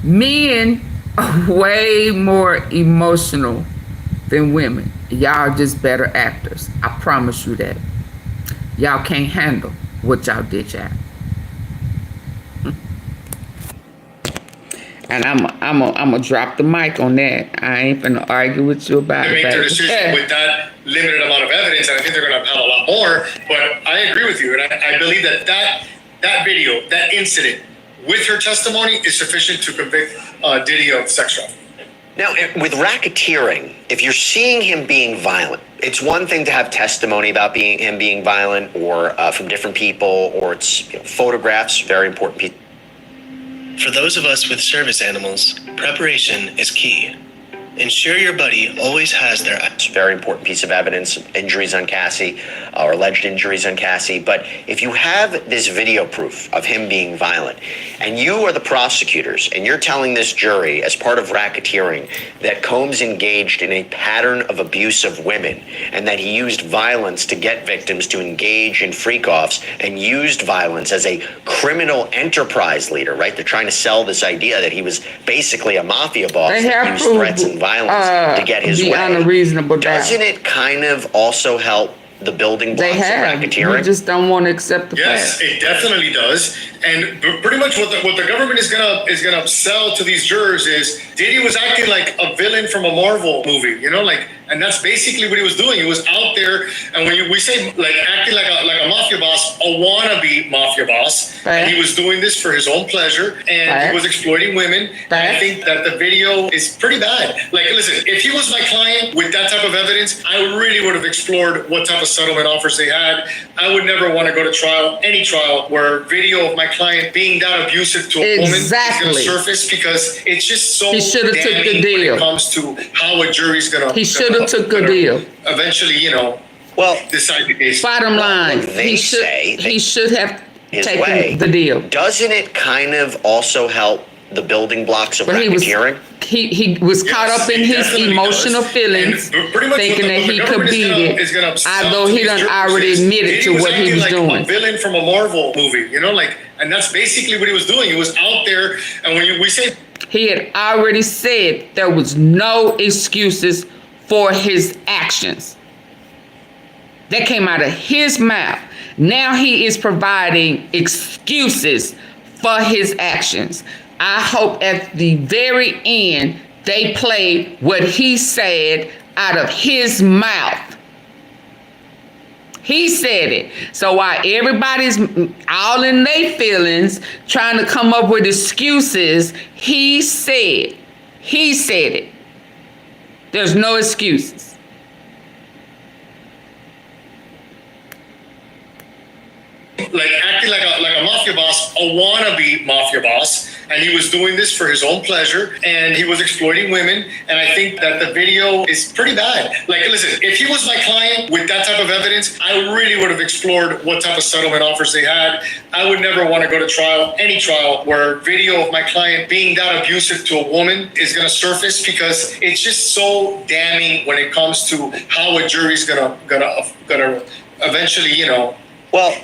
Men are way more emotional than women. Y'all just better actors. I promise you that. Y'all can't handle what y'all did, y'all. And I'm gonna drop the mic on that. I ain't finna argue with you about it. They make their decision with that limited amount of evidence, and I think they're gonna have a lot more. But I agree with you, and I believe that video, that incident, with her testimony, is sufficient to convict Diddy of sex trafficking. Now, with racketeering, if you're seeing him being violent, it's one thing to have testimony about him being violent, or from different people, or it's photographs, very important piece. For those of us with service animals, preparation is key. Ensure your buddy always has their... Very important piece of evidence, injuries on Cassie. or alleged injuries on Cassie. But if you have this video proof of him being violent, and you are the prosecutors, and you're telling this jury as part of racketeering that Combs engaged in a pattern of abuse of women, and that he used violence to get victims to engage in freak-offs, and used violence as a criminal enterprise leader, right? They're trying to sell this idea that he was basically a mafia boss that used threats and violence to get his way. Unreasonable doubt. Doesn't it kind of also help the building blocks of racketeering? You just don't want to accept the Yes, fact. it definitely does. And pretty much what the government is gonna sell to these jurors is Diddy was acting like a villain from a Marvel movie, you know, like, and that's basically what he was doing. He was out there, and when we say like acting like a mafia boss, a wannabe mafia boss, and he was doing this for his own pleasure, and he was exploiting women. And I think that the video is pretty bad. Like, listen, if he was my client with that type of evidence, I really would have explored what type of settlement offers they had. I would never want to go to trial, any trial, where video of my client being that abusive to a woman is going to surface, because it's just so damning when it comes to how a jury's going to. He should have took a deal. Eventually, you know, decide the case. Bottom line, he should have taken the deal. Doesn't it kind of also help the building blocks of racketeering? He was caught up in his emotional feelings, thinking that he could beat it, although he done already admitted to what he was doing. A villain from a Marvel movie, you know, like, and that's basically what he was doing. He was out there, and when we say he had already said there was no excuses for his actions. That came out of his mouth. Now he is providing excuses for his actions. I hope at the very end they play what he said out of his mouth. He said it. So while everybody's all in their feelings, trying to come up with excuses, he said it. There's no excuses. like acting like a mafia boss, a wannabe mafia boss, and he was doing this for his own pleasure, and he was exploiting women. And I think that the video is pretty bad. Like, listen, if he was my client with that type of evidence, I really would have explored what type of settlement offers they had. I would never want to go to trial, any trial, where video of my client being that abusive to a woman is going to surface, because it's just so damning when it comes to how a jury's gonna eventually,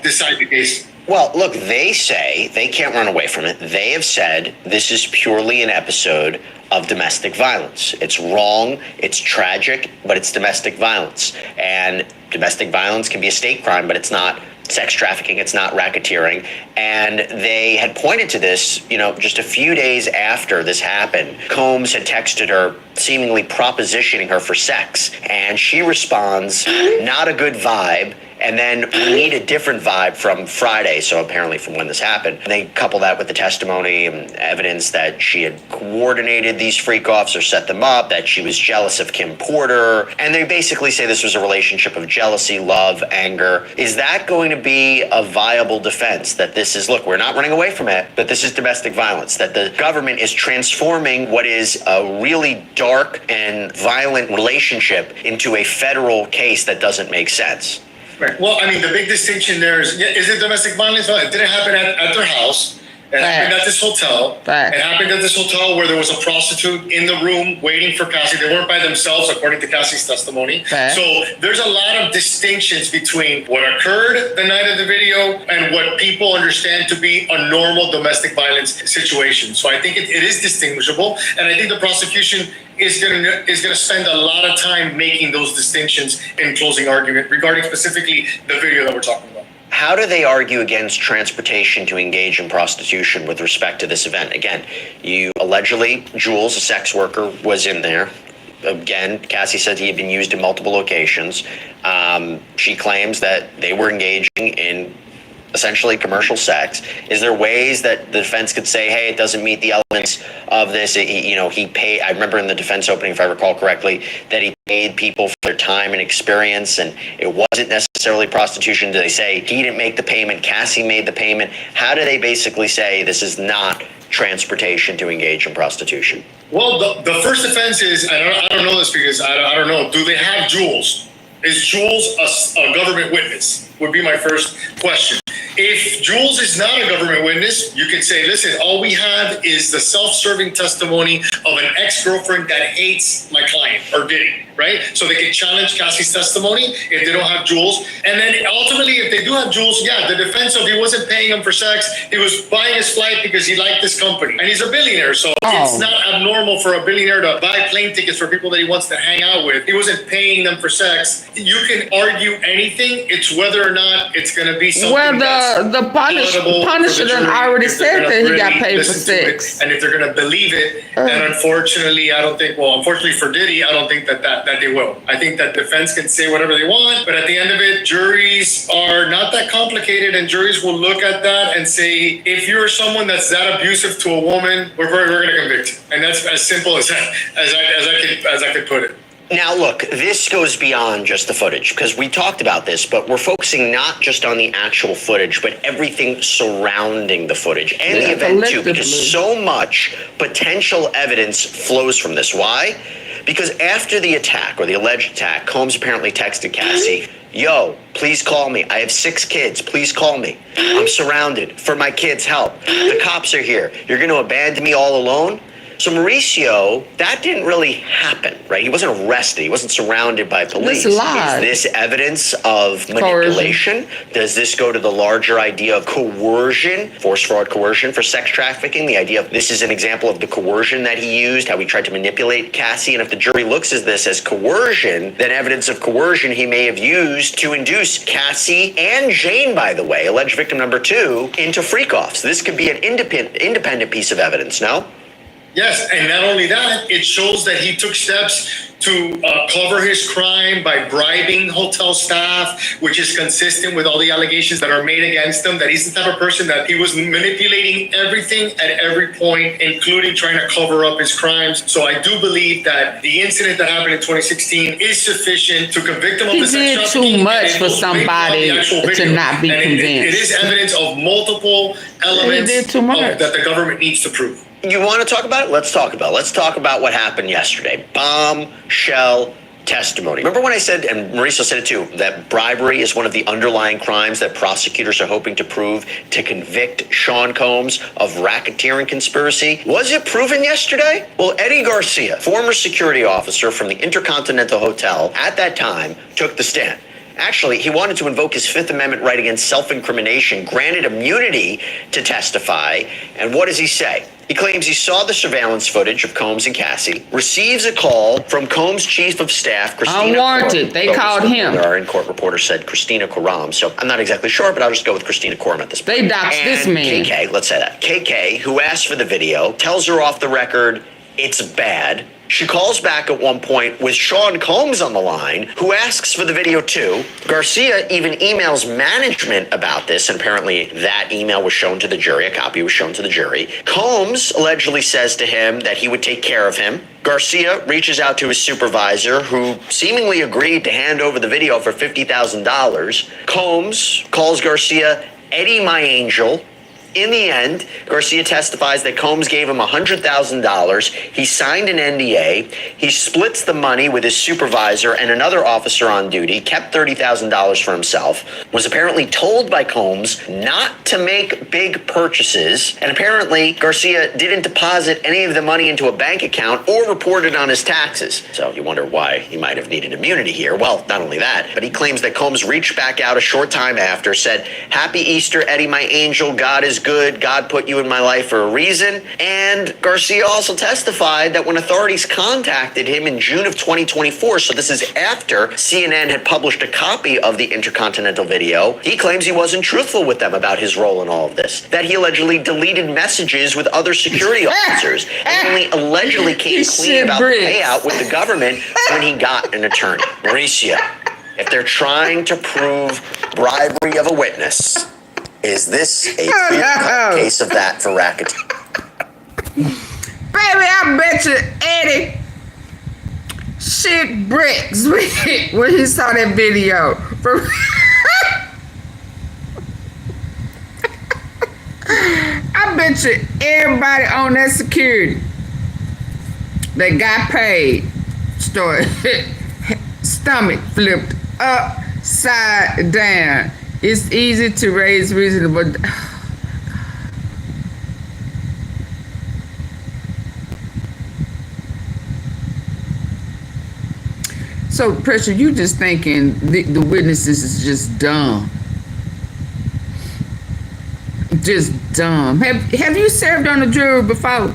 decide the case. Well, look, they say they can't run away from it. They have said this is purely an episode of domestic violence. It's wrong, it's tragic, but it's domestic violence. And domestic violence can be a state crime, but it's not sex trafficking, it's not racketeering. And they had pointed to this, just a few days after this happened. Combs had texted her, seemingly propositioning her for sex. And she responds, not a good vibe. And then we need a different vibe from Friday, so apparently from when this happened. And they couple that with the testimony and evidence that she had coordinated these freak-offs or set them up, that she was jealous of Kim Porter. And they basically say this was a relationship of jealousy, love, anger. Is that going to be a viable defense? That this is, look, we're not running away from it, but this is domestic violence. That the government is transforming what is a really dark and violent relationship into a federal case that doesn't make sense. Right. Well, I mean, the big distinction there is it domestic violence? Well, it didn't happen at their house. It happened at this hotel. It happened at this hotel where there was a prostitute in the room waiting for Cassie. They weren't by themselves, according to Cassie's testimony. So there's a lot of distinctions between what occurred the night of the video and what people understand to be a normal domestic violence situation. So I think it is distinguishable. And I think the prosecution is going to spend a lot of time making those distinctions in closing argument regarding specifically the video that we're talking about. How do they argue against transportation to engage in prostitution with respect to this event? Again, allegedly, Jules, a sex worker, was in there. Again, Cassie said he had been used in multiple locations. She claims that they were engaging in essentially commercial sex. Is there ways that the defense could say, hey, it doesn't meet the elements of this? He paid, I remember in the defense opening, if I recall correctly, that he paid people for their time and experience, and it wasn't necessarily prostitution. Do they say he didn't make the payment, Cassie made the payment? How do they basically say this is not transportation to engage in prostitution? Well, the first offense is, I don't know this because I don't know, do they have Jules? Is Jules a government witness? Would be my first question. If Jules is not a government witness, you could say, listen, all we have is the self-serving testimony of an ex-girlfriend that hates my client or Diddy, right? So they can challenge Cassie's testimony if they don't have Jules. And then ultimately, if they do have Jules, yeah, the defense of he wasn't paying him for sex, he was buying his flight because he liked this company. And he's a billionaire, so it's not abnormal for a billionaire to buy plane tickets for people that he wants to hang out with. He wasn't paying them for sex. You can argue anything. It's whether or not it's going to be something the Punisher done already said that he got paid for sex. And if they're going to believe it, then unfortunately, I don't think, well, unfortunately for Diddy, I don't think that they will. I think that defense can say whatever they want, but at the end of it, juries are not that complicated, and juries will look at that and say, if you're someone that's that abusive to a woman, we're going to convict you. And that's as simple as I could put it. Now, look, this goes beyond just the footage, because we talked about this, but we're focusing not just on the actual footage, but everything surrounding the footage and the event too, because so much potential evidence flows from this. Why? Because after the attack, or the alleged attack, Combs apparently texted Cassie, yo, please call me. I have 6 kids. Please call me. I'm surrounded. For my kids, help. The cops are here. You're going to abandon me all alone? So Mauricio, that didn't really happen, right? He wasn't arrested. He wasn't surrounded by police. Is this evidence of manipulation? Does this go to the larger idea of coercion, force, fraud, coercion for sex trafficking? The idea of this is an example of the coercion that he used, how he tried to manipulate Cassie. And if the jury looks at this as coercion, then evidence of coercion he may have used to induce Cassie and Jane, by the way, alleged victim number 2, into freak-offs. This could be an independent piece of evidence, no? Yes, and not only that, it shows that he took steps to cover his crime by bribing hotel staff, which is consistent with all the allegations that are made against him, that he's the type of person that he was manipulating everything at every point, including trying to cover up his crimes. So I do believe that the incident that happened in 2016 is sufficient to convict him of the sex trafficking. He did too much for somebody to not be convinced. It is evidence of multiple elements that the government needs to prove. You want to talk about it? Let's talk about it. Let's talk about what happened yesterday. Bombshell testimony. Remember when I said, and Mauricio said it too, that bribery is one of the underlying crimes that prosecutors are hoping to prove to convict Sean Combs of racketeering conspiracy? Was it proven yesterday? Well, Eddie Garcia, former security officer from the Intercontinental Hotel at that time, took the stand. Actually, he wanted to invoke his Fifth Amendment right against self-incrimination, granted immunity to testify. And what does he say? He claims he saw the surveillance footage of Combs and Cassie, receives a call from Combs' chief of staff, Christina Unwarranted. They called him. Our in-court reporter said Christina Coram, so I'm not exactly sure, but I'll just go with Christina Coram at this point. They doxed this man. KK, let's say that. KK, who asked for the video, tells her off the record, it's bad. She calls back at one point with Sean Combs on the line, who asks for the video too. Garcia even emails management about this, and apparently that email was shown to the jury. A copy was shown to the jury. Combs allegedly says to him that he would take care of him. Garcia reaches out to his supervisor, who seemingly agreed to hand over the video for $50,000. Combs calls Garcia Eddie My Angel. In the end, Garcia testifies that Combs gave him $100,000. He signed an NDA. He splits the money with his supervisor and another officer on duty, kept $30,000 for himself, was apparently told by Combs not to make big purchases, and apparently Garcia didn't deposit any of the money into a bank account or report it on his taxes. So you wonder why he might have needed immunity here. Well, not only that, but he claims that Combs reached back out a short time after, said, "Happy Easter, Eddie, my angel. God is good. God put you in my life for a reason." And Garcia also testified that when authorities contacted him in June of 2024, so this is after CNN had published a copy of the Intercontinental video, he claims he wasn't truthful with them about his role in all of this, that he allegedly deleted messages with other security officers and only allegedly came clean about the payout with the government when he got an attorney. Mauricio, if they're trying to prove bribery of a witness, is this a clear-cut case of that for racketeering? Baby, I bet you Eddie shit bricks when he saw that video. I bet you everybody on that security that got paid started stomach flipped upside down. It's easy to raise reasonable. So, Pressure, you just thinking the witnesses is just dumb. Just dumb. Have you served on a jury before?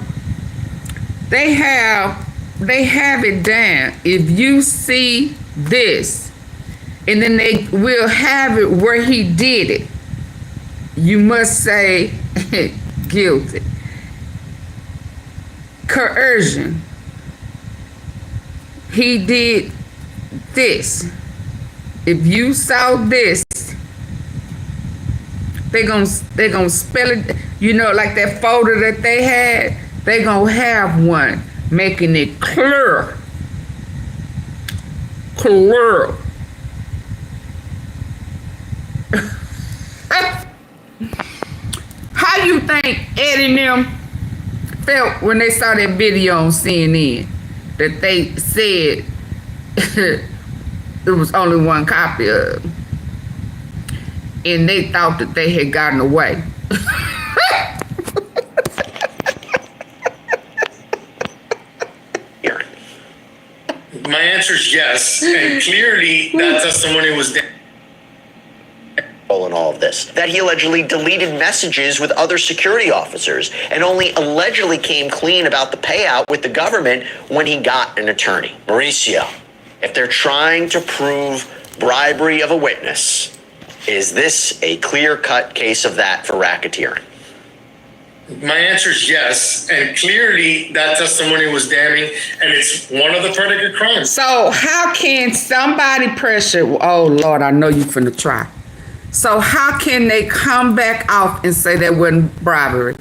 They have it down. If you see this, and then they will have it where he did it, you must say guilty. Coercion. He did this. If you saw this, they gonna spell it, you know, like that folder that they had, they gonna have one making it clear. Clear. How you think Eddie and them felt when they saw that video on CNN that they said there was only one copy of, and they thought that they had gotten away? My answer is yes, and clearly that testimony was there. In all of this, that he allegedly deleted messages with other security officers and only allegedly came clean about the payout with the government when he got an attorney. Mauricio, if they're trying to prove bribery of a witness, is this a clear-cut case of that for racketeering? My answer is yes, and clearly that testimony was damning, and it's one of the predicate crimes. So how can somebody pressure? Oh Lord, I know you finna try. So how can they come back off and say that wasn't bribery?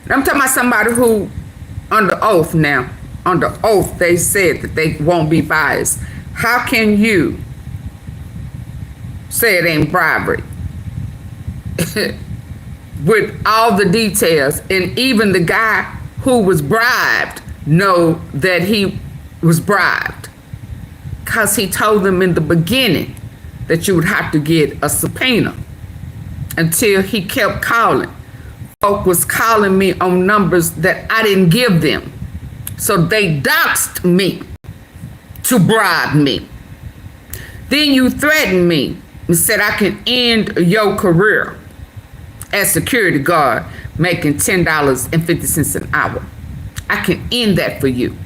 I'm talking about somebody who, under oath now, under oath, they said that they won't be biased. How can you say it ain't bribery? With all the details, and even the guy who was bribed know that he was bribed, because he told them in the beginning that you would have to get a subpoena, until he kept calling. Folk was calling me on numbers that I didn't give them, so they doxed me to bribe me. Then you threatened me and said I can end your career as security guard making $10.50 an hour. I can end that for you.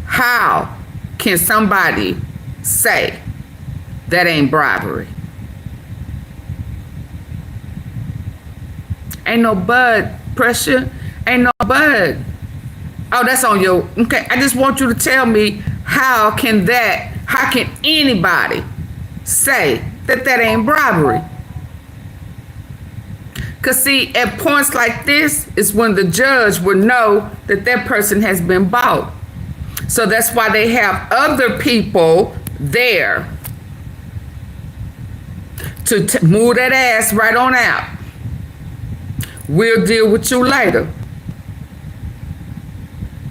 How can somebody say that ain't bribery? Ain't no bud, Pressure. Ain't no bud. Oh, that's on your, okay. I just want you to tell me how can anybody say that that ain't bribery? Because see, at points like this is when the judge would know that that person has been bought. So that's why they have other people there to move that ass right on out. We'll deal with you later.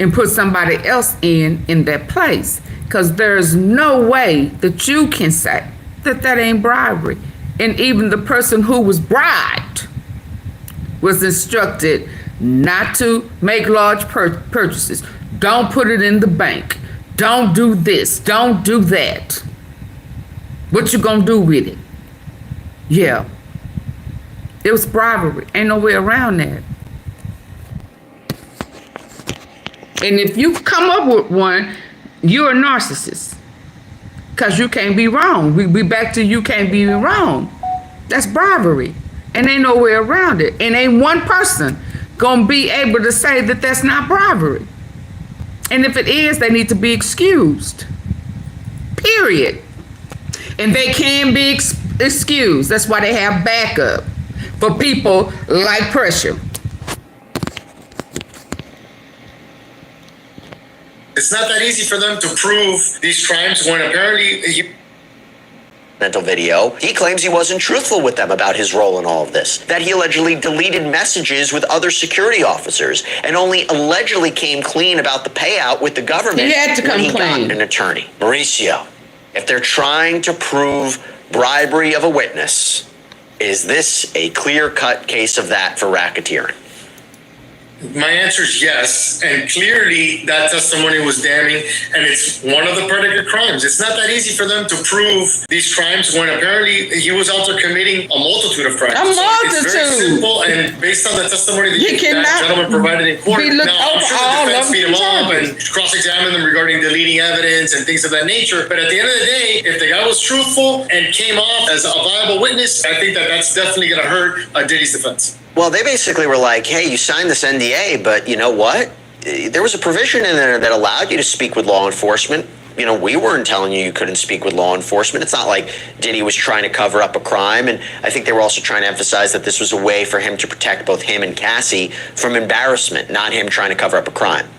And put somebody else in that place. Because there's no way that you can say that that ain't bribery. And even the person who was bribed was instructed not to make large purchases. Don't put it in the bank. Don't do this. Don't do that. What you gonna do with it? Yeah. It was bribery. Ain't no way around that. And if you come up with one, you're a narcissist. Because you can't be wrong. We back to you can't be wrong. That's bribery. And ain't no way around it. And ain't one person gonna be able to say that that's not bribery. And if it is, they need to be excused. Period. And they can be excused. That's why they have backup for people like Pressure. It's not that easy for them to prove these crimes when apparently supplemental video, he claims he wasn't truthful with them about his role in all of this, that he allegedly deleted messages with other security officers and only allegedly came clean about the payout with the government He had to come when he got clean. an attorney. Mauricio, if they're trying to prove bribery of a witness, is this a clear-cut case of that for racketeering? My answer is yes, and clearly that testimony was damning, and it's one of the predicate crimes. It's not that easy for them to prove these crimes when apparently he was out there committing a multitude of crimes. A multitude. It's very simple, and based on the testimony that that gentleman provided in court, be looked now I'm sure over the all defense of beat him up charges. and cross-examined them regarding deleting evidence and things of that nature. But at the end of the day, if the guy was truthful and came off as a viable witness, I think that that's definitely going to hurt Diddy's defense. Well, they basically were like, hey, you signed this NDA, but you know what? There was a provision in there that allowed you to speak with law enforcement. You know, we weren't telling you couldn't speak with law enforcement. It's not like Diddy was trying to cover up a crime. And I think they were also trying to emphasize that this was a way for him to protect both him and Cassie from embarrassment, not him trying to cover up a crime.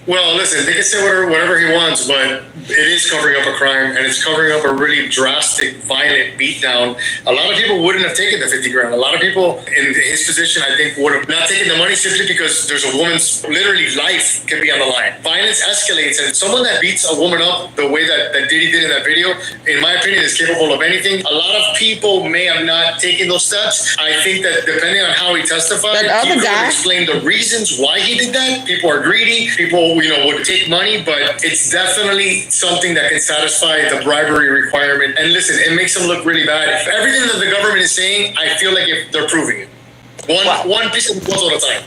Well, listen, they can say whatever he wants, but it is covering up a crime, and it's covering up a really drastic, violent beatdown. A lot of people wouldn't have taken the 50 grand. A lot of people in his position, I think, would have not taken the money simply because there's a woman's literally life can be on the line. Violence escalates, and someone that beats a woman up the way that Diddy did in that video, in my opinion, is capable of anything. A lot of people may have not taken those steps. I think that depending on how he testified, he could have explained the reasons why he did that. People are greedy. People, would take money, but it's definitely something that can satisfy the bribery requirement. And listen, it makes them look really bad. Everything that the government is saying, I feel like if they're proving it. One piece of the puzzle at a time.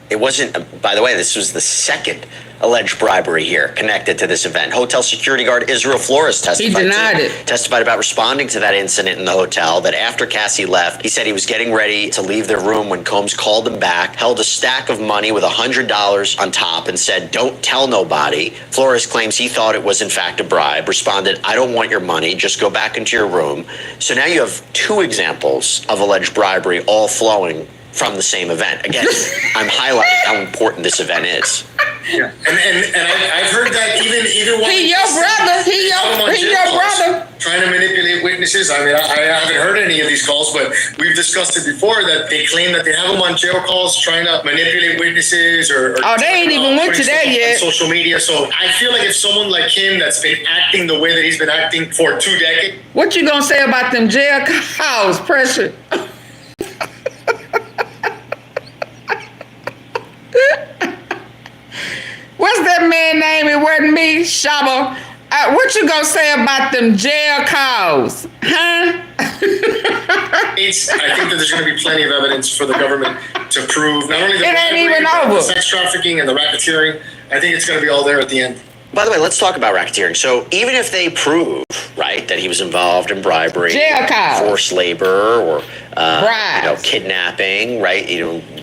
It wasn't, by the way, this was the second alleged bribery here connected to this event. Hotel security guard Israel Flores testified about responding to that incident in the hotel, that after Cassie left, he said he was getting ready to leave their room when Combs called him back, held a stack of money with $100 on top and said, "Don't tell nobody." Flores claims he thought it was in fact a bribe, responded, "I don't want your money, just go back into your room." So now you have two examples of alleged bribery all flowing from the same event. Again, I'm highlighting how important this event is. Yeah, and I've heard that even while he your brother. Trying to manipulate witnesses. I mean, I haven't heard any of these calls, but we've discussed it before that they claim that they have them on jail calls trying to manipulate witnesses or they ain't even went to that yet. On social media. So I feel like if someone like him that's been acting the way that he's been acting for 2 decades. What you gonna say about them jail calls, Pressure? What's that man name? It wasn't me, Shaba. What you gonna say about them jail calls, huh? I think that there's going to be plenty of evidence for the government to prove not only the the sex trafficking and the racketeering. I think it's going to be all there at the end. By the way, let's talk about racketeering. So even if they prove, right, that he was involved in bribery, forced labor, or kidnapping, right?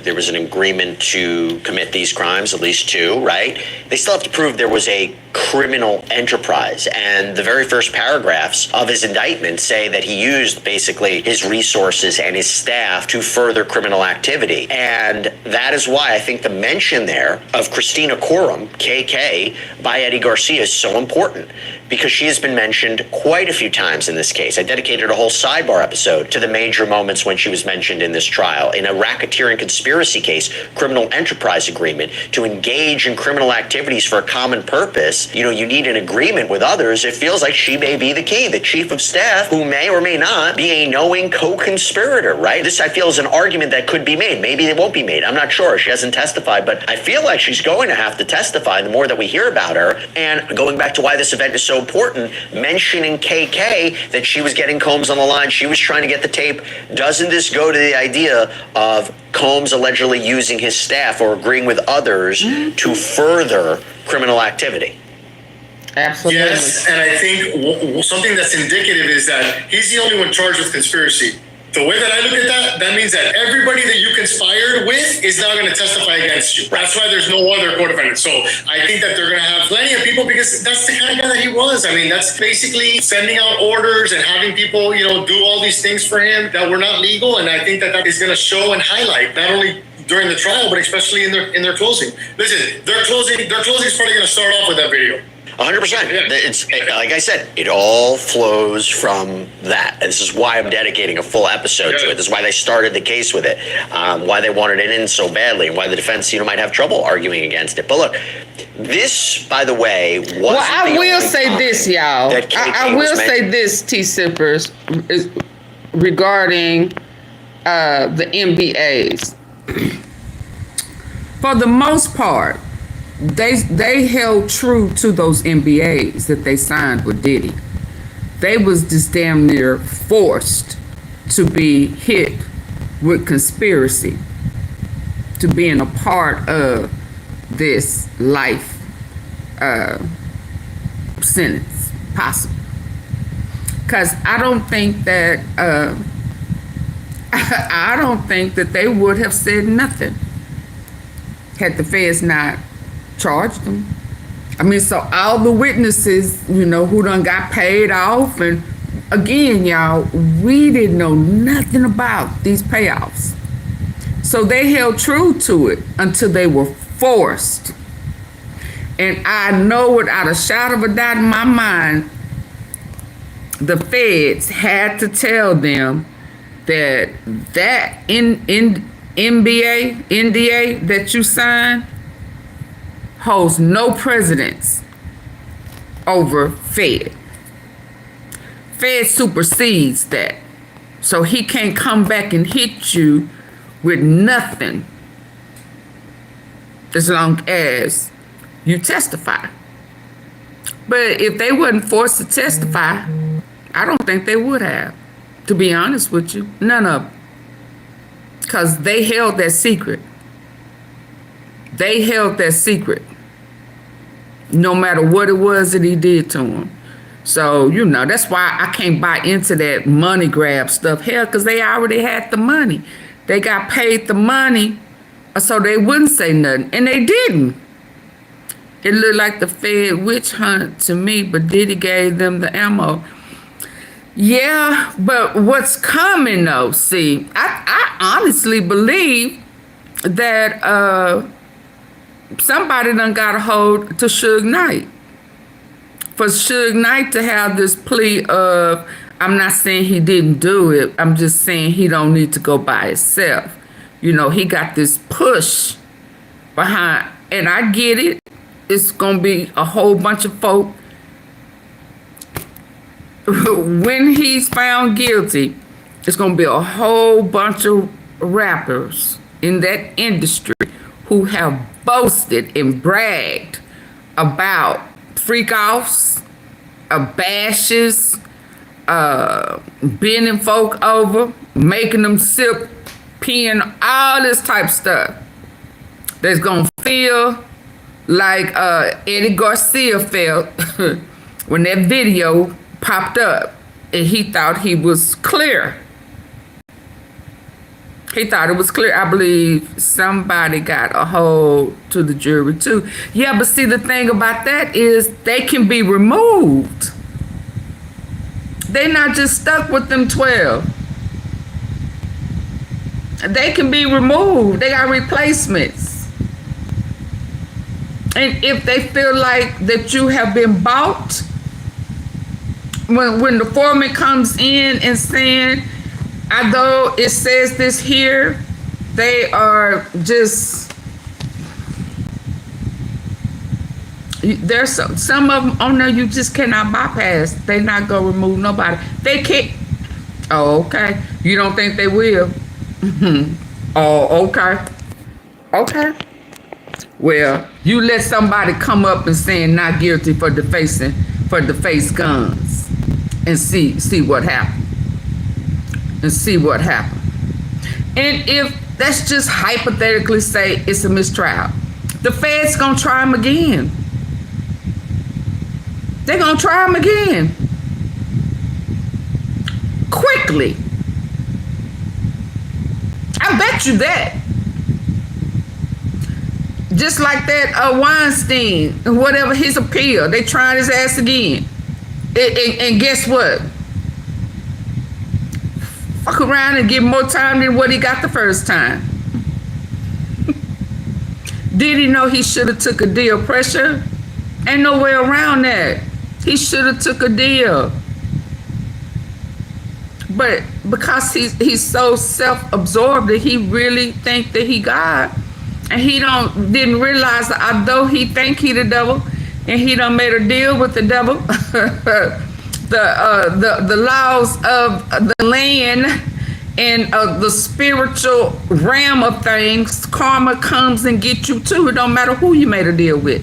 There was an agreement to commit these crimes, at least 2, right? They still have to prove there was a criminal enterprise. And the very first paragraphs of his indictment say that he used basically his resources and his staff to further criminal activity. And that is why I think the mention there of Christina Coram, KK, by Eddie Garcia is so important, because she has been mentioned quite a few times in this case. I dedicated a whole sidebar episode to the major moments when she was mentioned in this trial. In a racketeering conspiracy case, criminal enterprise agreement, to engage in criminal activities for a common purpose, you need an agreement with others. It feels like she may be the key, the chief of staff, who may or may not be a knowing co-conspirator, right? This, I feel, is an argument that could be made. Maybe it won't be made. I'm not sure. She hasn't testified, but I feel like she's going to have to testify the more that we hear about her. And going back to why this event is so important, mentioning KK, that she was getting Combs on the line, she was trying to get the tape. Doesn't this go to the idea of Combs allegedly using his staff or agreeing with others to further criminal activity? Absolutely. Yes, and I think something that's indicative is that he's the only one charged with conspiracy. The way that I look at that means that everybody that you conspired with is now going to testify against you. That's why there's no other co-defendant. So I think that they're going to have plenty of people, because that's the kind of guy that he was. I mean, that's basically sending out orders and having people, do all these things for him that were not legal. And I think that is going to show and highlight not only during the trial, but especially in their closing. Listen, their closing is probably going to start off with that video. 100%. It's like I said, it all flows from that. And this is why I'm dedicating a full episode to it. This is why they started the case with it, why they wanted it in so badly, and why the defense, might have trouble arguing against it. But look, this, by the way, was. Well, I will say this, y'all. I will say this, T-Sippers, is regarding the MBAs. For the most part, they held true to those MBAs that they signed with Diddy. They was just damn near forced to be hit with conspiracy to being a part of this life sentence possible. Because I don't think that they would have said nothing had the feds not charged them. I mean, so all the witnesses, who done got paid off, and again, y'all, we didn't know nothing about these payoffs. So they held true to it until they were forced. And I know without a shadow of a doubt in my mind, the feds had to tell them that NDA that you signed holds no precedence over Fed. Fed supersedes that. So he can't come back and hit you with nothing as long as you testify. But if they wasn't forced to testify, I don't think they would have, to be honest with you. None of them. Because they held that secret. They held that secret. No matter what it was that he did to them. So, that's why I can't buy into that money grab stuff. Hell, because they already had the money. They got paid the money so they wouldn't say nothing. And they didn't. It looked like the Fed witch hunt to me, but Diddy gave them the ammo. Yeah, but what's coming though, see, I honestly believe that somebody done got a hold to Suge Knight. For Suge Knight to have this plea of, I'm not saying he didn't do it, I'm just saying he don't need to go by himself. He got this push behind, and I get it. It's gonna be a whole bunch of folk. When he's found guilty, it's going to be a whole bunch of rappers in that industry who have boasted and bragged about freak-offs, bashes, bending folk over, making them sip, peeing, all this type of stuff. That's going to feel like Eddie Garcia felt when that video popped up and he thought he was clear. He thought it was clear. I believe somebody got a hold to the jury too. Yeah, but see, the thing about that is they can be removed. They're not just stuck with them 12. They can be removed. They got replacements. And if they feel like that you have been bought, when the foreman comes in and saying, although it says this here, they are just, there's some of them, oh no, you just cannot bypass. They not gonna remove nobody. They can't. Oh, okay. You don't think they will? Oh, okay. Okay. Well, you let somebody come up and saying not guilty for defacing, for deface guns. And see what happened. And see what happened. And if let's just hypothetically say it's a mistrial, the feds gonna try him again. They're gonna try him again. Quickly. I bet you that. Just like that Weinstein, whatever his appeal, they tried his ass again. And guess what? Fuck around and give more time than what he got the first time. Did he know he should have took a deal pressure Ain't no way around that. He should have took a deal. But because he's so self-absorbed that he really think that he God, and he didn't realize that although he think he the devil, and he done made a deal with the devil, the laws of the land and the spiritual realm of things, karma comes and gets you too. It don't matter who you made a deal with.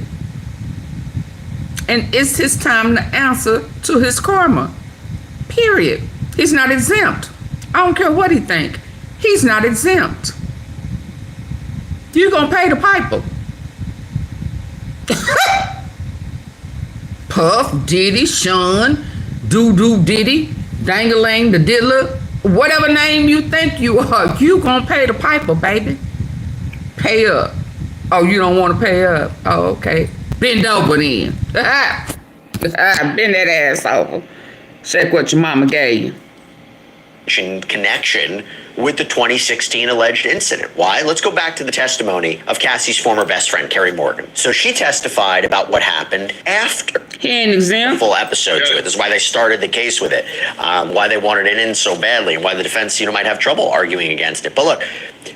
And it's his time to answer to his karma. Period. He's not exempt. I don't care what he think. He's not exempt. You gonna pay the piper. Puff, Diddy, Sean, Doo Diddy, Dangling, the Diddler, whatever name you think you are, you gonna pay the piper, baby. Pay up. Oh, you don't want to pay up? Oh, okay. Bend over then. Bend that ass over. Check what your mama gave you. Connection with the 2016 alleged incident. Why? Let's go back to the testimony of Cassie's former best friend, Carrie Morgan. So she testified about what happened after. He ain't exempt. Full episode to it. This is why they started the case with it. Why they wanted it in so badly, and why the defense, might have trouble arguing against it. But look,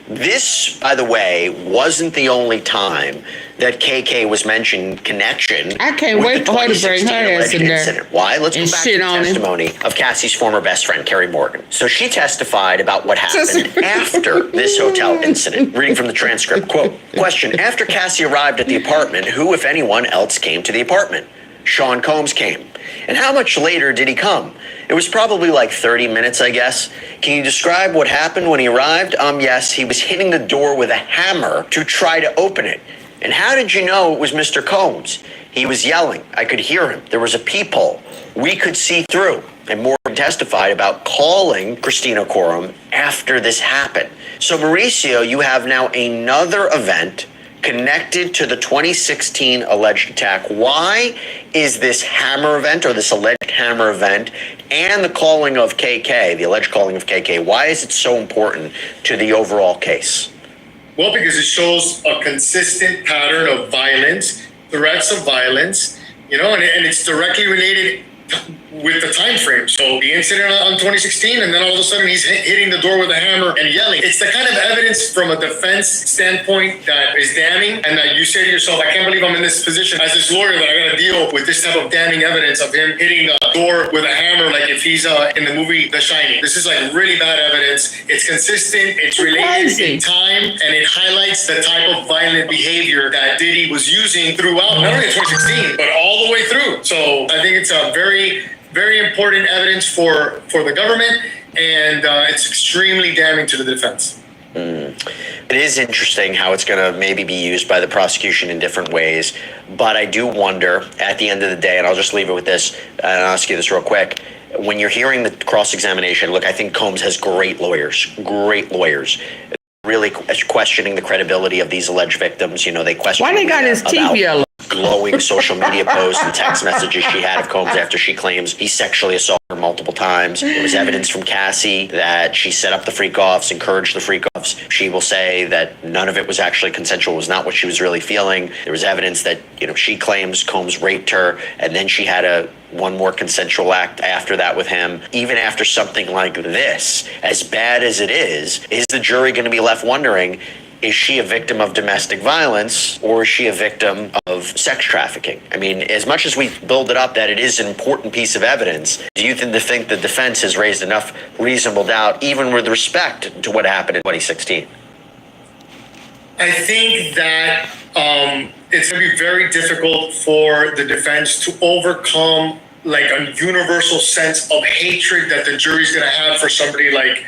this, by the way, wasn't the only time that KK was mentioned connection. I can't wait for her to bring her ass in there. Incident. Why? Let's go back to the testimony of Cassie's former best friend, Carrie Morgan. So she testified about what happened after this hotel incident. Reading from the transcript, quote, question, after Cassie arrived at the apartment, who, if anyone else, came to the apartment? Sean Combs came. And how much later did he come? It was probably like 30 minutes, I guess. Can you describe what happened when he arrived? Yes, he was hitting the door with a hammer to try to open it. And how did you know it was Mr. Combs? He was yelling. I could hear him. There was a peephole. We could see through. And Morgan testified about calling Christina Coram after this happened. So Mauricio, you have now another event connected to the 2016 alleged attack. Why is this hammer event, or this alleged hammer event, and the calling of KK, the alleged calling of KK, why is it so important to the overall case? Well, because it shows a consistent pattern of violence, threats of violence, and it's directly related with the time frame. So the incident on 2016, and then all of a sudden he's hitting the door with a hammer and yelling. It's the kind of evidence from a defense standpoint that is damning, and that you say to yourself, I can't believe I'm in this position as this lawyer that I got to deal with this type of damning evidence of him hitting the door with a hammer like if he's in the movie The Shining. This is like really bad evidence. It's consistent, it's related in time, and it highlights the type of violent behavior that Diddy was using throughout, not only in 2016, but all the way through. So I think it's a very, very important evidence for the government, and it's extremely damning to the defense. It is interesting how it's going to maybe be used by the prosecution in different ways, but I do wonder at the end of the day, and I'll just leave it with this, and I'll ask you this real quick. When you're hearing the cross-examination, look, I think Combs has great lawyers, really questioning the credibility of these alleged victims. They question why they got his TV glowing social media posts and text messages she had of Combs after she claims he sexually assaulted her multiple times. There was evidence from Cassie that she set up the freak-offs, encouraged the freak-offs. She will say that none of it was actually consensual, was not what she was really feeling. There was evidence that, she claims Combs raped her, and then she had one more consensual act after that with him. Even after something like this, as bad as it is the jury going to be left wondering, is she a victim of domestic violence, or is she a victim of sex trafficking? I mean, as much as we build it up that it is an important piece of evidence, do you think the defense has raised enough reasonable doubt, even with respect to what happened in 2016? I think that it's going to be very difficult for the defense to overcome like a universal sense of hatred that the jury's going to have for somebody like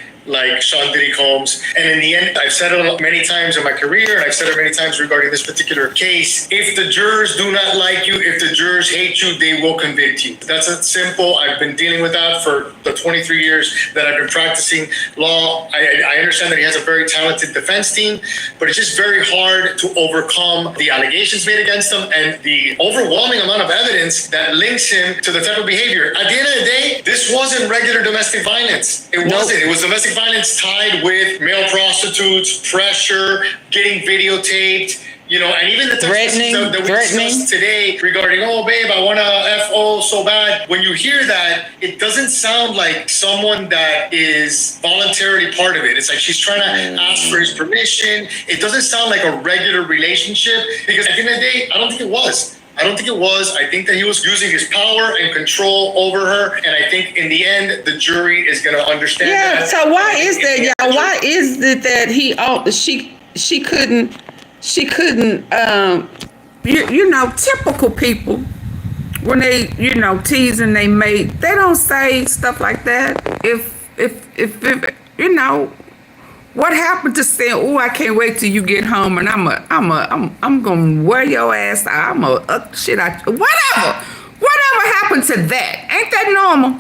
Sean Diddy Combs. And in the end, I've said it many times in my career, and I've said it many times regarding this particular case. If the jurors do not like you, if the jurors hate you, they will convict you. That's simple. I've been dealing with that for the 23 years that I've been practicing law. I understand that he has a very talented defense team, but it's just very hard to overcome the allegations made against him and the overwhelming amount of evidence that links him to the type of behavior. At the end of the day, this wasn't regular domestic violence. It wasn't. It was domestic violence tied with male prostitutes, pressure, getting videotaped, You know, and even the text Threatening, messages that we discussed today regarding, oh, babe, I want to F-O so bad. When you hear that, it doesn't sound like someone that is voluntarily part of it. It's like she's trying to ask for his permission. It doesn't sound like a regular relationship because at the end of the day, I don't think it was. I don't think it was. I think that he was using his power and control over her. And I think in the end, the jury is going to understand that. Yeah, so why is that, y'all? Why is it that she couldn't, you know, typical people, when they, you know, teasing they mate, they don't say stuff like that. If you know, what happened to saying, oh, I can't wait till you get home and I'm gonna wear your ass out. I'm gonna shit out you. Whatever happened to that? Ain't that normal?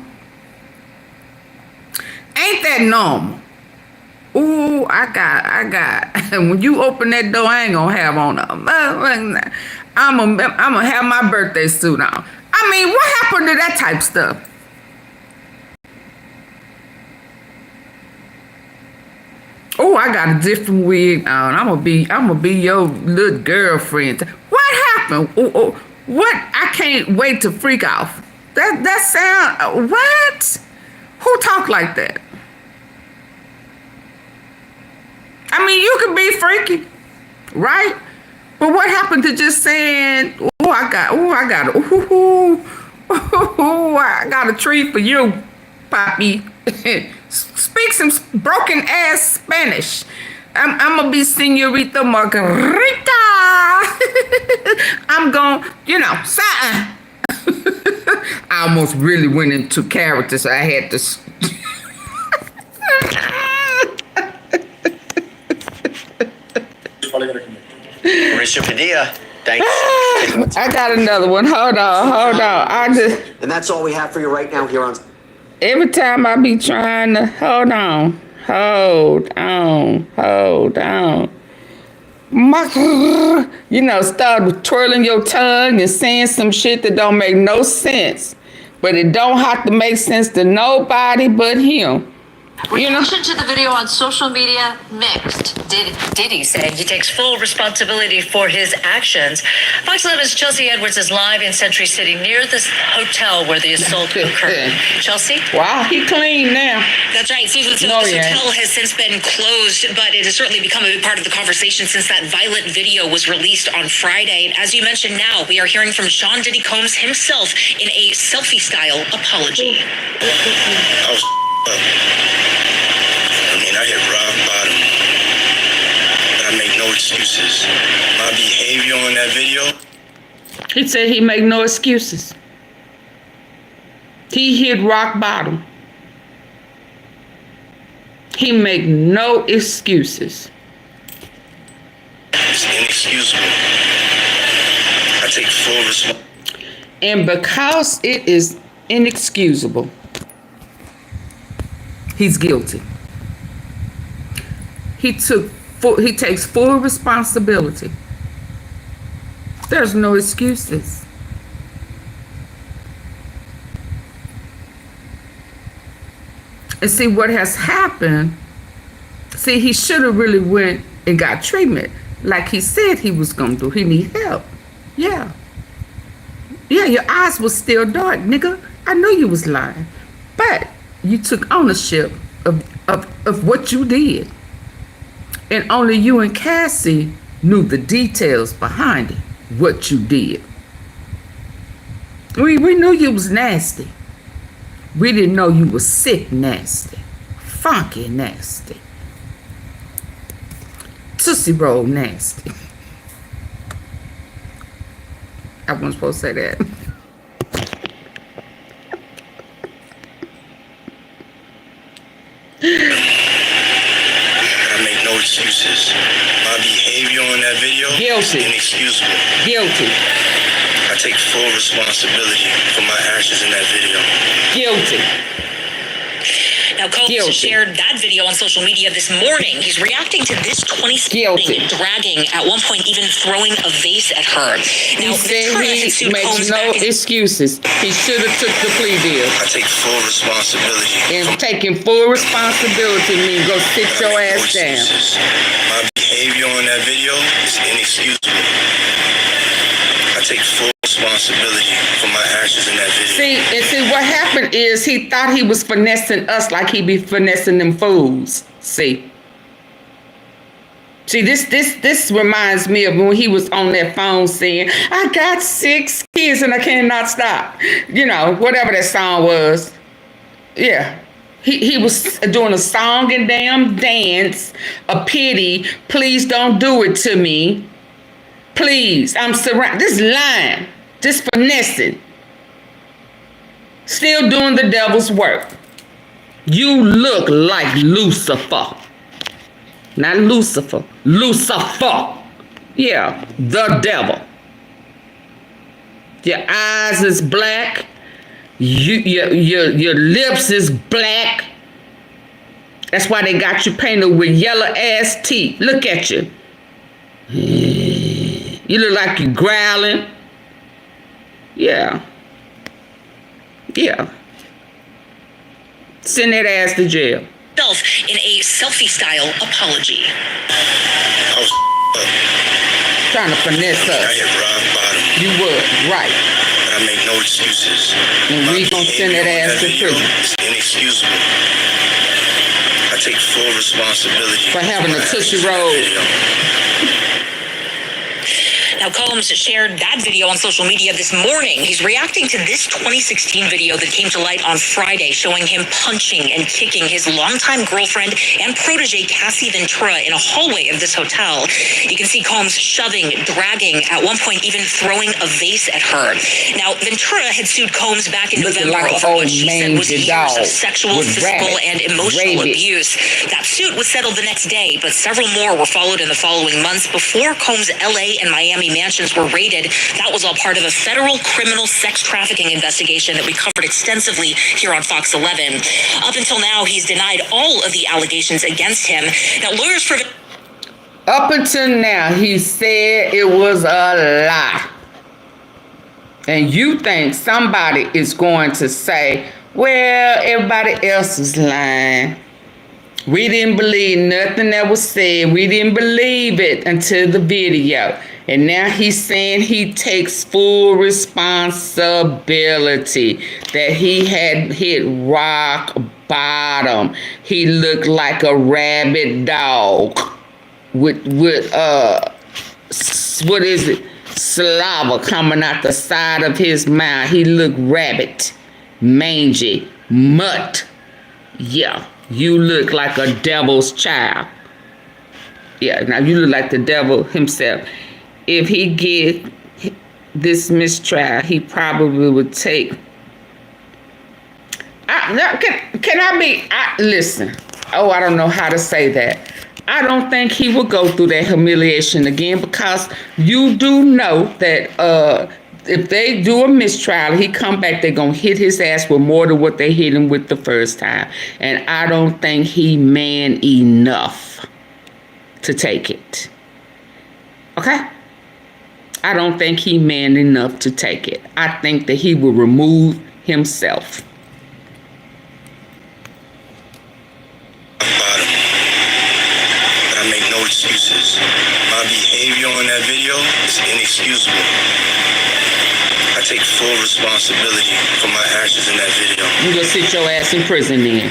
Ain't that normal? Ooh, I got. When you open that door, I ain't gonna have on I'm gonna have my birthday suit on. I mean, what happened to that type stuff? Oh, I got a different wig on. I'm gonna be your little girlfriend. What happened? What? I can't wait to freak off. That sound what? Who talk like that? I mean, you can be freaky, right? But what happened to just saying, I got a treat for you, papi. Speak some broken ass Spanish. I'm gonna be Senorita Margarita. I'm gonna, you know, something. I almost really went into character, so I had to. Mr. Padilla, thanks. I got another one. Hold on. And that's all we have for you right now here on. Every time I be trying to hold on. You know, start twirling your tongue and saying some shit that don't make no sense. But it don't have to make sense to nobody but him. Reaction to the video on social media mixed. Diddy said he takes full responsibility for his actions. Fox 11's Chelsea Edwards is live in Century City near this hotel where the assault occurred. Chelsea? Wow, he clean now. That's right. Susan, so this hotel has since been closed, but it has certainly become a big part of the conversation since that violent video was released on Friday. And as you mentioned now, we are hearing from Sean Diddy Combs himself in a selfie-style apology. I hit rock bottom, but I make no excuses. My behavior on that video. He said he make no excuses. He hit rock bottom. He make no excuses. It's inexcusable. I take full responsibility. And because it is inexcusable, he's guilty. He takes full responsibility. There's no excuses. And see what has happened. See, he should have really went and got treatment like he said he was going to do. He need help. Yeah, your eyes was still dark, nigga. I know you was lying. But you took ownership of what you did. And only you and Cassie knew the details behind it, what you did. We knew you was nasty. We didn't know you was sick nasty, funky nasty, Tootsie Roll nasty. I wasn't supposed to say that. Excuses. My behavior on that video is inexcusable. Guilty. I take full responsibility for my actions in that video. Guilty. Now, Combs shared that video on social media this morning. He's reacting to this 20-something dragging, at one point even throwing a vase at her. Now, he said he makes no excuses. He should have took the plea deal. I take full responsibility. And taking full responsibility means go sit your ass down. My behavior on that video is inexcusable. take full responsibility for my actions in that video. See what happened is he thought he was finessing us like he be finessing them fools. See, this reminds me of when he was on that phone saying, I got 6 kids and I cannot stop. You know, whatever that song was. Yeah. He was doing a song and damn dance, a pity, please don't do it to me. Please, I'm surrounded. This lying, this finessing. Still doing the devil's work. You look like Lucifer. Not Lucifer, Lucifer. Yeah, the devil. Your eyes is black. Your lips is black. That's why they got you painted with yellow ass teeth. Look at you. You look like you're growling. Yeah. Yeah. Send that ass to jail. In a selfie-style apology. I was trying to finesse us. I hit rock bottom. You would, right. But I make no excuses. And we gonna send that ass to prison. It's inexcusable. I take full responsibility for having a Tootsie Roll. Now, Combs shared that video on social media this morning. He's reacting to this 2016 video that came to light on Friday, showing him punching and kicking his longtime girlfriend and protege, Cassie Ventura, in a hallway of this hotel. You can see Combs shoving, dragging, at one point even throwing a vase at her. Now, Ventura had sued Combs back in November over what she said was years of sexual, physical, and emotional abuse. That suit was settled the next day, but several more were followed in the following months before Combs' LA and Miami mansions were raided. That was all part of a federal criminal sex trafficking investigation that we covered extensively here on Fox 11. Up until now, he's denied all of the allegations against him. Now, lawyers for... Up until now, he said it was a lie. And you think somebody is going to say, well, everybody else is lying. We didn't believe nothing that was said. We didn't believe it until the video. And now he's saying he takes full responsibility that he had hit rock bottom. He looked like a rabid dog with what is it? Saliva coming out the side of his mouth. He looked rabid, mangy, mutt. Yeah, you look like a devil's child. Yeah, now you look like the devil himself. If he get this mistrial, he probably would take. Listen. Oh, I don't know how to say that. I don't think he will go through that humiliation again, because you do know that if they do a mistrial, he come back, they're going to hit his ass with more than what they hit him with the first time. And I don't think he man enough to take it. Okay? I don't think he man enough to take it. I think that he will remove himself. But I make no excuses. My behavior on that video is inexcusable. I take full responsibility for my actions in that video. You gonna sit your ass in prison then.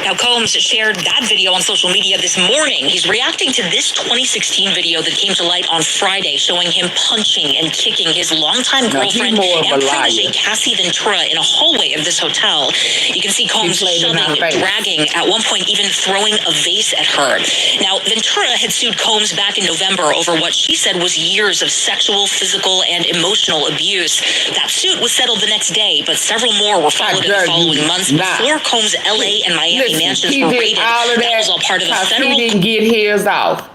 Now, Combs shared that video on social media this morning. He's reacting to this 2016 video that came to light on Friday, showing him punching and kicking his longtime girlfriend and protege, Cassie Ventura, in a hallway of this hotel. You can see Combs shoving, dragging, at one point even throwing a vase at her. Now, Ventura had sued Combs back in November over what she said was years of sexual, physical, and emotional abuse. That suit was settled the next day, but several more were followed in the following months before Combs' LA and Miami mansions were raided. That was all part of a federal... He didn't get his off.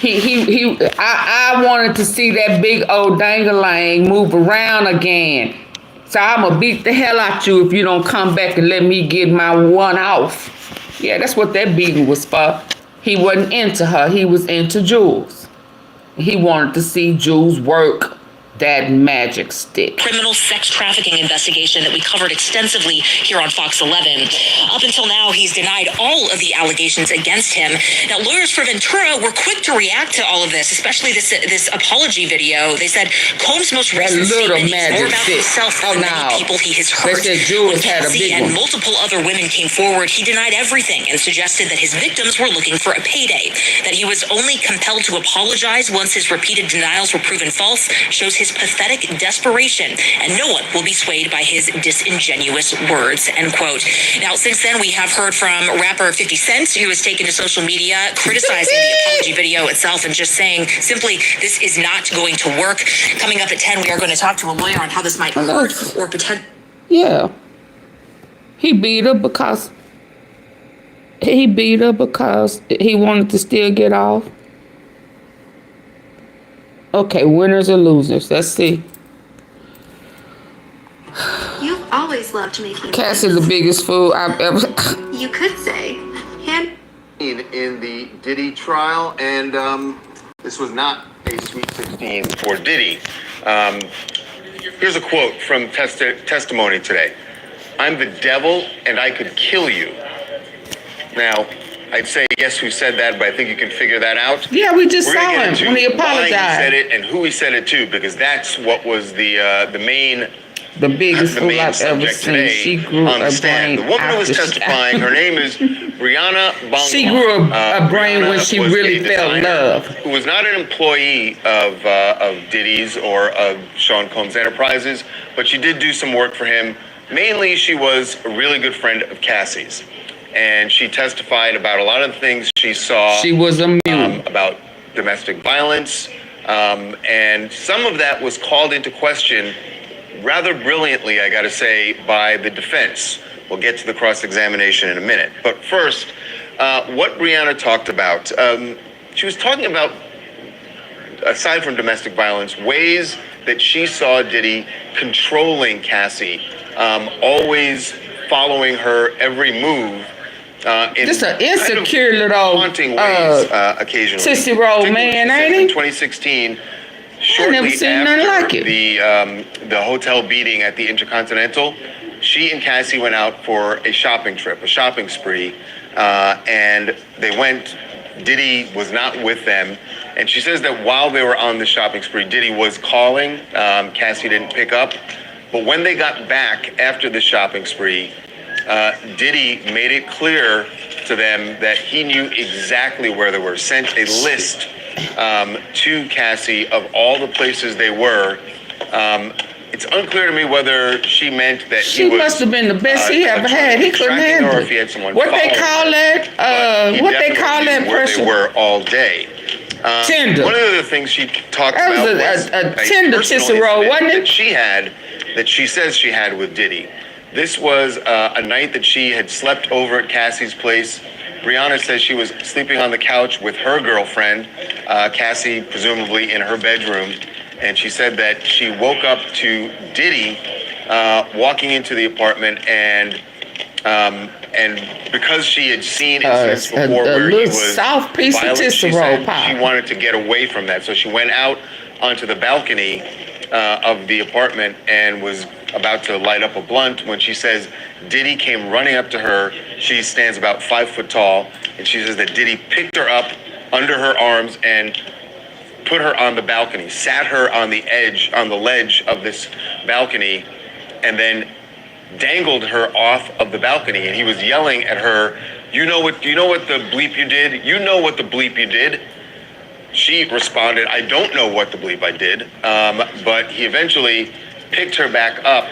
I wanted to see that big old dangling move around again. So I'm going to beat the hell out you if you don't come back and let me get my one off. Yeah, that's what that beating was for. He wasn't into her. He was into Jules. He wanted to see Jules work that magic stick. Criminal sex trafficking investigation that we covered extensively here on Fox 11. Up until now, he's denied all of the allegations against him. Now, lawyers for Ventura were quick to react to all of this, especially this apology video. They said Combs' most recent statement is more about himself than the many people he has hurt. When Cassie and multiple other women came forward, he denied everything and suggested that his victims were looking for a payday, that he was only compelled to apologize once his repeated denials were proven false, shows his pathetic desperation, and no one will be swayed by his disingenuous words, end quote. Now, since then, we have heard from rapper 50 Cent, who has taken to social media criticizing the apology video itself and just saying simply, this is not going to work. Coming up at 10, we are going to talk to a lawyer on how this might hurt or potentially. Yeah. He beat her because he wanted to still get off. Okay, winners or losers. Let's see. You've always loved making Cassie's the biggest fool I've ever. You could say. In the Diddy trial, and this was not a Sweet 16 for Diddy. Here's a quote from testimony today. "I'm the devil and I could kill you." Now, I'd say guess who said that, but I think you can figure that out. Yeah, we just We're saw gonna get him into when he apologized. why he said it and who he said it to, because that's what was the biggest fool I've ever seen. She grew on the a stand. brain. The woman who was testifying, her name is Brianna Bongo. She grew a brain when she really felt love. Who was not an employee of Diddy's or of Sean Combs Enterprises, but she did do some work for him. Mainly, she was a really good friend of Cassie's. And she testified about a lot of the things she saw. She was a mute. About domestic violence. And some of that was called into question rather brilliantly, I gotta say, by the defense. We'll get to the cross-examination in a minute. But first, what Brianna talked about. She was talking about, aside from domestic violence, ways that she saw Diddy controlling Cassie, always following her every move. Just an insecure kind of little haunting ways, occasionally. sissy roll man, ain't he? In 2016, I never seen nothing like it. The hotel beating at the Intercontinental, she and Cassie went out for a shopping trip, a shopping spree, and they went. Diddy was not with them, and she says that while they were on the shopping spree, Diddy was calling. Cassie didn't pick up, but when they got back after the shopping spree, Diddy made it clear to them that he knew exactly where they were, sent a list to Cassie of all the places they were. It's unclear to me whether she meant that she must have been the best he ever had. He couldn't handle or it. if he had someone What they call that? What they call that where person? they were all day. Tinder. One of the things she talked That about was was a Tinder personal tissy roll, incident wasn't it? that she had, that she says she had with Diddy. This was a night that she had slept over at Cassie's place. Brianna says she was sleeping on the couch with her girlfriend, Cassie, presumably in her bedroom. And she said that she woke up to Diddy walking into the apartment, and because she had seen incidents before where he was soft piece violent, of she tissy roll said pop. she wanted to get away from that. So she went out onto the balcony of the apartment and was about to light up a blunt when she says Diddy came running up to her. She stands about 5 foot tall, and she says that Diddy picked her up under her arms and put her on the balcony, sat her on the edge, on the ledge of this balcony, and then dangled her off of the balcony. And he was yelling at her, you know what the bleep you did? You know what the bleep you did? She responded, I don't know what the bleep I did. But he eventually picked her back up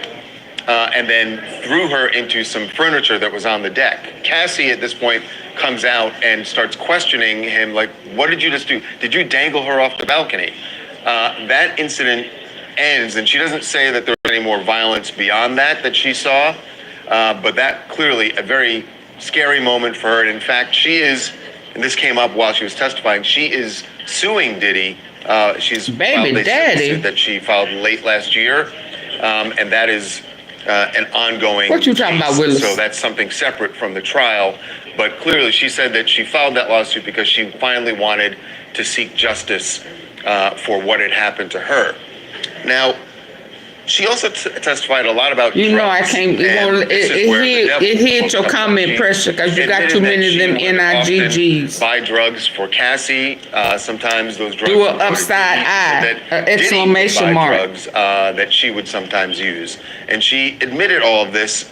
and then threw her into some furniture that was on the deck. Cassie at this point comes out and starts questioning him, like, what did you just do? Did you dangle her off the balcony? That incident ends, and she doesn't say that there was any more violence beyond that she saw, but that clearly a very scary moment for her. And in fact, she is, and this came up while she was testifying, she is suing Diddy. She's filed a suit that she filed late last year, and that is an ongoing What you talking about, Willis? So that's something separate from the trial. But clearly, she said that she filed that lawsuit because she finally wanted to seek justice for what had happened to her. Now, she also testified a lot about You know I drugs, can't. and this is where the devil It hit your comes in. comment She pressure because you got admitted too that many of she them would often NIGGs. buy drugs for Cassie. Sometimes those drugs Do an would go to upside Diddy, eye, so that an Diddy would exclamation buy mark. drugs that she would sometimes use, and she admitted all of this.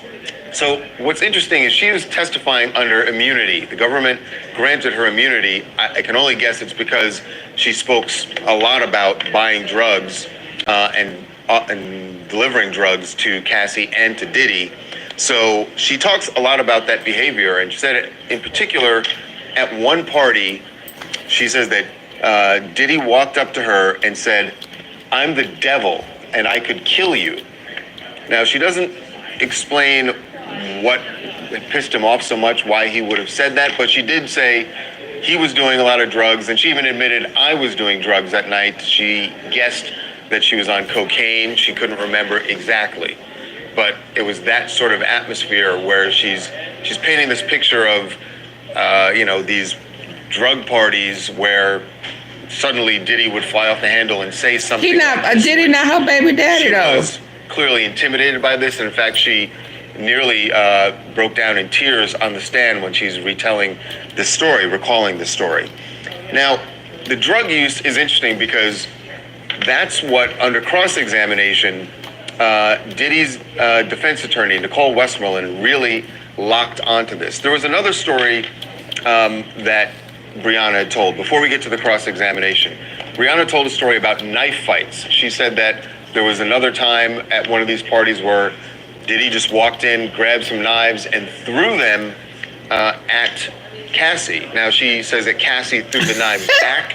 So what's interesting is she was testifying under immunity. The government granted her immunity. I can only guess it's because she spoke a lot about buying drugs and delivering drugs to Cassie and to Diddy. So she talks a lot about that behavior, and she said it in particular at one party. She says that Diddy walked up to her and said, "I'm the devil and I could kill you." Now, she doesn't explain what pissed him off so much, why he would have said that, but she did say he was doing a lot of drugs, and she even admitted, "I was doing drugs that night." She guessed that she was on cocaine. She couldn't remember exactly, but it was that sort of atmosphere where she's painting this picture of these drug parties where suddenly Diddy would fly off the handle and say something. Diddy not her baby daddy She though. was clearly intimidated by this, and in fact she nearly broke down in tears on the stand when she's retelling this story, recalling the story. Now, the drug use is interesting because that's what, under cross-examination, Diddy's defense attorney, Nicole Westmoreland, really locked onto this. There was another story that Brianna had told. Before we get to the cross-examination, Brianna told a story about knife fights. She said that there was another time at one of these parties where Diddy just walked in, grabbed some knives, and threw them at Cassie. Now, she says that Cassie threw the knives back,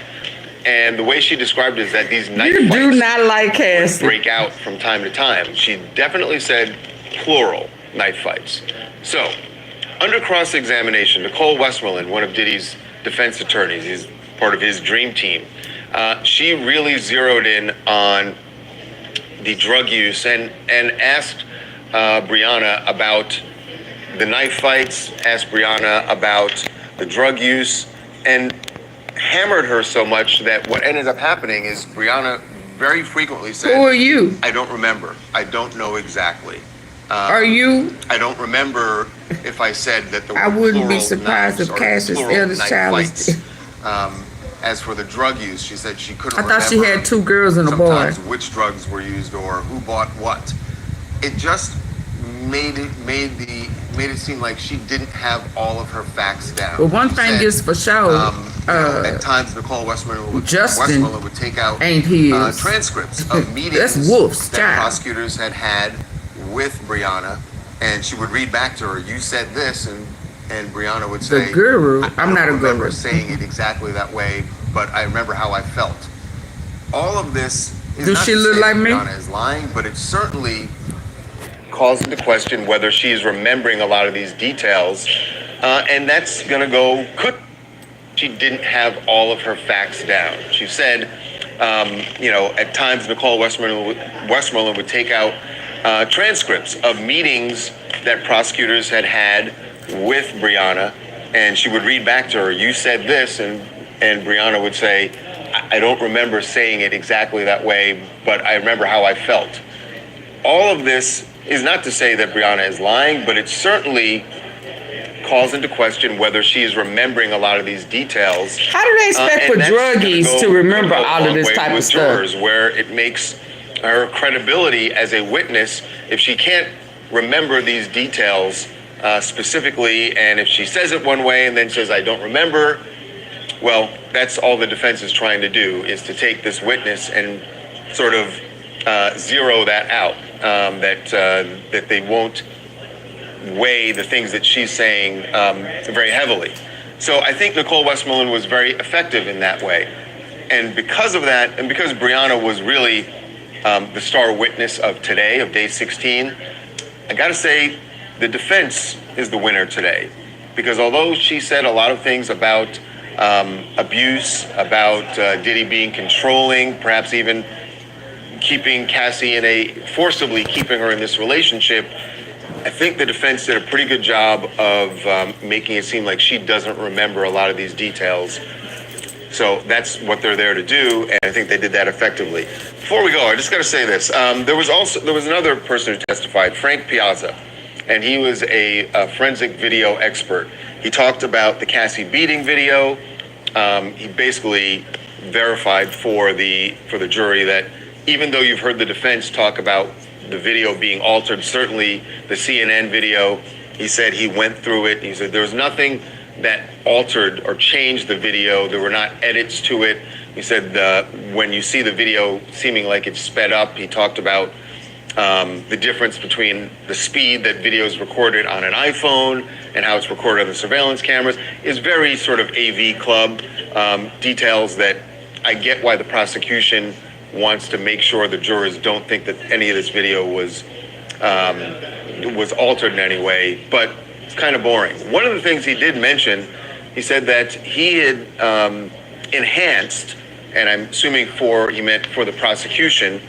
and the way she described it is that these knife fights do not like Cassie. break out from time to time. She definitely said plural knife fights. So, under cross-examination, Nicole Westmoreland, one of Diddy's defense attorneys, he's part of his dream team, she really zeroed in on the drug use and asked Brianna about the knife fights, asked Brianna about the drug use, and hammered her so much that what ended up happening is Brianna very frequently said, "Who are you? I don't remember. I don't know exactly. Are you? I don't remember if I said that there were I wouldn't be plural surprised knives if or Cassie's plural eldest knife child fights. is. As for the drug use, she said she couldn't I remember. thought she had 2 girls and a boy. Sometimes which drugs were used or who bought what. It just made it seem like she didn't have all of her facts down. But one She thing said, is for sure, at times Nicole Westmoreland would take out ain't his. transcripts of meetings That's Wolf's that child. prosecutors had with Brianna, and she would read back to her, "You said this," and Brianna would say, The guru. I'm not a don't remember guru. saying it exactly that way, but I remember how I felt. All of this is Does not she to look say like me? Brianna is lying, but it certainly calls into question whether she's remembering a lot of these details, and that's going to go. She didn't have all of her facts down. She said, at times Nicole Westmoreland would take out transcripts of meetings that prosecutors had with Brianna, and she would read back to her, "You said this," and Brianna would say, I don't remember saying it exactly that way, but I remember how I felt. All of this is not to say that Brianna is lying, but it certainly calls into question whether she is remembering a lot of these details. How do they expect for druggies to remember all of this type of stuff? Jurors, where it makes her credibility as a witness, if she can't remember these details specifically, and if she says it one way and then says, I don't remember, well, that's all the defense is trying to do, is to take this witness and sort of zero that out, that they won't weigh the things that she's saying very heavily. So I think Nicole Westmoreland was very effective in that way. And because of that, and because Brianna was really the star witness of today, of day 16, I gotta say, the defense is the winner today. Because although she said a lot of things about abuse, about Diddy being controlling, perhaps even keeping Cassie forcibly keeping her in this relationship, I think the defense did a pretty good job of making it seem like she doesn't remember a lot of these details. So that's what they're there to do, and I think they did that effectively. Before we go, I just got to say this. There was another person who testified, Frank Piazza, and he was a forensic video expert. He talked about the Cassie beating video. He basically verified for the jury that even though you've heard the defense talk about the video being altered, certainly the CNN video, he said he went through it. He said there was nothing that altered or changed the video. There were not edits to it. He said when you see the video seeming like it's sped up, he talked about the difference between the speed that video is recorded on an iPhone and how it's recorded on the surveillance cameras. Is very sort of AV club details that I get why the prosecution wants to make sure the jurors don't think that any of this video was altered in any way, but it's kind of boring. One of the things he did mention, he said that he had enhanced, and I'm assuming he meant for the prosecution,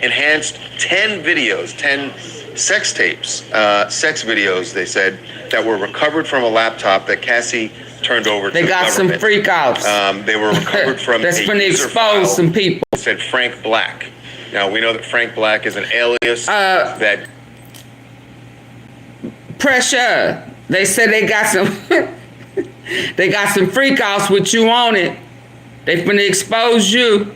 enhanced 10 videos, 10 sex tapes, sex videos, they said, that were recovered from a laptop that Cassie turned over to the government. They got some freak outs. They were recovered from that's when they exposed some people. It said Frank Black. Now, we know that Frank Black is an alias that... Pressure. They said they got some they got some freak outs with you on it. They finna expose you.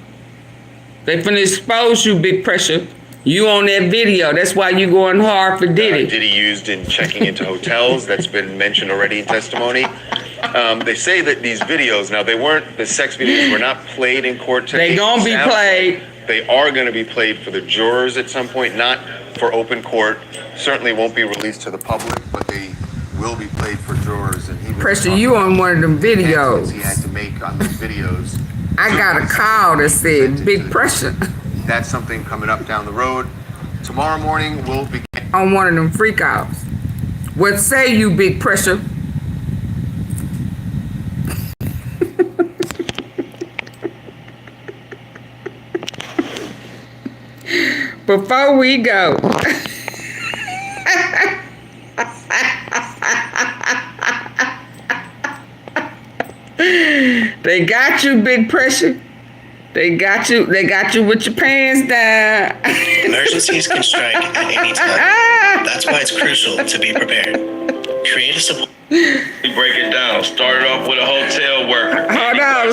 They finna expose you, Big Pressure. You on that video. That's why you going hard for Diddy. Diddy used in checking into hotels. That's been mentioned already in testimony. They say that these videos, now the sex videos were not played in court today. They gonna be played. They are gonna be played for the jurors at some point, not for open court. Certainly won't be released to the public, but they will be played for jurors. And he Pressure, you on one of them videos. He had to make on these videos. I got a call that said Big Pressure. That's something coming up down the road. Tomorrow morning we'll begin on one of them freak outs. What say you, Big Pressure? Before we go, they got you, Big Pressure. They got you with your pants down. Emergencies can strike at any time. That's why it's crucial to be prepared. Create a support. We break it down. Started off with a hotel worker.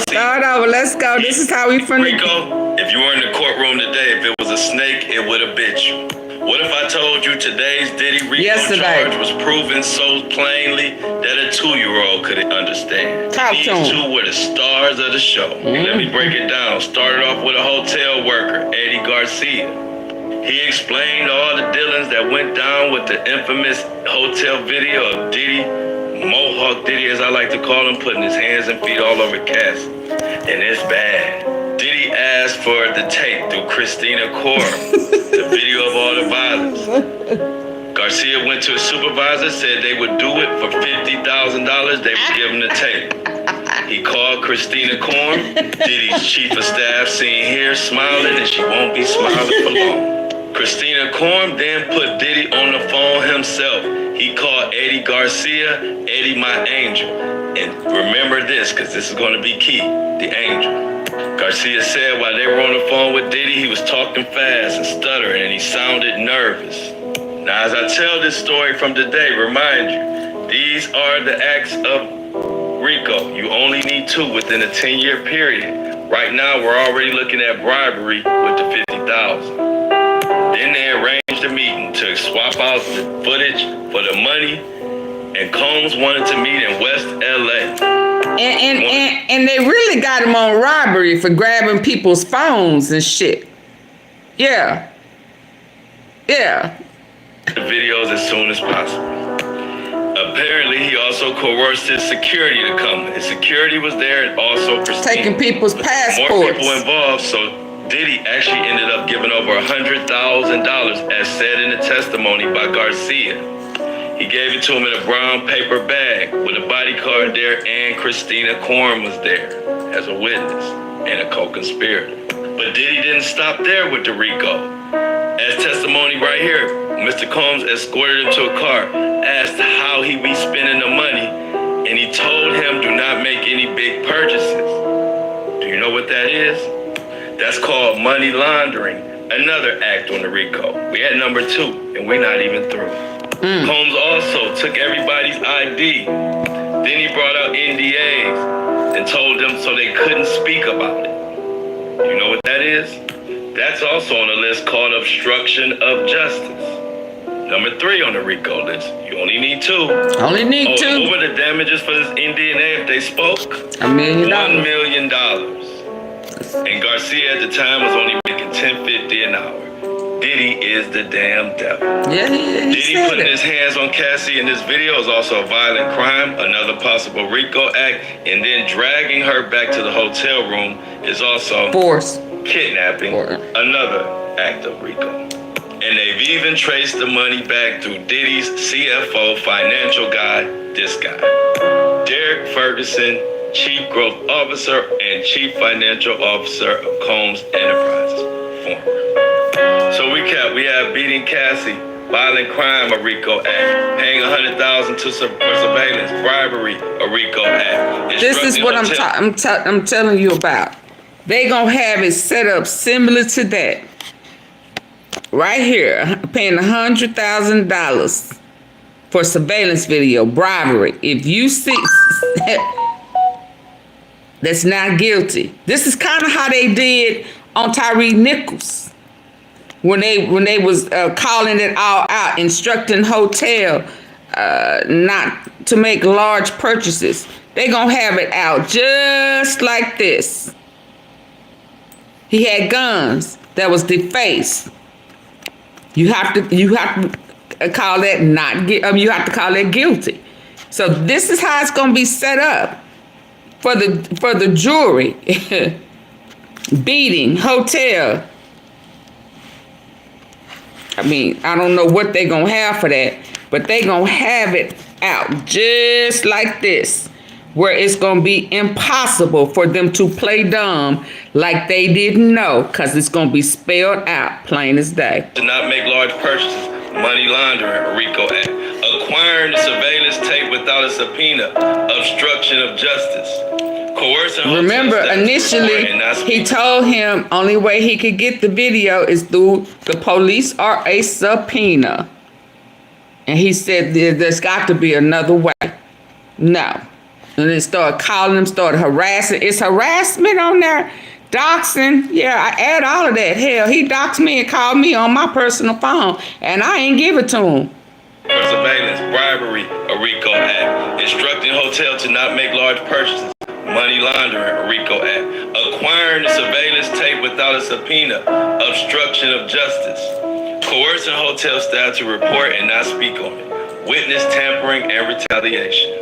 Start over. Let's go. This is how we finna. Rico, if you were in the courtroom today, if it was a snake, it would have bit you. What if I told you today's Diddy Rico charge was proven so plainly that a 2-year-old could understand? These two were the stars of the show. Let me break it down. Started off with a hotel worker, Eddie Garcia. He explained all the dealings that went down with the infamous hotel video of Diddy, Mohawk Diddy as I like to call him, putting his hands and feet all over Cassie. And it's bad. Diddy asked for the tape through Christina Core, the video of all the violence. Garcia went to his supervisor, said they would do it for $50,000. They would give him the tape. He called Christina Korn, Diddy's chief of staff, seen here smiling, and she won't be smiling for long. Christina Korn then put Diddy on the phone himself. He called Eddie Garcia, Eddie my angel. And remember this, because this is going to be key, the angel. Garcia said while they were on the phone with Diddy, he was talking fast and stuttering, and he sounded nervous. Now, as I tell this story from today, remind you, these are the acts of Rico. You only need 2 within a 10-year period. Right now, we're already looking at bribery with the $50,000. Then they arranged a meeting to swap out the footage for the money, and Combs wanted to meet in West LA. And they really got him on robbery for grabbing people's phones and shit. Yeah. The videos as soon as possible. Apparently, he also coerced his security to come. His security was there, and also taking people's passports. More people involved, so Diddy actually ended up giving over $100,000, as said in the testimony by Garcia. He gave it to him in a brown paper bag with a bodyguard there, and Christina Korn was there as a witness and a co-conspirator. But Diddy didn't stop there with the Rico. As testimony right here, Mr. Combs escorted him to a car, asked how he be spending the money, and he told him do not make any big purchases. what that is? That's called money laundering, another act on the RICO. We at number 2, and we're not even through. Combs also took everybody's ID. Then he brought out NDAs and told them so they couldn't speak about it. You know what that is? That's also on a list called obstruction of justice. Number 3 on the RICO list. You only need 2. Only need 2. What were the damages for this NDA if they spoke? $1 million. $1 million. And Garcia at the time was only making $10.50 an hour. Diddy is the damn devil. Yeah, Diddy putting his hands on Cassie in this video is also a violent crime, another possible RICO act, and then dragging her back to the hotel room is also force kidnapping, another act of RICO. And they've even traced the money back through Diddy's CFO financial guy, this guy, Derek Ferguson, Chief Growth Officer and Chief Financial Officer of Combs Enterprises, former. So recap, we have beating Cassie, violent crime, a RICO act, paying $100,000 for surveillance, bribery, a RICO act. This is what I'm telling you about. They gonna have it set up similar to that. Right here, paying $100,000 for surveillance video, bribery. If you see, that's not guilty. This is kind of how they did on Tyree Nichols when they was calling it all out, instructing hotel not to make large purchases. They gonna have it out just like this. He had guns that was defaced. You have to call that you have to call that guilty. So this is how it's gonna be set up for the jury. Beating, hotel. I mean, I don't know what they gonna have for that, but they gonna have it out just like this, where it's gonna be impossible for them to play dumb like they didn't know, because it's gonna be spelled out plain as day. To not make large purchases, money laundering, a RICO act, acquiring the surveillance tape without a subpoena, obstruction of justice, coercing. Remember, initially, he told him only way he could get the video is through the police or a subpoena. And he said there's got to be another way. No. And then started calling him, started harassing. Is harassment on there? Doxing? Yeah, I add all of that. Hell, he doxed me and called me on my personal phone, and I ain't give it to him. Surveillance, bribery, a RICO act, instructing hotel to not make large purchases, money laundering, a RICO act, acquiring the surveillance tape without a subpoena, obstruction of justice, coercing hotel staff to report and not speak on it, witness tampering and retaliation.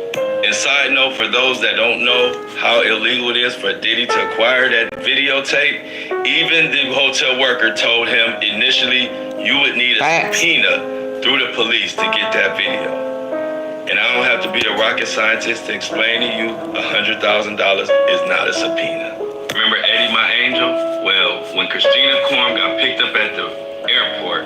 And side note, for those that don't know how illegal it is for Diddy to acquire that videotape, even the hotel worker told him initially you would need a subpoena through the police to get that video. And I don't have to be a rocket scientist to explain to you $100,000 is not a subpoena. Remember Eddie, my angel? Well, when Christina Korn got picked up at the airport,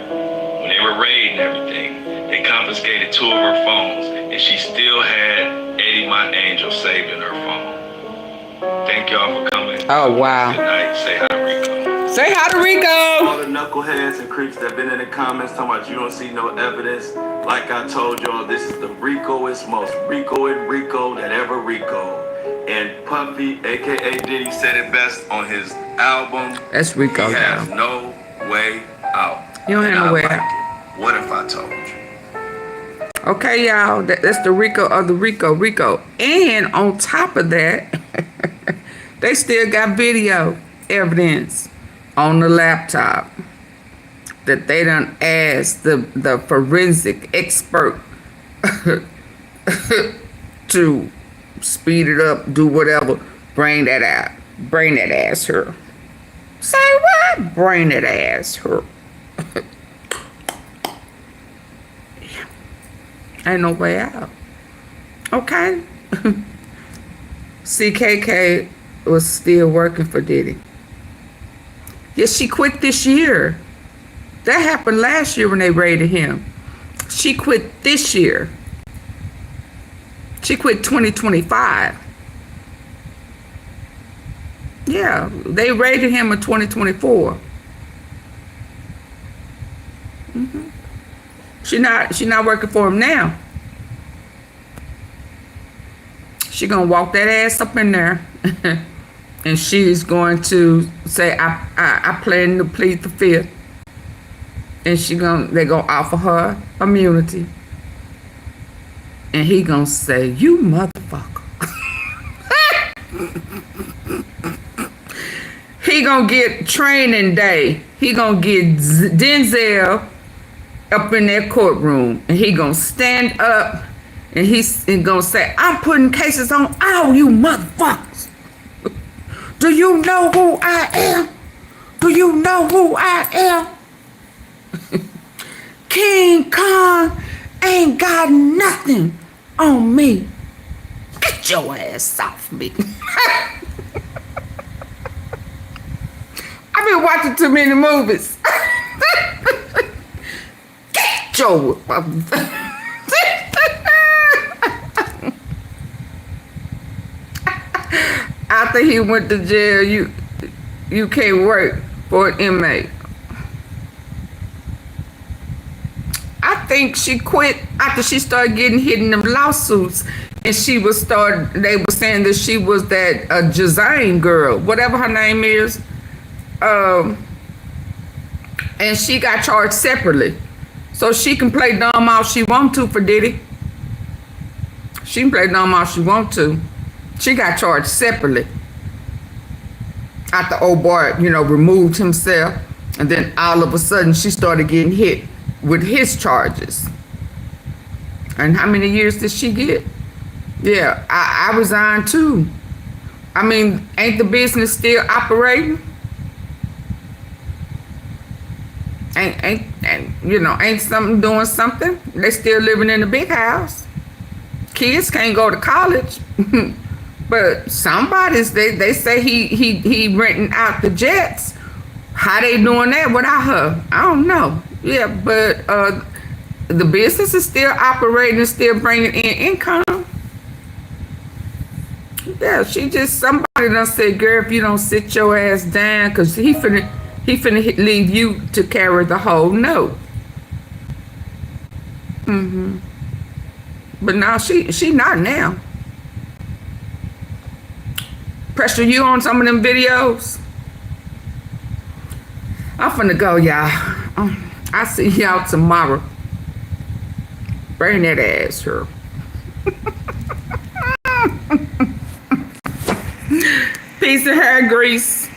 when they were raiding everything, they confiscated 2 of her phones, and she still had Eddie, my angel, saved in her phone. Thank y'all for coming. Oh, wow. Good night. Say hi to Rico. Say hi to Rico. All the knuckleheads and creeps that been in the comments talking about you don't see no evidence. Like I told y'all, this is the Ricoest, most Rico that ever Rico. And Puffy, a.k.a. Diddy, said it best on his album. That's Rico. He has no way out. You don't have no way out. What if I told you? Okay, y'all, that's the Rico of the Rico. And on top of that, they still got video evidence on the laptop that they done asked the forensic expert to speed it up, do whatever, bring that out. Bring that ass here. Say what? Bring that ass here. Ain't no way out. Okay. CKK was still working for Diddy. Yes, she quit this year. That happened last year when they raided him. She quit this year. She quit 2025. Yeah, they rated him in 2024. She not working for him now. She gonna walk that ass up in there, and she's going to say, "I plan to plead the fifth," and they gonna offer her immunity, and he gonna say, "You motherfucker." He gonna get training day. He gonna get Denzel up in that courtroom, and he gonna stand up, and he's gonna say, "I'm putting cases on all you motherfuckers. Do you know who I am? Do you know who I am? King Kong ain't got nothing on me. Get your ass off me." I've been watching too many movies. Get your... After he went to jail, you can't work for an inmate. I think she quit after she started getting hit in them lawsuits, and they were saying that she was that Jazane girl, whatever her name is. And she got charged separately. So she can play dumb all she want to for Diddy. She can play dumb all she want to. She got charged separately. After old boy, removed himself. And then all of a sudden she started getting hit with his charges. And how many years did she get? Yeah, I resigned too. I mean, ain't the business still operating? Ain't something doing something? They still living in the big house. Kids can't go to college. But somebody's, they say he renting out the jets. How they doing that without her? I don't know. Yeah, but the business is still operating and still bringing in income. Yeah, somebody done said, "Girl, if you don't sit your ass down, because he finna leave you to carry the whole note." But now she not now. Pressure you on some of them videos. I'm finna go, y'all. I'll see y'all tomorrow. Bring that ass here. Piece of hair grease.